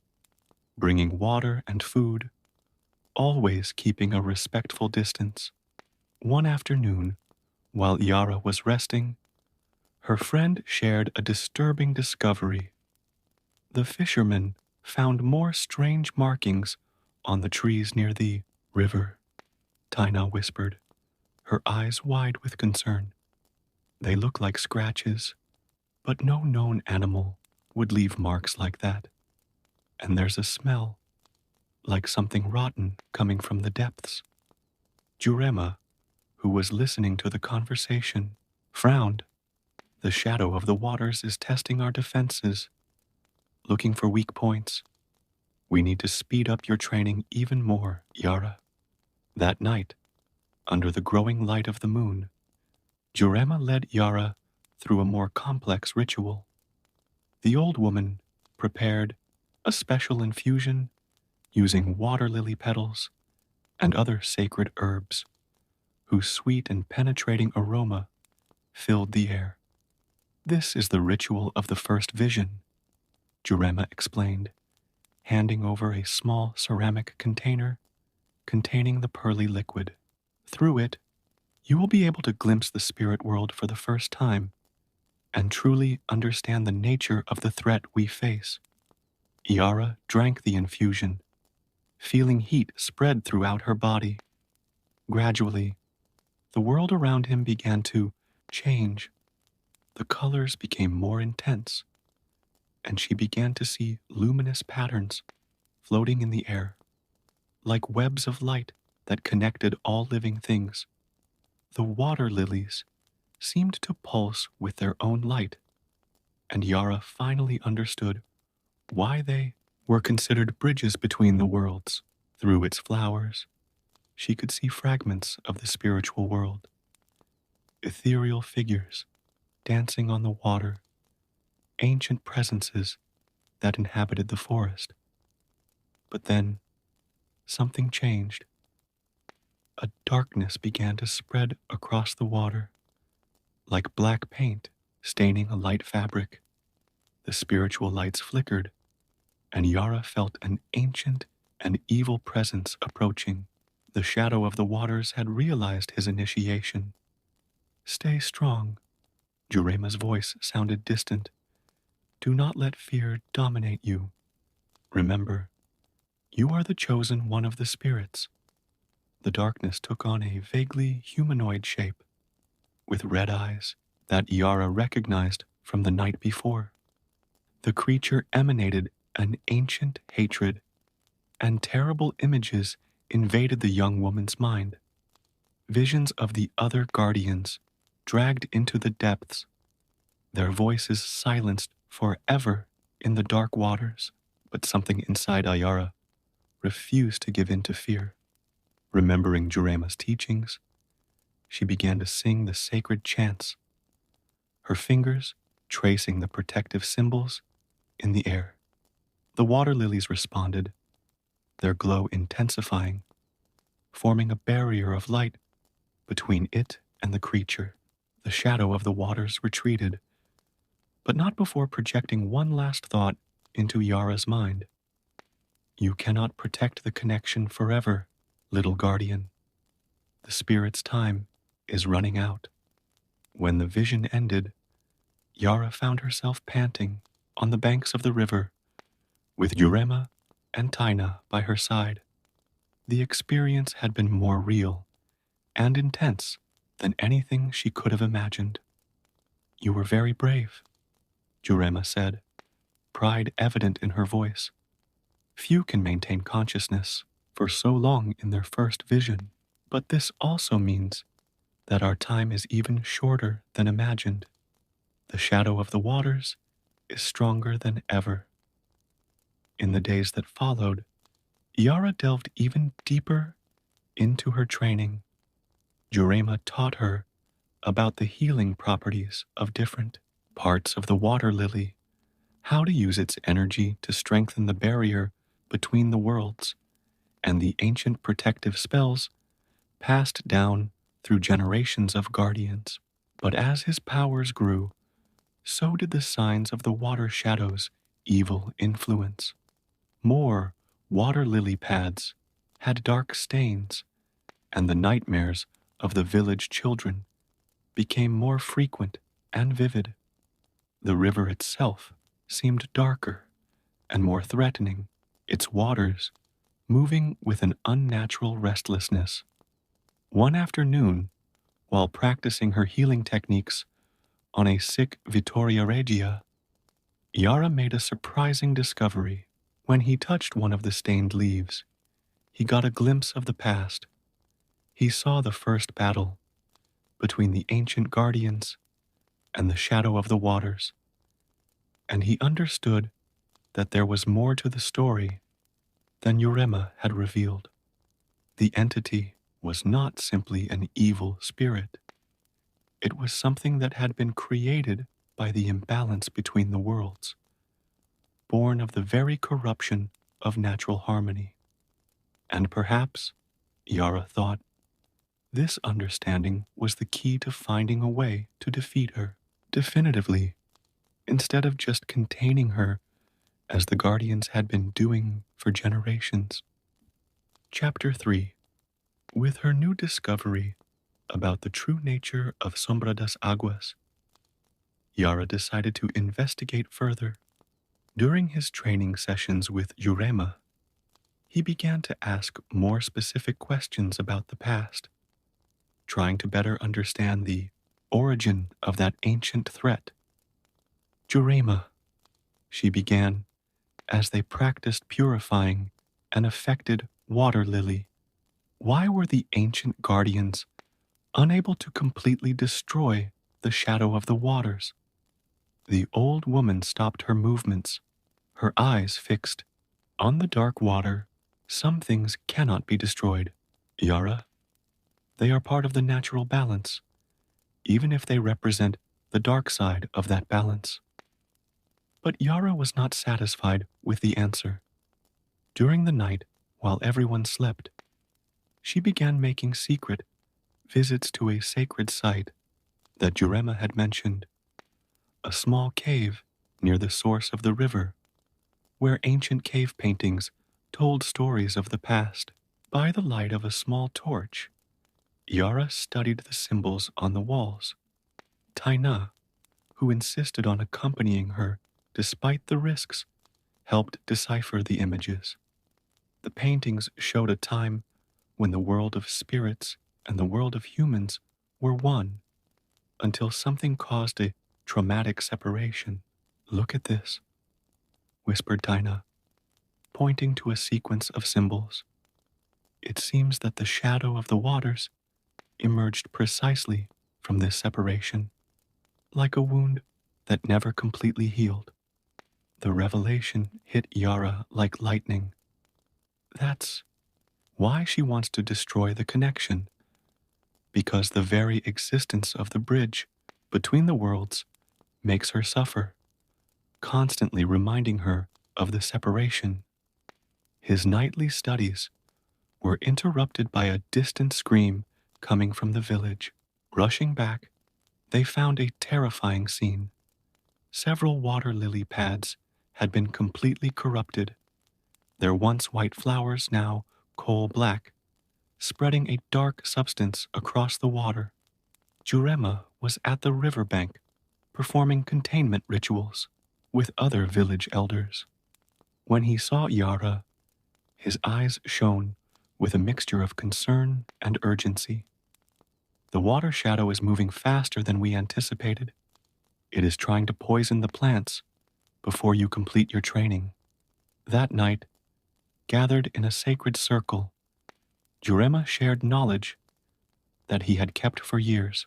bringing water and food, always keeping a respectful distance. One afternoon, while Yara was resting, her friend shared a disturbing discovery. The fisherman found more strange markings on the trees near the river, Taina whispered, her eyes wide with concern. They look like scratches, but no known animal would leave marks like that. And there's a smell, like something rotten coming from the depths. Jurema, who was listening to the conversation, frowned. The shadow of the waters is testing our defenses, looking for weak points. We need to speed up your training even more, Yara. That night, under the growing light of the moon, Jurema led Yara through a more complex ritual. The old woman prepared a special infusion using water lily petals and other sacred herbs, whose sweet and penetrating aroma filled the air. This is the ritual of the first vision, Jurema explained, handing over a small ceramic container containing the pearly liquid. Through it, you will be able to glimpse the spirit world for the first time and truly understand the nature of the threat we face. Yara drank the infusion, feeling heat spread throughout her body. Gradually, the world around him began to change. The colors became more intense, and she began to see luminous patterns floating in the air, like webs of light that connected all living things. The water lilies seemed to pulse with their own light, and Yara finally understood why they were considered bridges between the worlds. Through its flowers, she could see fragments of the spiritual world, ethereal figures dancing on the water, ancient presences that inhabited the forest. But then, something changed. A darkness began to spread across the water, like black paint staining a light fabric. The spiritual lights flickered, and Yara felt an ancient and evil presence approaching. The shadow of the waters had realized his initiation. Stay strong. Jurema's voice sounded distant. Do not let fear dominate you. Remember, you are the chosen one of the spirits. The darkness took on a vaguely humanoid shape, with red eyes that Yara recognized from the night before. The creature emanated an ancient hatred, and terrible images invaded the young woman's mind. Visions of the other guardians dragged into the depths, their voices silenced forever in the dark waters. But something inside Ayara refused to give in to fear. Remembering Jurema's teachings, she began to sing the sacred chants, her fingers tracing the protective symbols in the air. The water lilies responded, their glow intensifying, forming a barrier of light between it and the creature. The shadow of the waters retreated, but not before projecting one last thought into Yara's mind. You cannot protect the connection forever, little guardian. The spirit's time is running out. When the vision ended, Yara found herself panting on the banks of the river, with Jurema and Taina by her side. The experience had been more real and intense than anything she could have imagined. You were very brave, Jurema said, pride evident in her voice. Few can maintain consciousness for so long in their first vision, but this also means that our time is even shorter than imagined. The shadow of the waters is stronger than ever. In the days that followed, Yara delved even deeper into her training. Jurema taught her about the healing properties of different parts of the water lily, how to use its energy to strengthen the barrier between the worlds, and the ancient protective spells passed down through generations of guardians. But as his powers grew, so did the signs of the water shadow's evil influence. More water lily pads had dark stains, and the nightmares of the village children became more frequent and vivid. The river itself seemed darker and more threatening, its waters moving with an unnatural restlessness. One afternoon, while practicing her healing techniques on a sick Vittoria Regia, Yara made a surprising discovery. When he touched one of the stained leaves, he got a glimpse of the past. He saw the first battle between the ancient guardians and the shadow of the waters, and he understood that there was more to the story than Urema had revealed. The entity was not simply an evil spirit. It was something that had been created by the imbalance between the worlds, born of the very corruption of natural harmony. And perhaps, Yara thought, this understanding was the key to finding a way to defeat her definitively, instead of just containing her as the Guardians had been doing for generations. Chapter 3. With her new discovery about the true nature of Sombra das Aguas, Yara decided to investigate further. During his training sessions with Urema, he began to ask more specific questions about the past, trying to better understand the origin of that ancient threat. Jurema, she began, as they practiced purifying an affected water lily. Why were the ancient guardians unable to completely destroy the shadow of the waters? The old woman stopped her movements, her eyes fixed. On the dark water, some things cannot be destroyed. Yara, they are part of the natural balance, even if they represent the dark side of that balance. But Yara was not satisfied with the answer. During the night, while everyone slept, she began making secret visits to a sacred site that Jurema had mentioned, a small cave near the source of the river, where ancient cave paintings told stories of the past. By the light of a small torch, Yara studied the symbols on the walls. Taina, who insisted on accompanying her despite the risks, helped decipher the images. The paintings showed a time when the world of spirits and the world of humans were one, until something caused a traumatic separation. Look at this, whispered Taina, pointing to a sequence of symbols. It seems that the shadow of the waters emerged precisely from this separation, like a wound that never completely healed. The revelation hit Yara like lightning. That's why she wants to destroy the connection, because the very existence of the bridge between the worlds makes her suffer, constantly reminding her of the separation. His nightly studies were interrupted by a distant scream coming from the village. Rushing back, they found a terrifying scene. Several water lily pads had been completely corrupted, their once white flowers now coal black, spreading a dark substance across the water. Jurema was at the riverbank, performing containment rituals with other village elders. When he saw Yara, his eyes shone with a mixture of concern and urgency. The water shadow is moving faster than we anticipated. It is trying to poison the plants before you complete your training. That night, gathered in a sacred circle, Jurema shared knowledge that he had kept for years.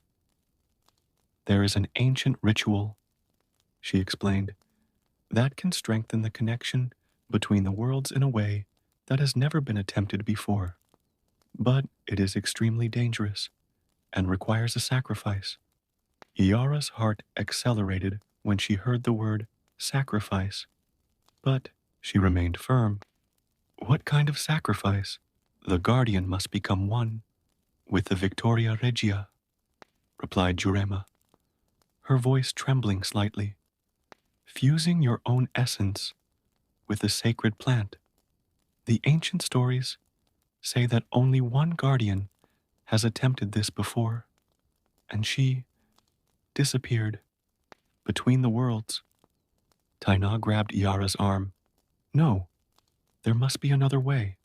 There is an ancient ritual, she explained, that can strengthen the connection between the worlds in a way that has never been attempted before. But it is extremely dangerous and requires a sacrifice. Yara's heart accelerated when she heard the word sacrifice, but she remained firm. What kind of sacrifice? The guardian must become one with the Victoria Regia, replied Jurema. her voice trembling slightly. Fusing your own essence with the sacred plant. The ancient stories say that only one guardian has attempted this before, and she disappeared between the worlds. Taina grabbed Yara's arm. No, there must be another way.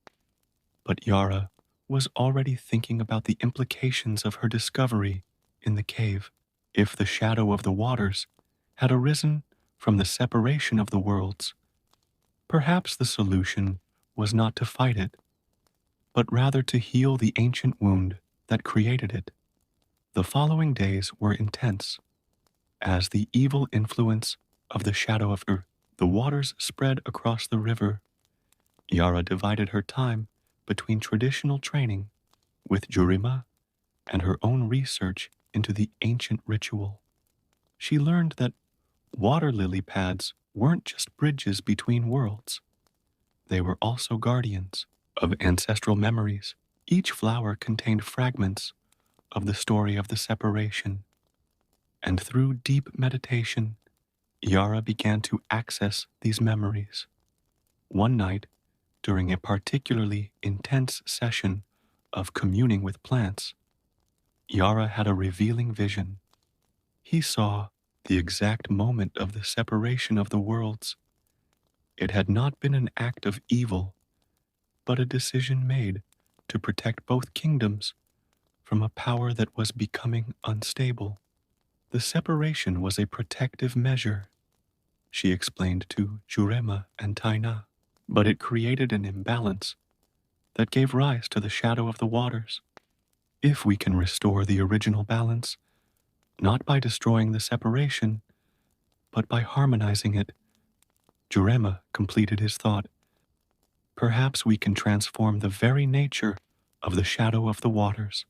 But Yara was already thinking about the implications of her discovery in the cave. If the shadow of the waters had arisen from the separation of the worlds, perhaps the solution was not to fight it, but rather to heal the ancient wound that created it. The following days were intense, as the evil influence of the shadow of the waters spread across the river. Yara divided her time between traditional training with Jurima and her own research into the ancient ritual. She learned that water lily pads weren't just bridges between worlds. They were also guardians of ancestral memories. Each flower contained fragments of the story of the separation, and through deep meditation, Yara began to access these memories. One night, during a particularly intense session of communing with plants, Yara had a revealing vision. He saw the exact moment of the separation of the worlds. It had not been an act of evil, but a decision made to protect both kingdoms from a power that was becoming unstable. The separation was a protective measure, she explained to Jurema and Taina, but it created an imbalance that gave rise to the shadow of the waters. If we can restore the original balance, not by destroying the separation, but by harmonizing it, Jurema completed his thought. Perhaps we can transform the very nature of the shadow of the waters.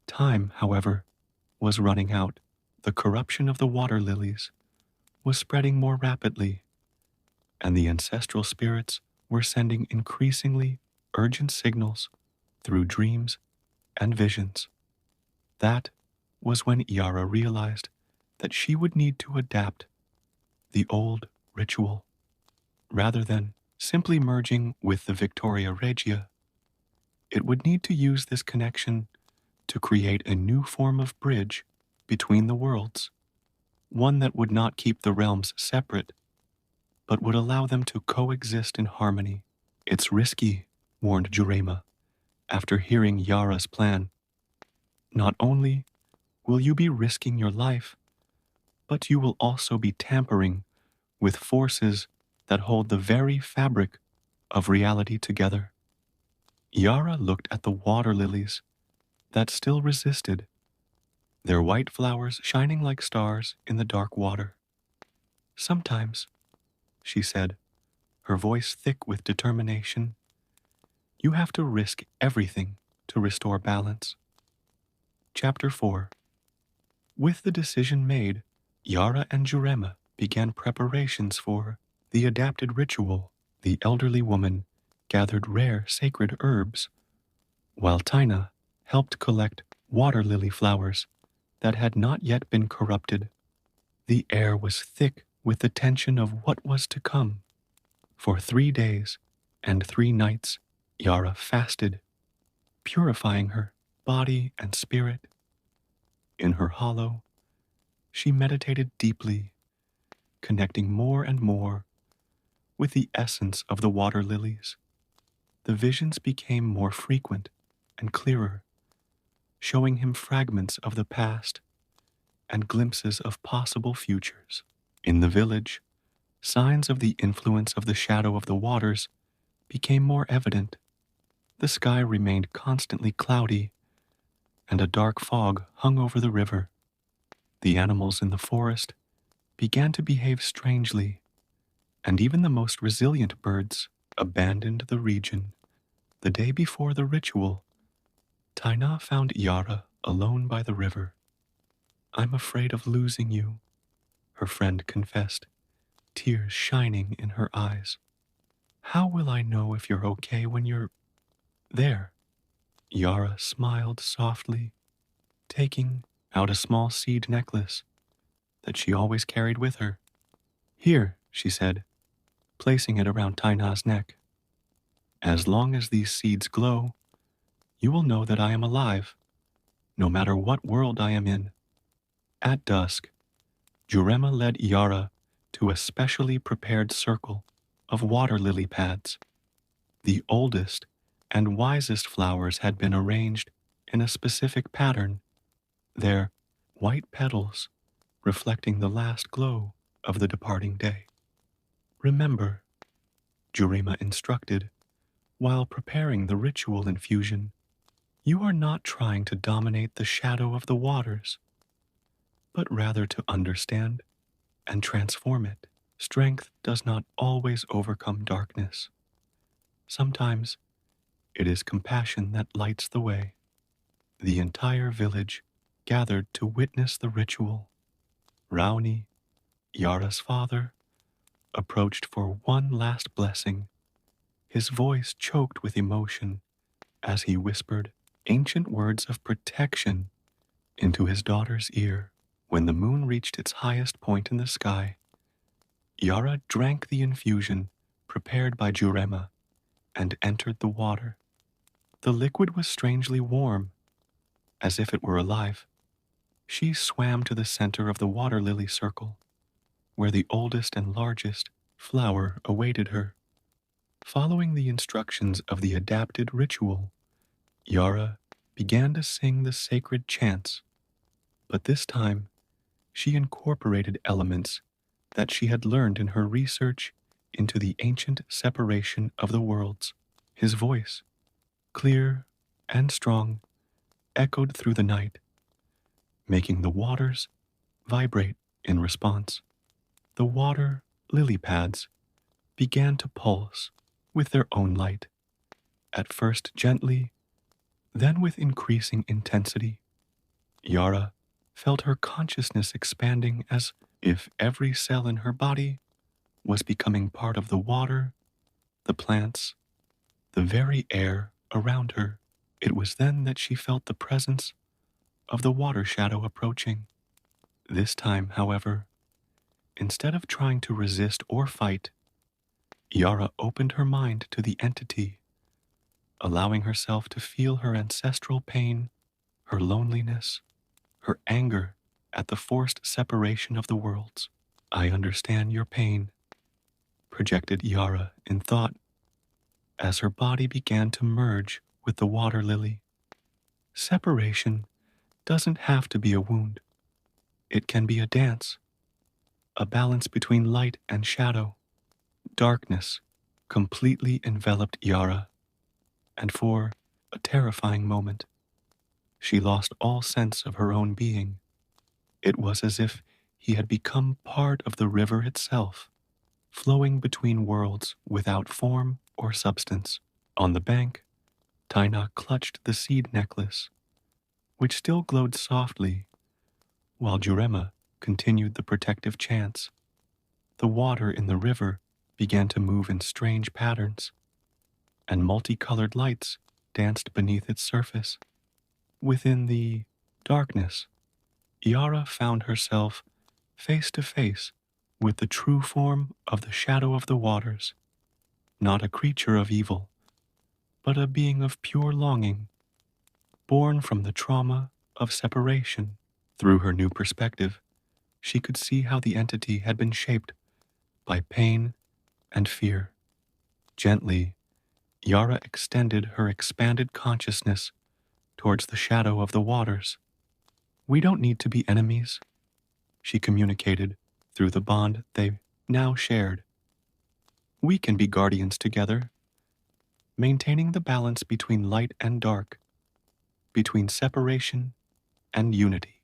Time, however, was running out. The corruption of the water lilies was spreading more rapidly, and the ancestral spirits were sending increasingly urgent signals through dreams and visions. That was when Iara realized that she would need to adapt the old ritual. Rather than simply merging with the Victoria Regia, it would need to use this connection to create a new form of bridge between the worlds, one that would not keep the realms separate, but would allow them to coexist in harmony. It's risky, warned Jurema, after hearing Yara's plan. Not only will you be risking your life, but you will also be tampering with forces that hold the very fabric of reality together. Yara looked at the water lilies that still resisted, their white flowers shining like stars in the dark water. Sometimes, she said, her voice thick with determination, you have to risk everything to restore balance. Chapter 4. With the decision made, Yara and Jurema began preparations for the adapted ritual. The elderly woman gathered rare sacred herbs, while Taina helped collect water lily flowers that had not yet been corrupted. The air was thick with the tension of what was to come. For 3 days and 3 nights, Yara fasted, purifying her body and spirit. In her hollow, she meditated deeply, connecting more and more with the essence of the water lilies. The visions became more frequent and clearer, showing him fragments of the past and glimpses of possible futures. In the village, signs of the influence of the shadow of the waters became more evident. The sky remained constantly cloudy, and a dark fog hung over the river. The animals in the forest began to behave strangely, and even the most resilient birds abandoned the region. The day before the ritual, Taina found Yara alone by the river. I'm afraid of losing you, her friend confessed, tears shining in her eyes. How will I know if you're okay when you're there? Yara smiled softly, taking out a small seed necklace that she always carried with her. Here, she said, placing it around Taina's neck. As long as these seeds glow, you will know that I am alive, no matter what world I am in. At dusk, Jurema led Yara to a specially prepared circle of water lily pads. The oldest and wisest flowers had been arranged in a specific pattern, their white petals reflecting the last glow of the departing day. Remember, Jurema instructed, while preparing the ritual infusion, you are not trying to dominate the shadow of the waters, but rather to understand and transform it. Strength does not always overcome darkness. Sometimes it is compassion that lights the way. The entire village gathered to witness the ritual. Rauni, Yara's father, approached for one last blessing, his voice choked with emotion as he whispered ancient words of protection into his daughter's ear. When the moon reached its highest point in the sky, Yara drank the infusion prepared by Jurema and entered the water. The liquid was strangely warm, as if it were alive. She swam to the center of the water lily circle, where the oldest and largest flower awaited her. Following the instructions of the adapted ritual, Yara began to sing the sacred chants, but this time she incorporated elements that she had learned in her research into the ancient separation of the worlds. His voice, clear and strong, echoed through the night, making the waters vibrate in response. The water lily pads began to pulse with their own light, at first gently, then with increasing intensity. Yara felt her consciousness expanding as if every cell in her body was becoming part of the water, the plants, the very air around her. It was then that she felt the presence of the water shadow approaching. This time, however, instead of trying to resist or fight, Yara opened her mind to the entity, allowing herself to feel her ancestral pain, her loneliness, her anger at the forced separation of the worlds. I understand your pain, projected Yara in thought as her body began to merge with the water lily. Separation doesn't have to be a wound. It can be a dance, a balance between light and shadow. Darkness completely enveloped Yara, and for a terrifying moment, she lost all sense of her own being. It was as if he had become part of the river itself, flowing between worlds without form or substance. On the bank, Taina clutched the seed necklace, which still glowed softly, while Jurema continued the protective chants. The water in the river began to move in strange patterns, and multicolored lights danced beneath its surface. Within the darkness, Yara found herself face to face with the true form of the shadow of the waters, not a creature of evil, but a being of pure longing, born from the trauma of separation. Through her new perspective, she could see how the entity had been shaped by pain and fear. Gently, Yara extended her expanded consciousness towards the shadow of the waters. We don't need to be enemies, she communicated through the bond they now shared. We can be guardians together, maintaining the balance between light and dark, between separation and unity.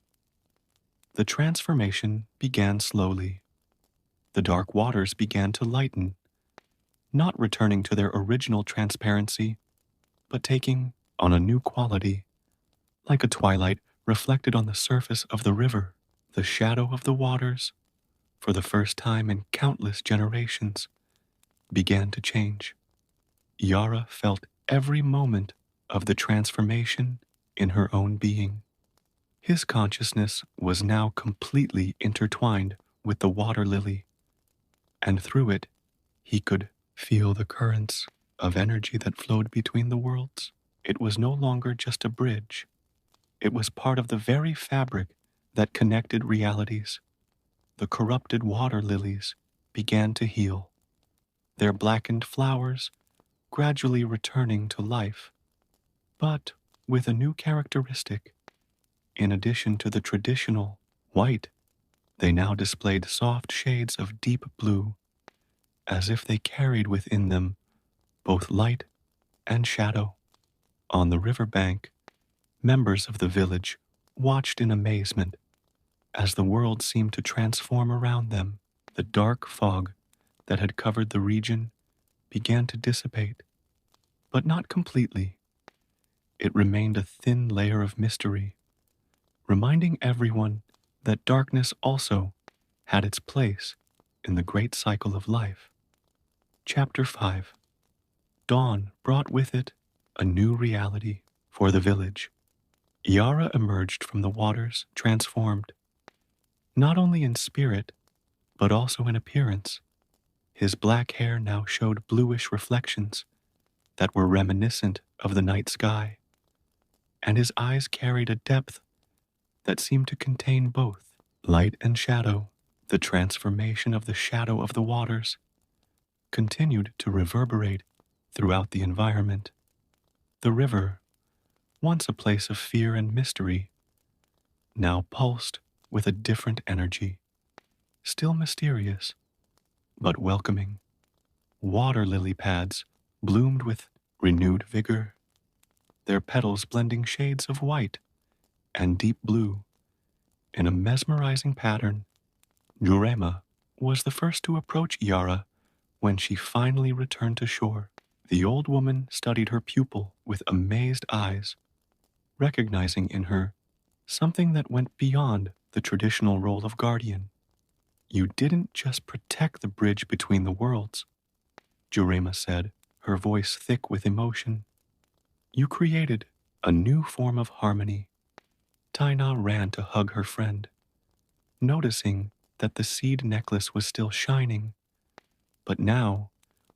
The transformation began slowly. The dark waters began to lighten, not returning to their original transparency, but taking on a new quality, like a twilight reflected on the surface of the river. The shadow of the waters, for the first time in countless generations, began to change. Yara felt every moment of the transformation in her own being. His consciousness was now completely intertwined with the water lily, and through it he could feel the currents of energy that flowed between the worlds. It was no longer just a bridge, it was part of the very fabric that connected realities. The corrupted water lilies began to heal, their blackened flowers gradually returning to life, but with a new characteristic. In addition to the traditional white, they now displayed soft shades of deep blue, as if they carried within them both light and shadow. On the river bank, members of the village watched in amazement as the world seemed to transform around them. The dark fog that had covered the region began to dissipate, but not completely. It remained a thin layer of mystery, reminding everyone that darkness also had its place in the great cycle of life. Chapter 5. Dawn brought with it a new reality for the village. Yara emerged from the waters transformed, not only in spirit, but also in appearance. His black hair now showed bluish reflections that were reminiscent of the night sky, and his eyes carried a depth that seemed to contain both light and shadow. The transformation of the shadow of the waters continued to reverberate throughout the environment. The river, once a place of fear and mystery, now pulsed with a different energy, still mysterious, but welcoming. Water lily pads bloomed with renewed vigor, their petals blending shades of white and deep blue in a mesmerizing pattern. Jurema was the first to approach Yara when she finally returned to shore. The old woman studied her pupil with amazed eyes, recognizing in her something that went beyond the traditional role of guardian. You didn't just protect the bridge between the worlds, Jurema said, her voice thick with emotion. You created a new form of harmony. Taina ran to hug her friend, noticing that the seed necklace was still shining, but now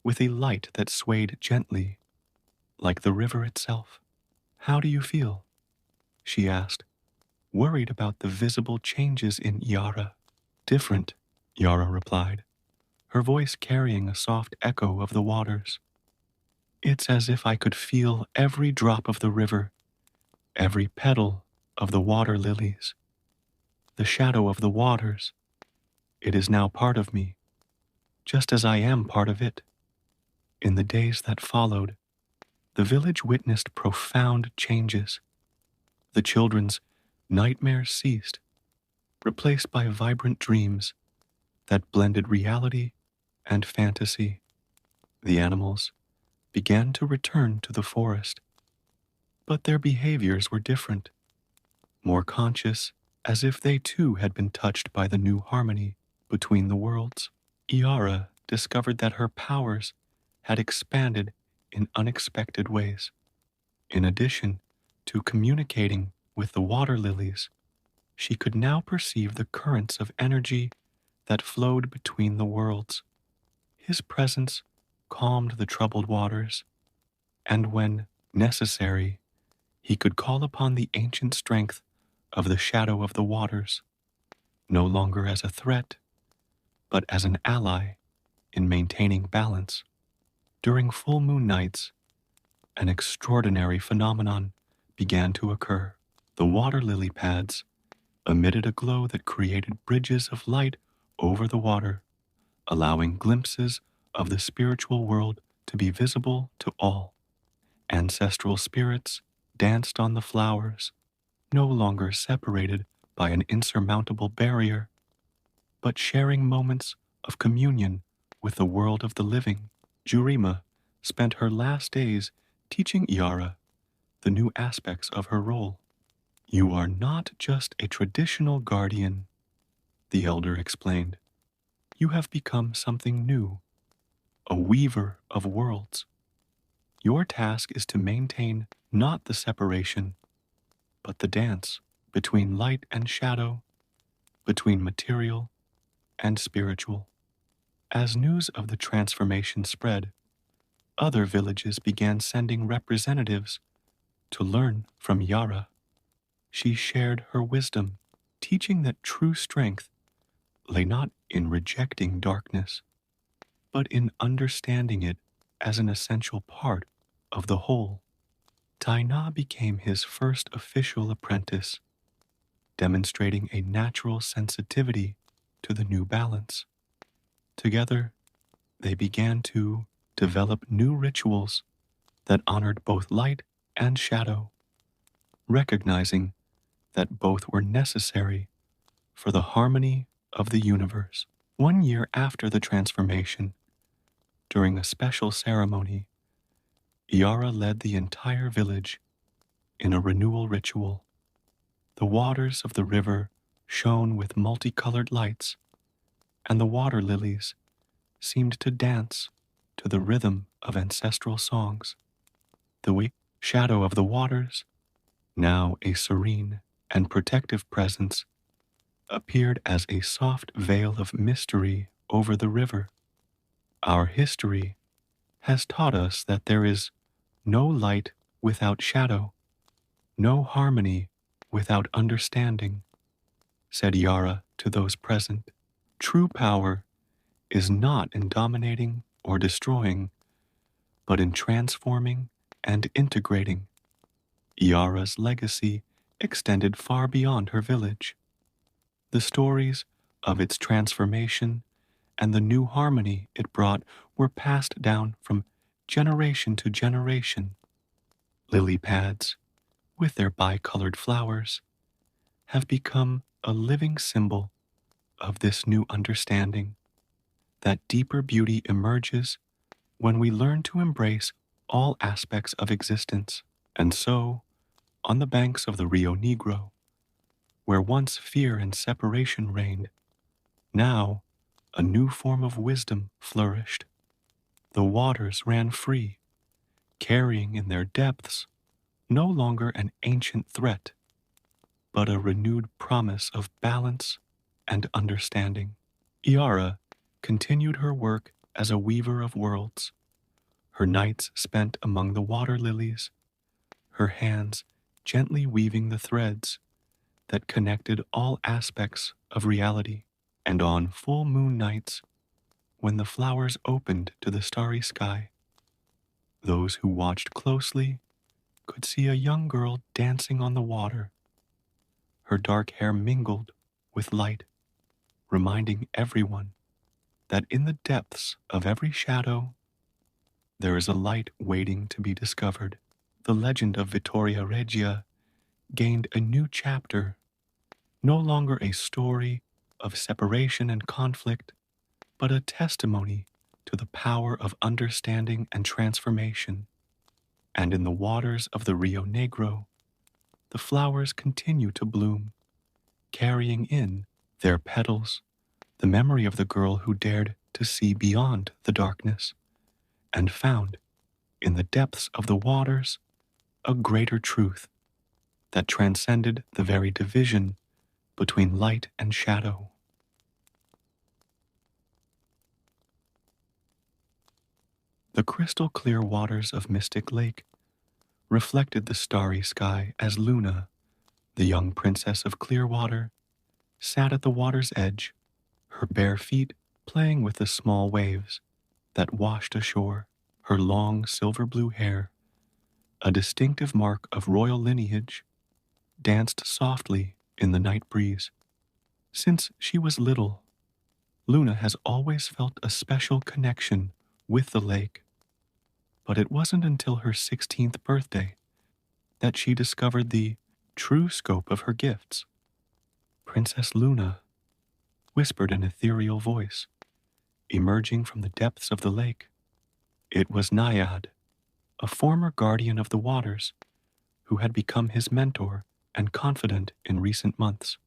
with a light that swayed gently, like the river itself. How do you feel? She asked, worried about the visible changes in Yara. Different, Yara replied, her voice carrying a soft echo of the waters. It's as if I could feel every drop of the river, every petal of the water lilies, the shadow of the waters. It is now part of me, just as I am part of it. In the days that followed, the village witnessed profound changes. The children's nightmares ceased, replaced by vibrant dreams that blended reality and fantasy. The animals began to return to the forest, but their behaviors were different, more conscious, as if they too had been touched by the new harmony between the worlds. Iara discovered that her powers had expanded in unexpected ways. In addition to communicating with the water lilies, she could now perceive the currents of energy that flowed between the worlds. His presence calmed the troubled waters, and when necessary, he could call upon the ancient strength of the shadow of the waters, no longer as a threat, but as an ally in maintaining balance. During full moon nights, an extraordinary phenomenon began to occur. The water lily pads emitted a glow that created bridges of light over the water, allowing glimpses of the spiritual world to be visible to all. Ancestral spirits danced on the flowers, no longer separated by an insurmountable barrier, but sharing moments of communion with the world of the living. Jurima spent her last days teaching Iara the new aspects of her role. You are not just a traditional guardian, the elder explained. You have become something new, a weaver of worlds. Your task is to maintain not the separation, but the dance between light and shadow, between material and spiritual. As news of the transformation spread, other villages began sending representatives to learn from Yara. She shared her wisdom, teaching that true strength lay not in rejecting darkness, but in understanding it as an essential part of the whole. Taina became his first official apprentice, demonstrating a natural sensitivity to the new balance. Together, they began to develop new rituals that honored both light and shadow, recognizing that both were necessary for the harmony of the universe. 1 year after the transformation, during a special ceremony, Yara led the entire village in a renewal ritual. The waters of the river shone with multicolored lights, and the water lilies seemed to dance to the rhythm of ancestral songs. The weak shadow of the waters, now a serene and protective presence, appeared as a soft veil of mystery over the river. Our history has taught us that there is no light without shadow, no harmony without understanding, said Yara to those present. True power is not in dominating or destroying, but in transforming and integrating. Yara's legacy extended far beyond her village. The stories of its transformation and the new harmony it brought were passed down from generation to generation. Lily pads, with their bicolored flowers, have become a living symbol of this new understanding. That deeper beauty emerges when we learn to embrace all aspects of existence. And so, on the banks of the Rio Negro, where once fear and separation reigned, now a new form of wisdom flourished. The waters ran free, carrying in their depths no longer an ancient threat, but a renewed promise of balance and understanding. Iara continued her work as a weaver of worlds, her nights spent among the water lilies, her hands gently weaving the threads that connected all aspects of reality. And on full moon nights, when the flowers opened to the starry sky, those who watched closely could see a young girl dancing on the water, her dark hair mingled with light, reminding everyone that in the depths of every shadow there is a light waiting to be discovered. The legend of Vittoria Regia gained a new chapter, no longer a story of separation and conflict, but a testimony to the power of understanding and transformation. And in the waters of the Rio Negro, the flowers continue to bloom, carrying in their petals the memory of the girl who dared to see beyond the darkness and found in the depths of the waters a greater truth that transcended the very division between light and shadow. The crystal clear waters of Mystic Lake reflected the starry sky as Luna, the young princess of Clearwater, sat at the water's edge, her bare feet playing with the small waves that washed ashore. Her long silver blue hair, a distinctive mark of royal lineage, danced softly in the night breeze. Since she was little, Luna has always felt a special connection with the lake, but it wasn't until her 16th birthday that she discovered the true scope of her gifts. Princess Luna whispered an ethereal voice, emerging from the depths of the lake. It was Naiad, a former guardian of the waters, who had become his mentor and confidant in recent months.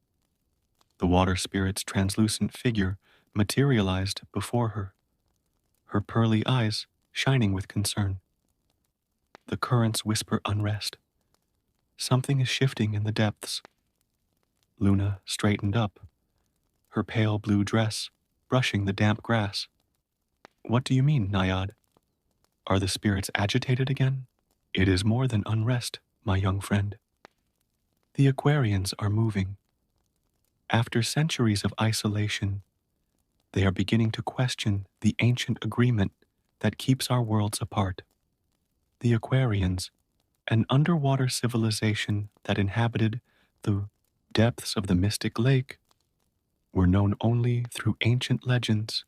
The water spirit's translucent figure materialized before her, her pearly eyes shining with concern. The currents whisper unrest. Something is shifting in the depths. Luna straightened up, her pale blue dress brushing the damp grass. What do you mean, Naiad? Are the spirits agitated again? It is more than unrest, my young friend. The Aquarians are moving. After centuries of isolation, they are beginning to question the ancient agreement that keeps our worlds apart. The Aquarians, an underwater civilization that inhabited the depths of the mystic lake, were known only through ancient legends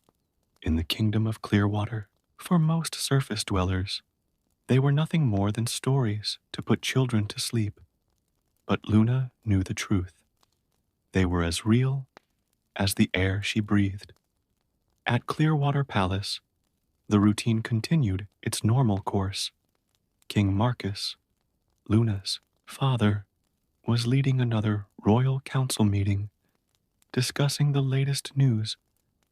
in the kingdom of Clearwater. For most surface dwellers, they were nothing more than stories to put children to sleep. But Luna knew the truth. They were as real as the air she breathed. At Clearwater Palace, the routine continued its normal course. King Marcus, Luna's father, was leading another royal council meeting, discussing the latest news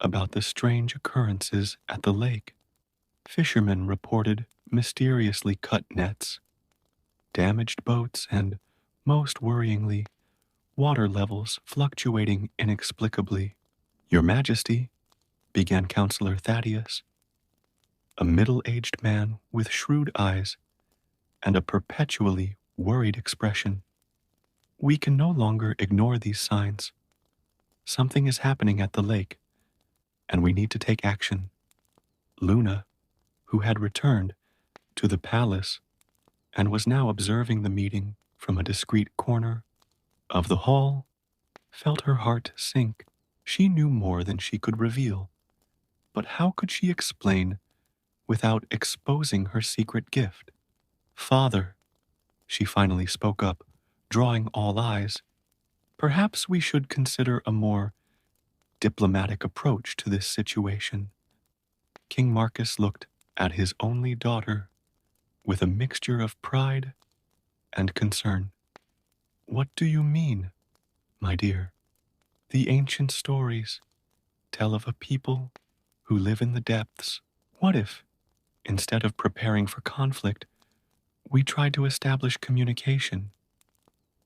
about the strange occurrences at the lake. Fishermen reported mysteriously cut nets, damaged boats, and, most worryingly, water levels fluctuating inexplicably. Your Majesty, began Counselor Thaddeus, a middle-aged man with shrewd eyes and a perpetually worried expression. We can no longer ignore these signs. Something is happening at the lake, and we need to take action. Luna, who had returned to the palace and was now observing the meeting from a discreet corner of the hall, felt her heart sink. She knew more than she could reveal, but how could she explain without exposing her secret gift? Father, she finally spoke up, drawing all eyes. Perhaps we should consider a more diplomatic approach to this situation. King Marcus looked at his only daughter with a mixture of pride and concern. What do you mean, my dear? The ancient stories tell of a people who live in the depths. What if, instead of preparing for conflict, we tried to establish communication?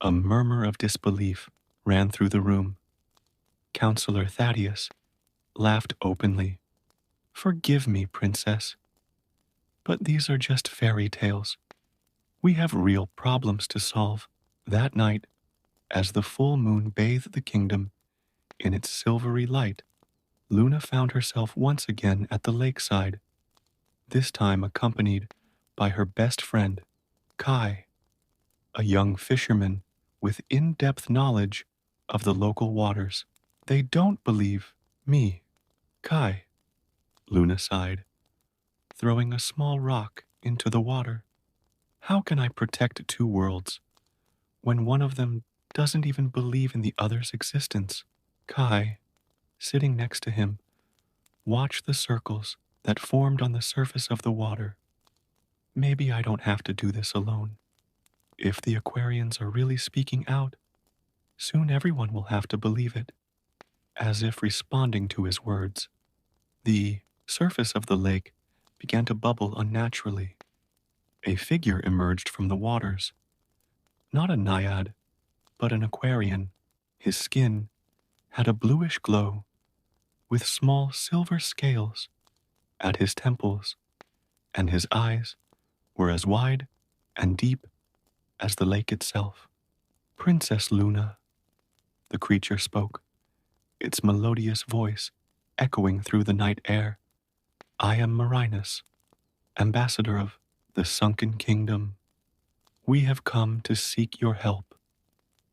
A murmur of disbelief ran through the room. Counselor Thaddeus laughed openly. Forgive me, Princess, but these are just fairy tales. We have real problems to solve. That night, as the full moon bathed the kingdom in its silvery light, Luna found herself once again at the lakeside, this time accompanied by her best friend, Kai, a young fisherman with in-depth knowledge of the local waters. They don't believe me, Kai, Luna sighed, throwing a small rock into the water. How can I protect two worlds when one of them doesn't even believe in the other's existence? Kai, sitting next to him, watched the circles that formed on the surface of the water. Maybe I don't have to do this alone. If the Aquarians are really speaking out, soon everyone will have to believe it. As if responding to his words, the surface of the lake began to bubble unnaturally. A figure emerged from the waters. Not a naiad, but an Aquarian. His skin had a bluish glow, with small silver scales at his temples, and his eyes were as wide and deep as the lake itself. Princess Luna, the creature spoke, its melodious voice echoing through the night air. I am Marinus, ambassador of the sunken kingdom. We have come to seek your help.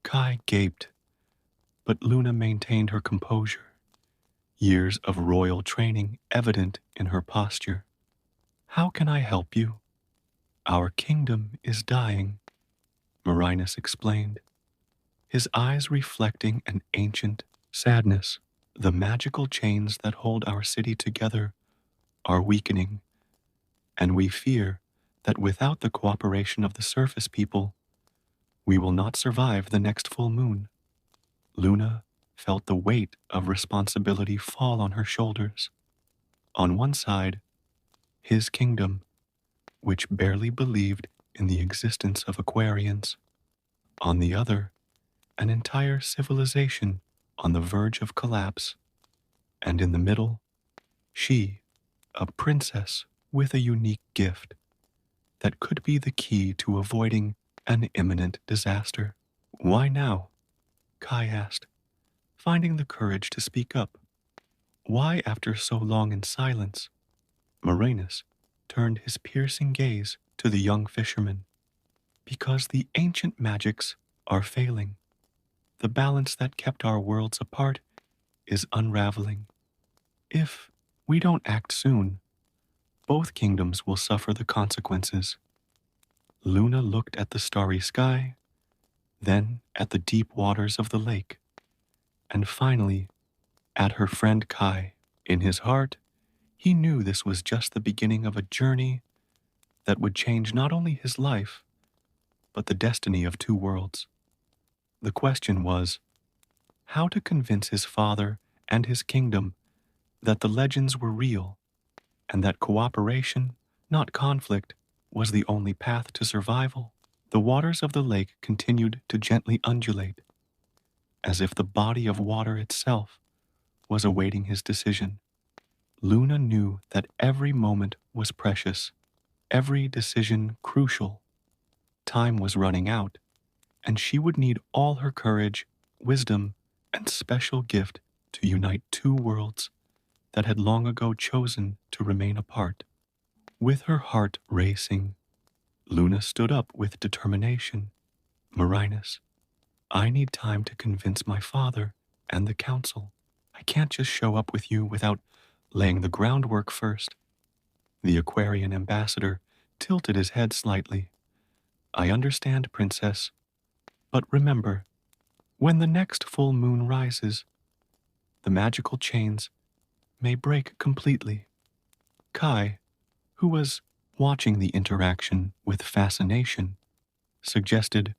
Kai gaped, but Luna maintained her composure, years of royal training evident in her posture. How can I help you? Our kingdom is dying, Marinus explained, his eyes reflecting an ancient sadness. The magical chains that hold our city together are weakening, and we fear that without the cooperation of the surface people, we will not survive the next full moon. Luna felt the weight of responsibility fall on her shoulders. On one side, his kingdom, which barely believed in the existence of Aquarians. On the other, an entire civilization on the verge of collapse, and in the middle, she, a princess with a unique gift that could be the key to avoiding an imminent disaster. Why now? Kai asked, finding the courage to speak up. Why after so long in silence? Marinus turned his piercing gaze to the young fisherman. Because the ancient magics are failing. The balance that kept our worlds apart is unraveling. If we don't act soon, both kingdoms will suffer the consequences. Luna looked at the starry sky, then at the deep waters of the lake, and finally at her friend Kai. In his heart, he knew this was just the beginning of a journey that would change not only his life, but the destiny of two worlds. The question was, how to convince his father and his kingdom that the legends were real and that cooperation, not conflict, was the only path to survival. The waters of the lake continued to gently undulate, as if the body of water itself was awaiting his decision. Luna knew that every moment was precious, every decision crucial. Time was running out, and she would need all her courage, wisdom, and special gift to unite two worlds that had long ago chosen to remain apart. With her heart racing, Luna stood up with determination. Marinus, I need time to convince my father and the council. I can't just show up with you without laying the groundwork first. The Aquarian ambassador tilted his head slightly. I understand, princess, but remember, when the next full moon rises, the magical chains may break completely. Kai, who was watching the interaction with fascination, suggested,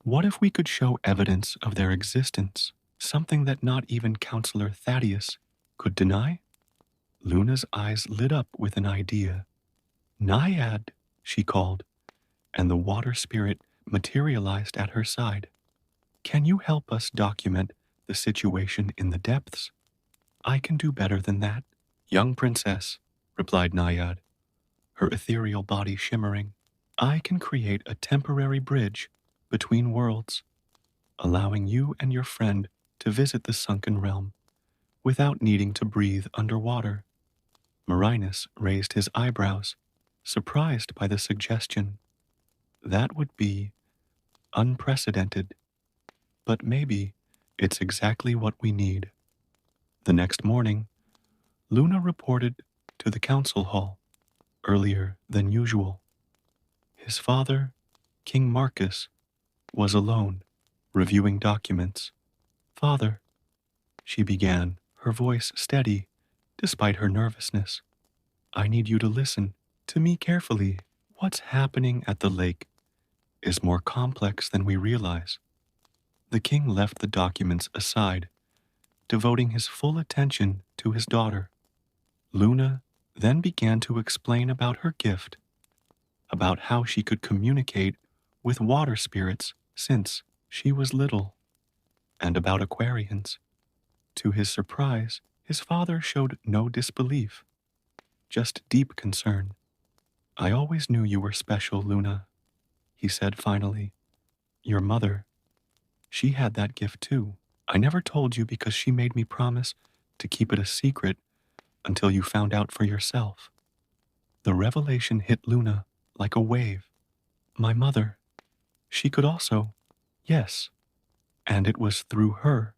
what if we could show evidence of their existence, something that not even Counselor Thaddeus could deny? Luna's eyes lit up with an idea. Naiad, she called, and the water spirit materialized at her side. Can you help us document the situation in the depths? I can do better than that. Young princess, replied Naiad, her ethereal body shimmering. I can create a temporary bridge between worlds, allowing you and your friend to visit the sunken realm without needing to breathe underwater. Marinus raised his eyebrows, surprised by the suggestion. That would be unprecedented, but maybe it's exactly what we need. The next morning, Luna reported to the council hall earlier than usual. His father, King Marcus, was alone, reviewing documents. Father, she began, her voice steady despite her nervousness. I need you to listen to me carefully. What's happening at the lake is more complex than we realize. The king left the documents aside, devoting his full attention to his daughter. Luna then began to explain about her gift, about how she could communicate with water spirits since she was little, and about Aquarians. To his surprise, his father showed no disbelief, just deep concern. I always knew you were special, Luna, he said finally. Your mother, she had that gift too. I never told you because she made me promise to keep it a secret until you found out for yourself. The revelation hit Luna like a wave. My mother, she could also, yes, and it was through her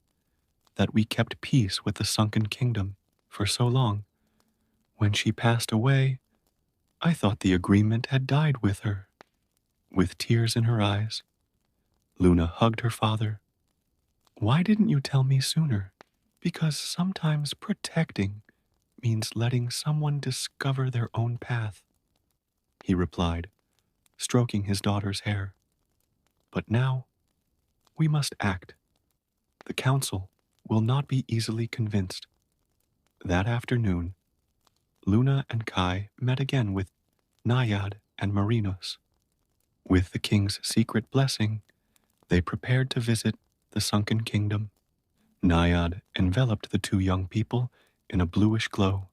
that we kept peace with the sunken kingdom for so long. When she passed away, I thought the agreement had died with her. With tears in her eyes, Luna hugged her father. Why didn't you tell me sooner? Because sometimes protecting means letting someone discover their own path, he replied, stroking his daughter's hair. But now, we must act. The council will not be easily convinced. That afternoon, Luna and Kai met again with Naiad and Marinos. With the king's secret blessing, they prepared to visit the sunken kingdom. Naiad enveloped the two young people in a bluish glow,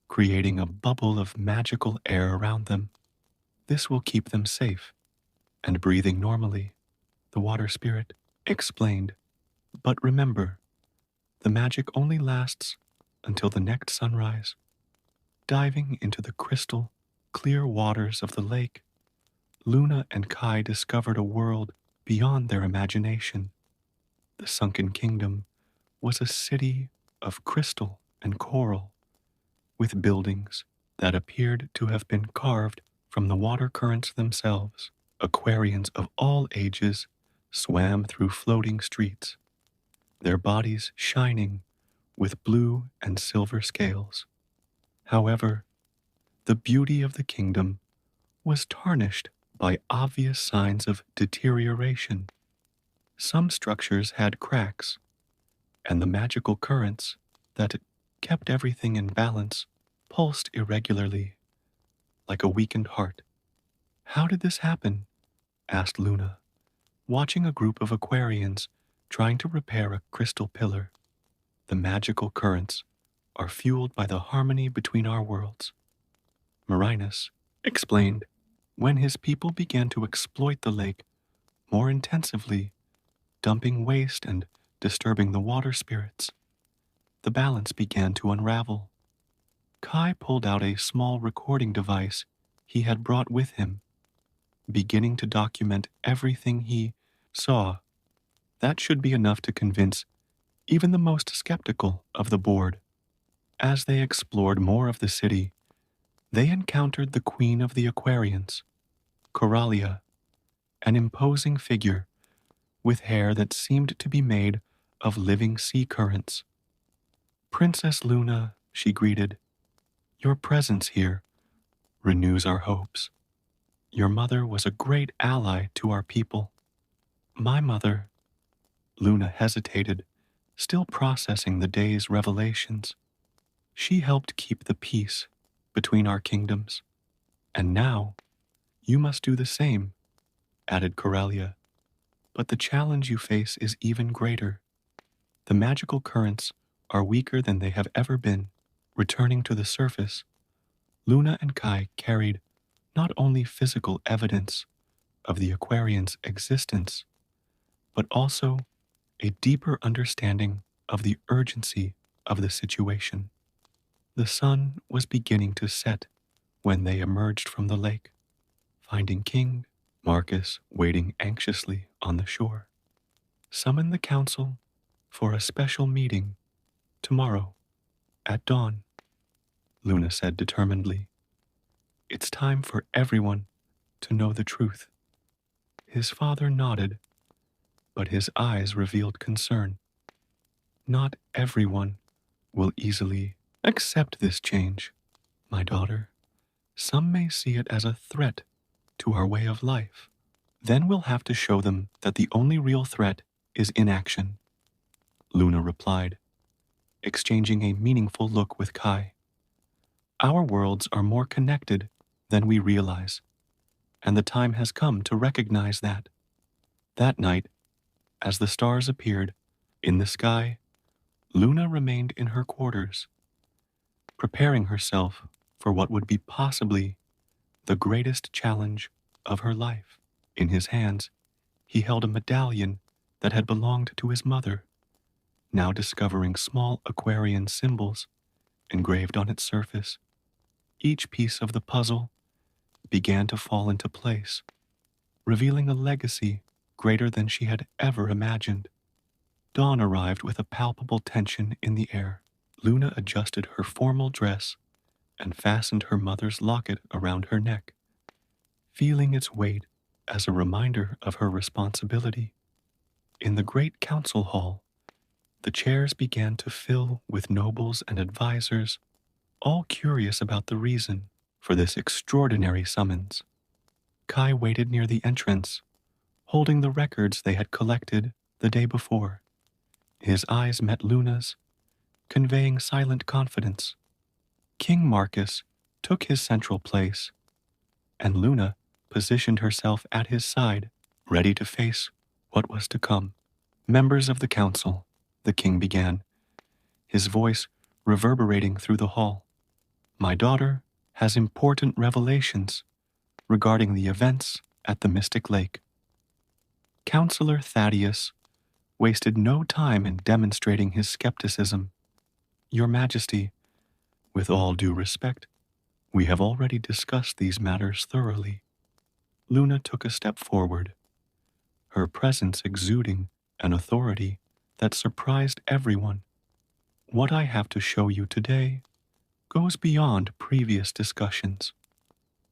creating a bubble of magical air around them. This will keep them safe and breathing normally, the water spirit explained. But remember, the magic only lasts until the next sunrise. Diving into the crystal, clear waters of the lake, Luna and Kai discovered a world beyond their imagination. The sunken kingdom was a city of crystal and coral, with buildings that appeared to have been carved from the water currents themselves. Aquarians of all ages swam through floating streets, their bodies shining with blue and silver scales. However, the beauty of the kingdom was tarnished by obvious signs of deterioration. Some structures had cracks, and the magical currents that kept everything in balance pulsed irregularly, like a weakened heart. How did this happen? Asked Luna, watching a group of Aquarians trying to repair a crystal pillar. The magical currents are fueled by the harmony between our worlds, Marinus explained. When his people began to exploit the lake more intensively, dumping waste and disturbing the water spirits, the balance began to unravel. Kai pulled out a small recording device he had brought with him, beginning to document everything he saw. That should be enough to convince even the most skeptical of the board. As they explored more of the city, they encountered the Queen of the Aquarians, Coralia, an imposing figure with hair that seemed to be made of living sea currents. Princess Luna, she greeted, your presence here renews our hopes. Your mother was a great ally to our people. My mother, Luna hesitated, still processing the day's revelations. She helped keep the peace between our kingdoms. And now, you must do the same, added Coralia. But the challenge you face is even greater. The magical currents are weaker than they have ever been. Returning to the surface, Luna and Kai carried not only physical evidence of the Aquarian's existence, but also a deeper understanding of the urgency of the situation. The sun was beginning to set when they emerged from the lake, finding King Marcus waiting anxiously on the shore. Summon the council for a special meeting tomorrow at dawn, Luna said determinedly. It's time for everyone to know the truth. His father nodded, but his eyes revealed concern. Not everyone will easily accept this change, my daughter. Some may see it as a threat to our way of life. Then we'll have to show them that the only real threat is inaction, Luna replied, exchanging a meaningful look with Kai. Our worlds are more connected than we realize, and the time has come to recognize that. That night, as the stars appeared in the sky, Luna remained in her quarters, preparing herself for what would be possibly the greatest challenge of her life. In his hands, he held a medallion that had belonged to his mother, now discovering small Aquarian symbols engraved on its surface. Each piece of the puzzle began to fall into place, revealing a legacy greater than she had ever imagined. Dawn arrived with a palpable tension in the air. Luna adjusted her formal dress and fastened her mother's locket around her neck, feeling its weight as a reminder of her responsibility. In the great council hall, the chairs began to fill with nobles and advisors, all curious about the reason for this extraordinary summons. Kai waited near the entrance, holding the records they had collected the day before. His eyes met Luna's, conveying silent confidence. King Marcus took his central place, and Luna positioned herself at his side, ready to face what was to come. Members of the council, the king began, his voice reverberating through the hall. My daughter has important revelations regarding the events at the Mystic Lake. Counselor Thaddeus wasted no time in demonstrating his skepticism. Your Majesty, with all due respect, we have already discussed these matters thoroughly. Luna took a step forward, her presence exuding an authority that surprised everyone. What I have to show you today goes beyond previous discussions.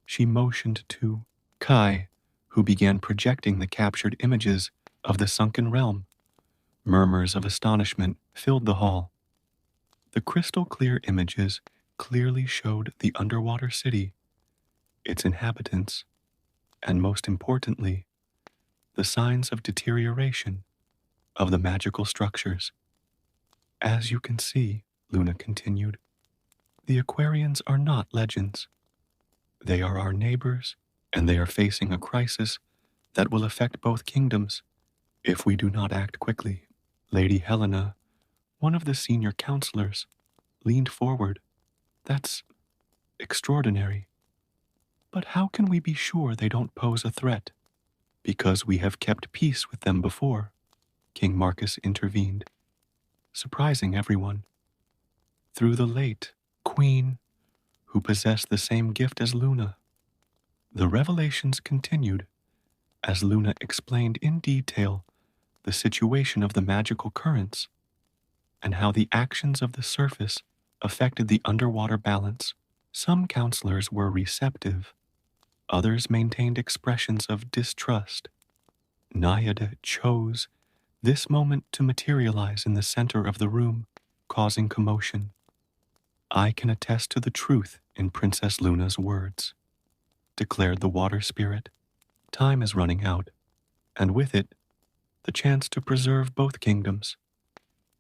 She motioned to Kai, who began projecting the captured images of the sunken realm. Murmurs of astonishment filled the hall. The crystal-clear images clearly showed the underwater city, its inhabitants, and most importantly, the signs of deterioration of the magical structures. As you can see, Luna continued, the Aquarians are not legends. They are our neighbors, and they are facing a crisis that will affect both kingdoms if we do not act quickly. Lady Helena, one of the senior counselors, leaned forward. That's extraordinary. But how can we be sure they don't pose a threat? Because we have kept peace with them before, King Marcus intervened, surprising everyone. Through the late queen, who possessed the same gift as Luna. The revelations continued as Luna explained in detail the situation of the magical currents and how the actions of the surface affected the underwater balance. Some counselors were receptive, others maintained expressions of distrust. Naiad chose this moment to materialize in the center of the room, causing commotion. I can attest to the truth in Princess Luna's words, declared the water spirit. Time is running out, and with it, the chance to preserve both kingdoms.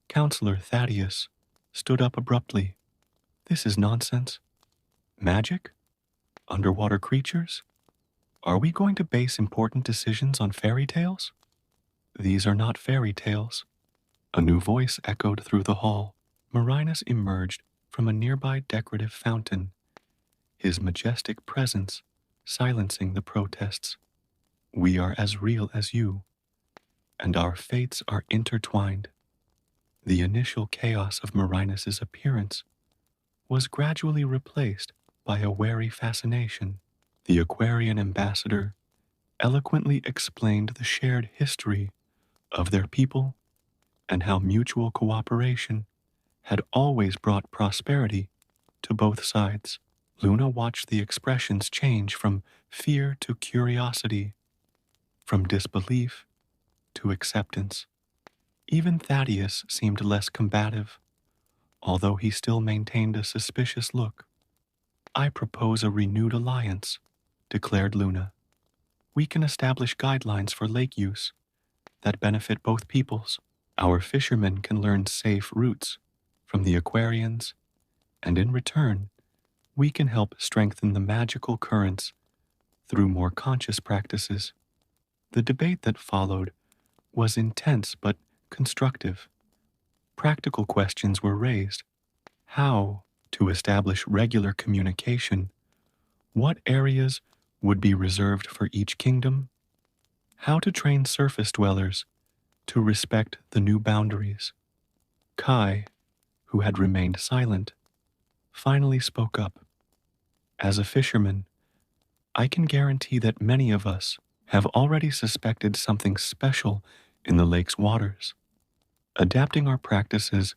Counselor Thaddeus stood up abruptly. This is nonsense. Magic? Underwater creatures? Are we going to base important decisions on fairy tales? These are not fairy tales. A new voice echoed through the hall. Marinus emerged from a nearby decorative fountain, his majestic presence silencing the protests. We are as real as you, and our fates are intertwined. The initial chaos of Marinus's appearance was gradually replaced by a wary fascination. The Aquarian ambassador eloquently explained the shared history of their people and how mutual cooperation had always brought prosperity to both sides. Luna watched the expressions change from fear to curiosity, from disbelief to acceptance. Even Thaddeus seemed less combative, although he still maintained a suspicious look. I propose a renewed alliance, declared Luna. We can establish guidelines for lake use that benefit both peoples. Our fishermen can learn safe routes from the Aquarians, and in return, we can help strengthen the magical currents through more conscious practices. The debate that followed was intense but constructive. Practical questions were raised. How to establish regular communication? What areas would be reserved for each kingdom? How to train surface dwellers to respect the new boundaries? Kai, who had remained silent, finally spoke up. As a fisherman, I can guarantee that many of us have already suspected something special in the lake's waters. Adapting our practices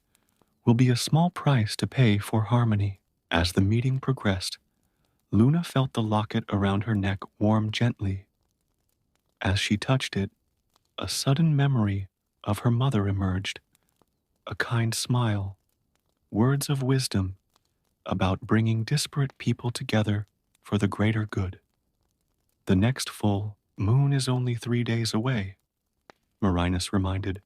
will be a small price to pay for harmony. As the meeting progressed, Luna felt the locket around her neck warm gently. As she touched it, a sudden memory of her mother emerged, a kind smile, words of wisdom about bringing disparate people together for the greater good. The next full moon is only 3 days away, Marinus reminded.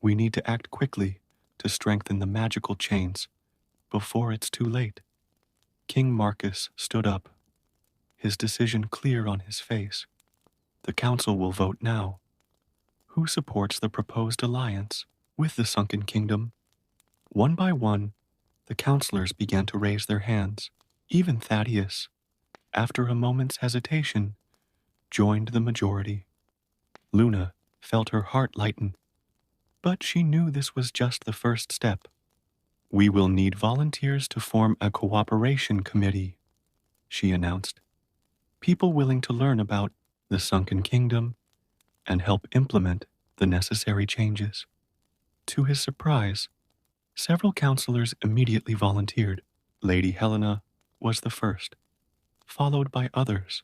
We need to act quickly to strengthen the magical chains before it's too late. King Marcus stood up, his decision clear on his face. The council will vote now. who supports the proposed alliance with the sunken kingdom. One by one, the counselors began to raise their hands. Even Thaddeus, after a moment's hesitation, joined the majority. Luna felt her heart lighten, but she knew this was just the first step. "We will need volunteers to form a cooperation committee," she announced. "People willing to learn about the sunken kingdom and help implement the necessary changes." To his surprise, several counselors immediately volunteered. Lady Helena was the first, followed by others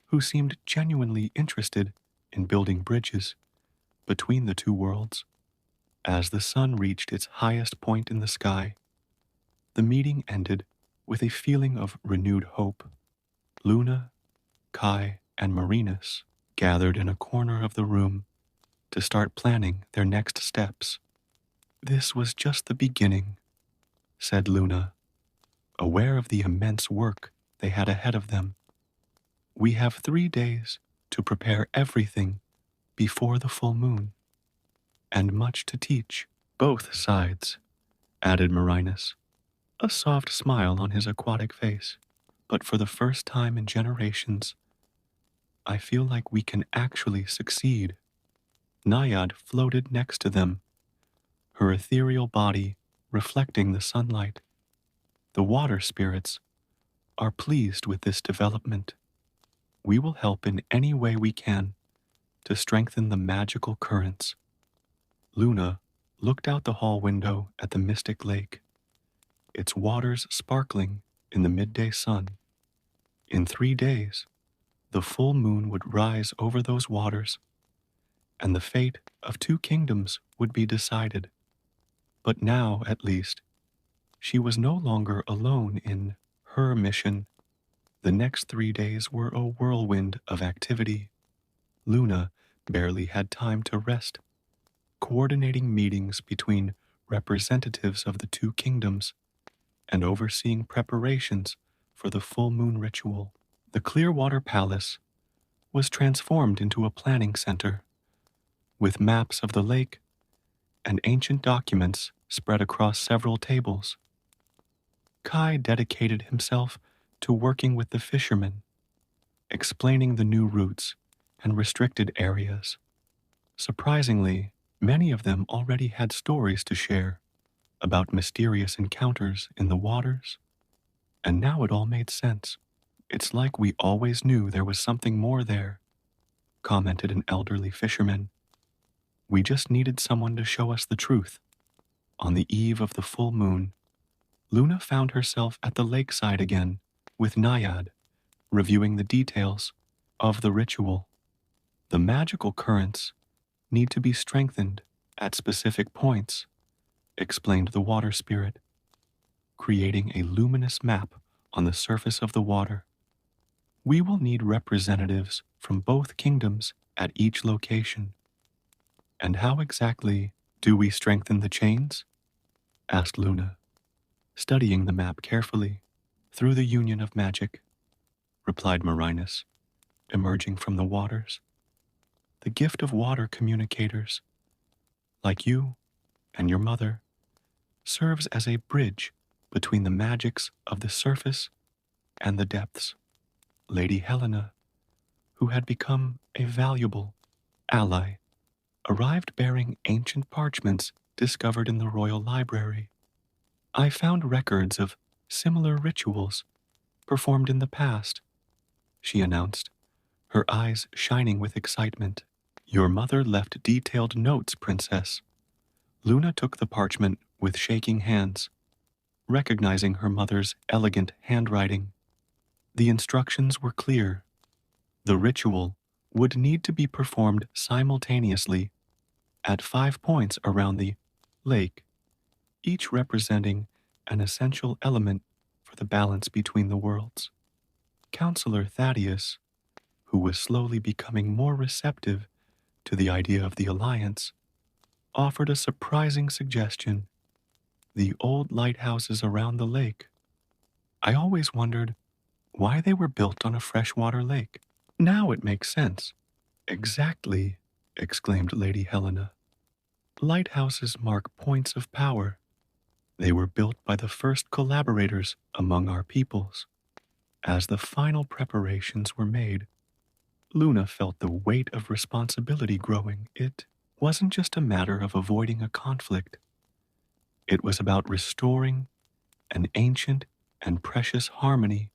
who seemed genuinely interested in building bridges between the two worlds. As the sun reached its highest point in the sky, the meeting ended with a feeling of renewed hope. Luna, Kai, and Marinus gathered in a corner of the room to start planning their next steps. "This was just the beginning," said Luna, aware of the immense work they had ahead of them. "We have 3 days to prepare everything before the full moon, and much to teach both sides," added Marinus, a soft smile on his aquatic face. "But for the first time in generations, I feel like we can actually succeed." Naiad floated next to them, her ethereal body reflecting the sunlight. "The water spirits are pleased with this development. We will help in any way we can to strengthen the magical currents." Luna looked out the hall window at the mystic lake, its waters sparkling in the midday sun. In 3 days, the full moon would rise over those waters, and the fate of 2 kingdoms would be decided. But now, at least, she was no longer alone in her mission. The next 3 days were a whirlwind of activity. Luna barely had time to rest, coordinating meetings between representatives of the 2 kingdoms and overseeing preparations for the full moon ritual. The Clearwater Palace was transformed into a planning center, with maps of the lake and ancient documents spread across several tables. Kai dedicated himself to working with the fishermen, explaining the new routes and restricted areas. Surprisingly, many of them already had stories to share about mysterious encounters in the waters, and now it all made sense. "It's like we always knew there was something more there," commented an elderly fisherman. "We just needed someone to show us the truth." On the eve of the full moon, Luna found herself at the lakeside again with Naiad, reviewing the details of the ritual. "The magical currents need to be strengthened at specific points," explained the water spirit, creating a luminous map on the surface of the water. "We will need representatives from both kingdoms at each location." "And how exactly do we strengthen the chains?" asked Luna, studying the map carefully. "Through the union of magic," replied Marinus, emerging from the waters. "The gift of water communicators, like you and your mother, serves as a bridge between the magics of the surface and the depths." Lady Helena, who had become a valuable ally, arrived bearing ancient parchments discovered in the royal library. "I found records of similar rituals performed in the past," she announced, her eyes shining with excitement. "Your mother left detailed notes, Princess." Luna took the parchment with shaking hands, recognizing her mother's elegant handwriting. The instructions were clear. The ritual would need to be performed simultaneously at 5 points around the lake, each representing an essential element for the balance between the worlds. Counselor Thaddeus, who was slowly becoming more receptive to the idea of the alliance, offered a surprising suggestion: the old lighthouses around the lake. "I always wondered why they were built on a freshwater lake. Now it makes sense." "Exactly," exclaimed Lady Helena. Lighthouses mark points of power. They were built by the first collaborators among our peoples. As the final preparations were made, Luna felt the weight of responsibility growing. It wasn't just a matter of avoiding a conflict. It was about restoring an ancient and precious harmony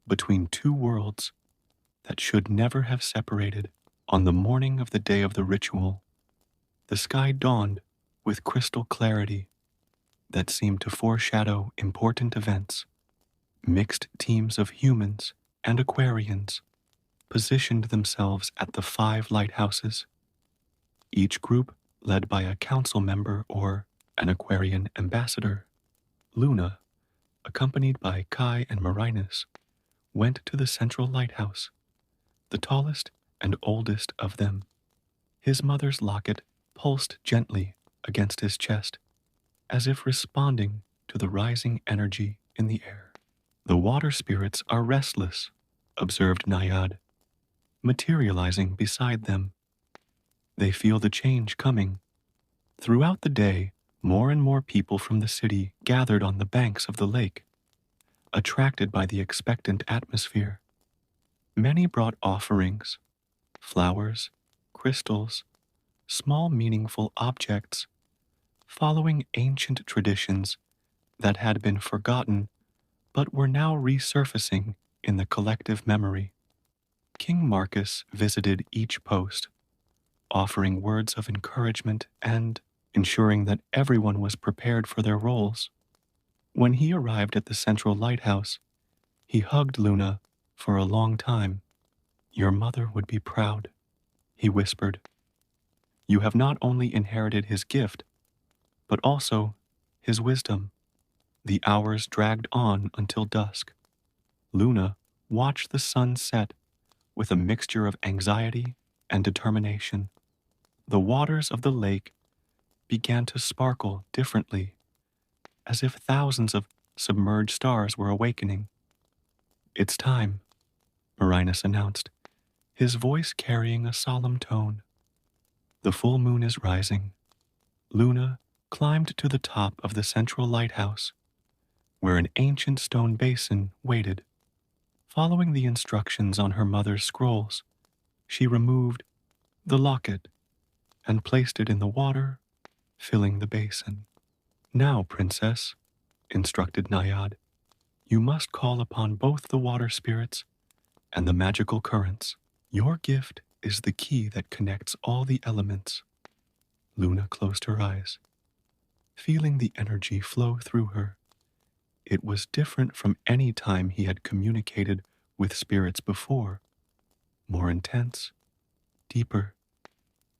between two worlds that should never have separated. On the morning of the day of the ritual, the sky dawned with crystal clarity that seemed to foreshadow important events. Mixed teams of humans and Aquarians positioned themselves at the 5 lighthouses, each group led by a council member or an Aquarian ambassador. Luna, accompanied by Kai and Marinus, went to the central lighthouse, the tallest and oldest of them. His mother's locket pulsed gently against his chest, as if responding to the rising energy in the air. The water spirits are restless, observed Nayad, materializing beside them. They feel the change coming. Throughout the day, more and more people from the city gathered on the banks of the lake, attracted by the expectant atmosphere. Many brought offerings, flowers, crystals, small meaningful objects, following ancient traditions that had been forgotten but were now resurfacing in the collective memory. King Marcus visited each post, offering words of encouragement and ensuring that everyone was prepared for their roles. When he arrived at the central lighthouse, he hugged Luna for a long time. "Your mother would be proud," he whispered. "You have not only inherited his gift, but also his wisdom." The hours dragged on until dusk. Luna watched the sun set with a mixture of anxiety and determination. The waters of the lake began to sparkle differently, as if thousands of submerged stars were awakening. "It's time," Marinus announced, his voice carrying a solemn tone. "The full moon is rising." Luna climbed to the top of the central lighthouse, where an ancient stone basin waited. Following the instructions on her mother's scrolls, she removed the locket and placed it in the water, filling the basin. "Now, princess," instructed Nayad, "you must call upon both the water spirits and the magical currents. Your gift is the key that connects all the elements." Luna closed her eyes, feeling the energy flow through her. It was different from any time he had communicated with spirits before. More intense, deeper.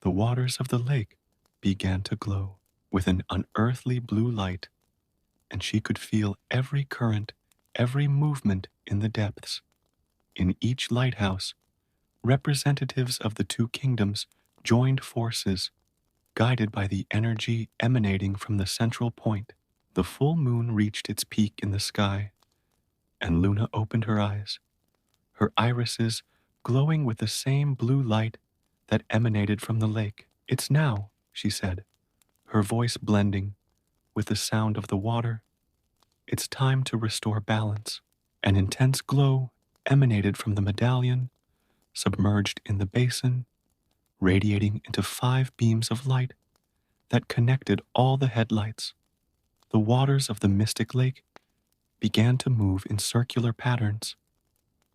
The waters of the lake began to glow with an unearthly blue light, and she could feel every current, every movement in the depths. In each lighthouse, representatives of the 2 kingdoms joined forces, guided by the energy emanating from the central point. The full moon reached its peak in the sky, and Luna opened her eyes, her irises glowing with the same blue light that emanated from the lake. "It's now," she said, her voice blending with the sound of the water. "It's time to restore balance." An intense glow emanated from the medallion, submerged in the basin, radiating into 5 beams of light that connected all the headlights. The waters of the mystic lake began to move in circular patterns,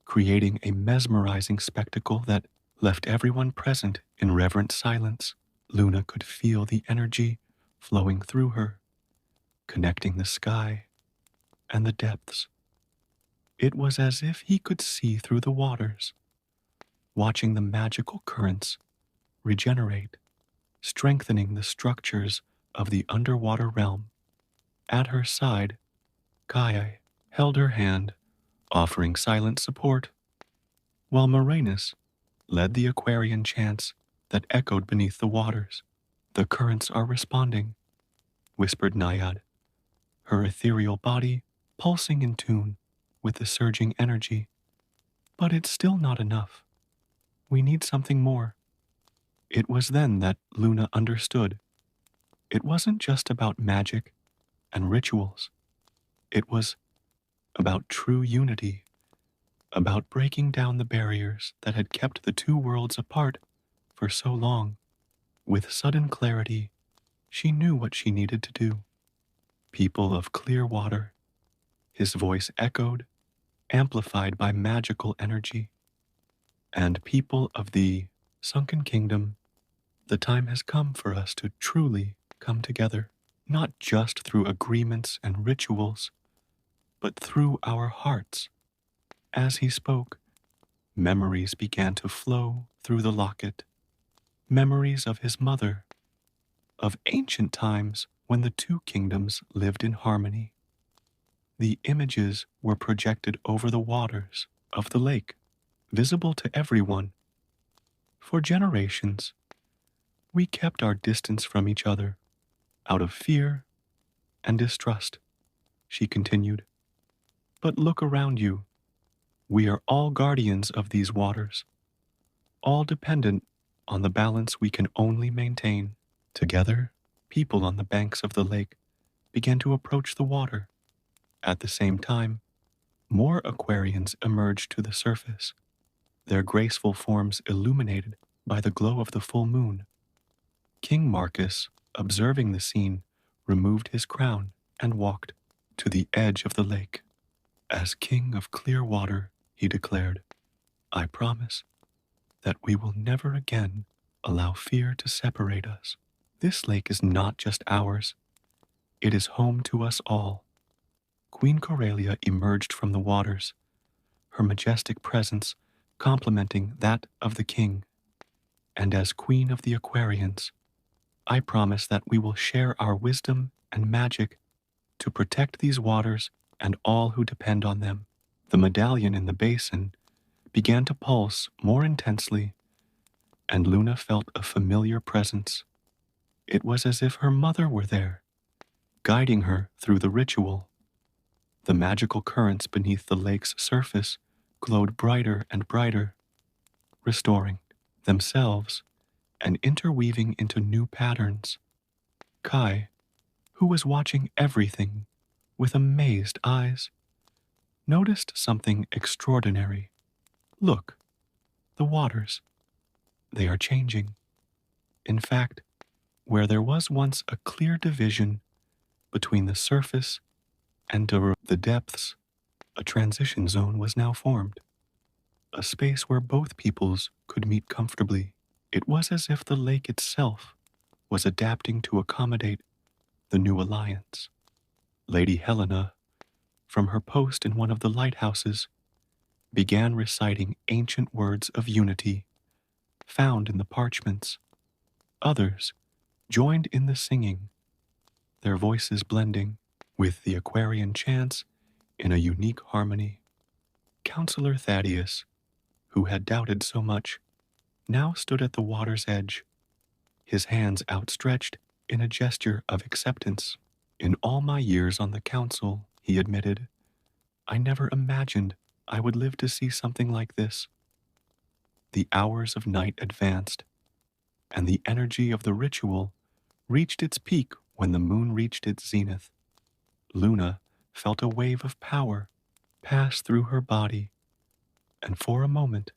creating a mesmerizing spectacle that left everyone present in reverent silence. Luna could feel the energy flowing through her, connecting the sky and the depths. It was as if he could see through the waters, watching the magical currents regenerate, strengthening the structures of the underwater realm. At her side, Kai held her hand, offering silent support, while Marinus led the Aquarian chants that echoed beneath the waters. "The currents are responding," whispered Nayad, her ethereal body pulsing in tune with the surging energy. "But it's still not enough. We need something more." It was then that Luna understood. It wasn't just about magic and rituals. It was about true unity, about breaking down the barriers that had kept the two worlds apart for so long. With sudden clarity, she knew what she needed to do. People of clear water, his voice echoed, amplified by magical energy. And people of the sunken kingdom, the time has come for us to truly come together, not just through agreements and rituals, but through our hearts. As he spoke, memories began to flow through the locket. Memories of his mother, of ancient times when the two kingdoms lived in harmony. The images were projected over the waters of the lake, visible to everyone. For generations, we kept our distance from each other out of fear and distrust, she continued. But look around you. We are all guardians of these waters, all dependent on the balance we can only maintain. Together, people on the banks of the lake began to approach the water. At the same time, more Aquarians emerged to the surface, their graceful forms illuminated by the glow of the full moon. King Marcus, observing the scene, removed his crown and walked to the edge of the lake. As King of Clear Water, he declared, I promise that we will never again allow fear to separate us. This lake is not just ours, it is home to us all. Queen Corelia emerged from the waters, her majestic presence complementing that of the king. And as Queen of the Aquarians, I promise that we will share our wisdom and magic to protect these waters and all who depend on them. The medallion in the basin began to pulse more intensely, and Luna felt a familiar presence. It was as if her mother were there, guiding her through the ritual. The magical currents beneath the lake's surface glowed brighter and brighter, restoring themselves and interweaving into new patterns. Kai, who was watching everything with amazed eyes, noticed something extraordinary. Look, the waters. They are changing. In fact, where there was once a clear division between the surface and the depths, a transition zone was now formed, a space where both peoples could meet comfortably. It was as if the lake itself was adapting to accommodate the new alliance. Lady Helena, from her post in one of the lighthouses, began reciting ancient words of unity found in the parchments. Others joined in the singing, their voices blending with the Aquarian chants in a unique harmony. Counselor Thaddeus, who had doubted so much, now stood at the water's edge, his hands outstretched in a gesture of acceptance. In all my years on the council, he admitted, I never imagined I would live to see something like this. The hours of night advanced, and the energy of the ritual reached its peak when the moon reached its zenith. Luna felt a wave of power pass through her body, and for a moment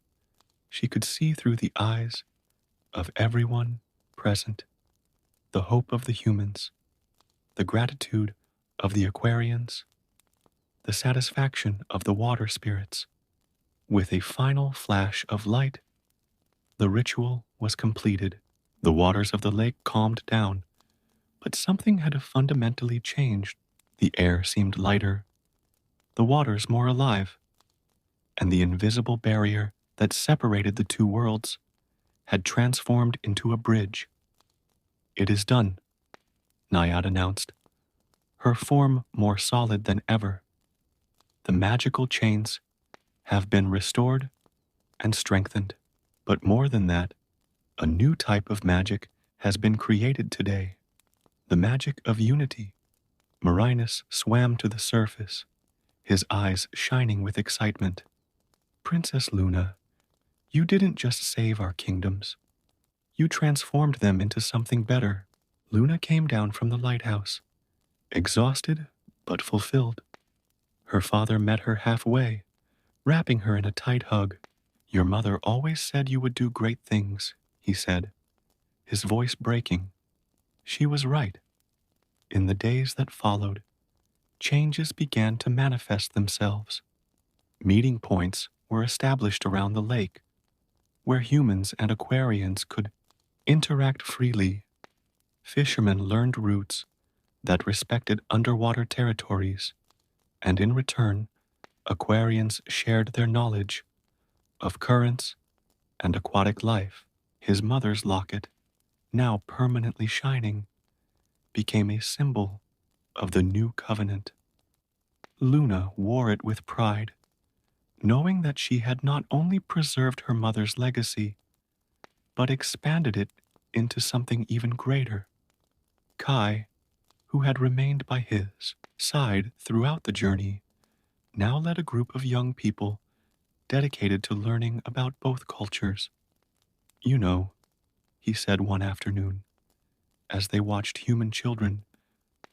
she could see through the eyes of everyone present. The hope of the humans, the gratitude of the Aquarians, the satisfaction of the water spirits. With a final flash of light, the ritual was completed. The waters of the lake calmed down, but something had fundamentally changed. The air seemed lighter, the waters more alive, and the invisible barrier that separated the two worlds had transformed into a bridge. It is done, Naiad announced, her form more solid than ever. The magical chains have been restored and strengthened. But more than that, a new type of magic has been created today, the magic of unity. Marinus swam to the surface, his eyes shining with excitement. Princess Luna, you didn't just save our kingdoms. You transformed them into something better. Luna came down from the lighthouse, exhausted but fulfilled. Her father met her halfway, wrapping her in a tight hug. Your mother always said you would do great things, he said, his voice breaking. She was right. In the days that followed, changes began to manifest themselves. Meeting points were established around the lake, where humans and aquarians could interact freely. Fishermen learned routes that respected underwater territories, and in return, aquarians shared their knowledge of currents and aquatic life. His mother's locket, now permanently shining, became a symbol of the new covenant. Luna wore it with pride, knowing that she had not only preserved her mother's legacy, but expanded it into something even greater. Kai, who had remained by his side throughout the journey, now led a group of young people dedicated to learning about both cultures. You know, he said one afternoon, as they watched human children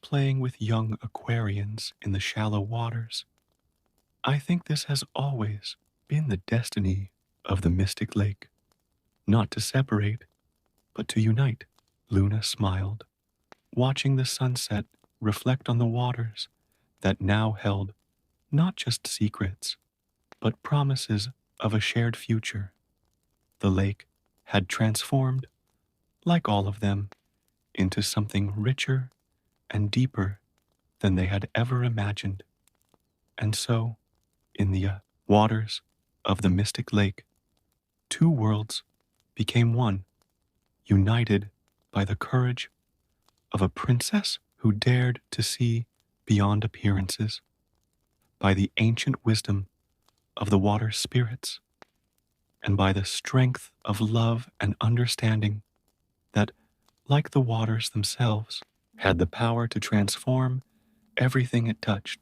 playing with young aquarians in the shallow waters. I think this has always been the destiny of the Mystic Lake, not to separate, but to unite. Luna smiled, watching the sunset reflect on the waters that now held not just secrets, but promises of a shared future. The lake had transformed, like all of them, into something richer and deeper than they had ever imagined. And so, in the waters of the Mystic Lake, two worlds became one, united by the courage of a princess who dared to see beyond appearances, by the ancient wisdom of the water spirits, and by the strength of love and understanding that, like the waters themselves, had the power to transform everything it touched.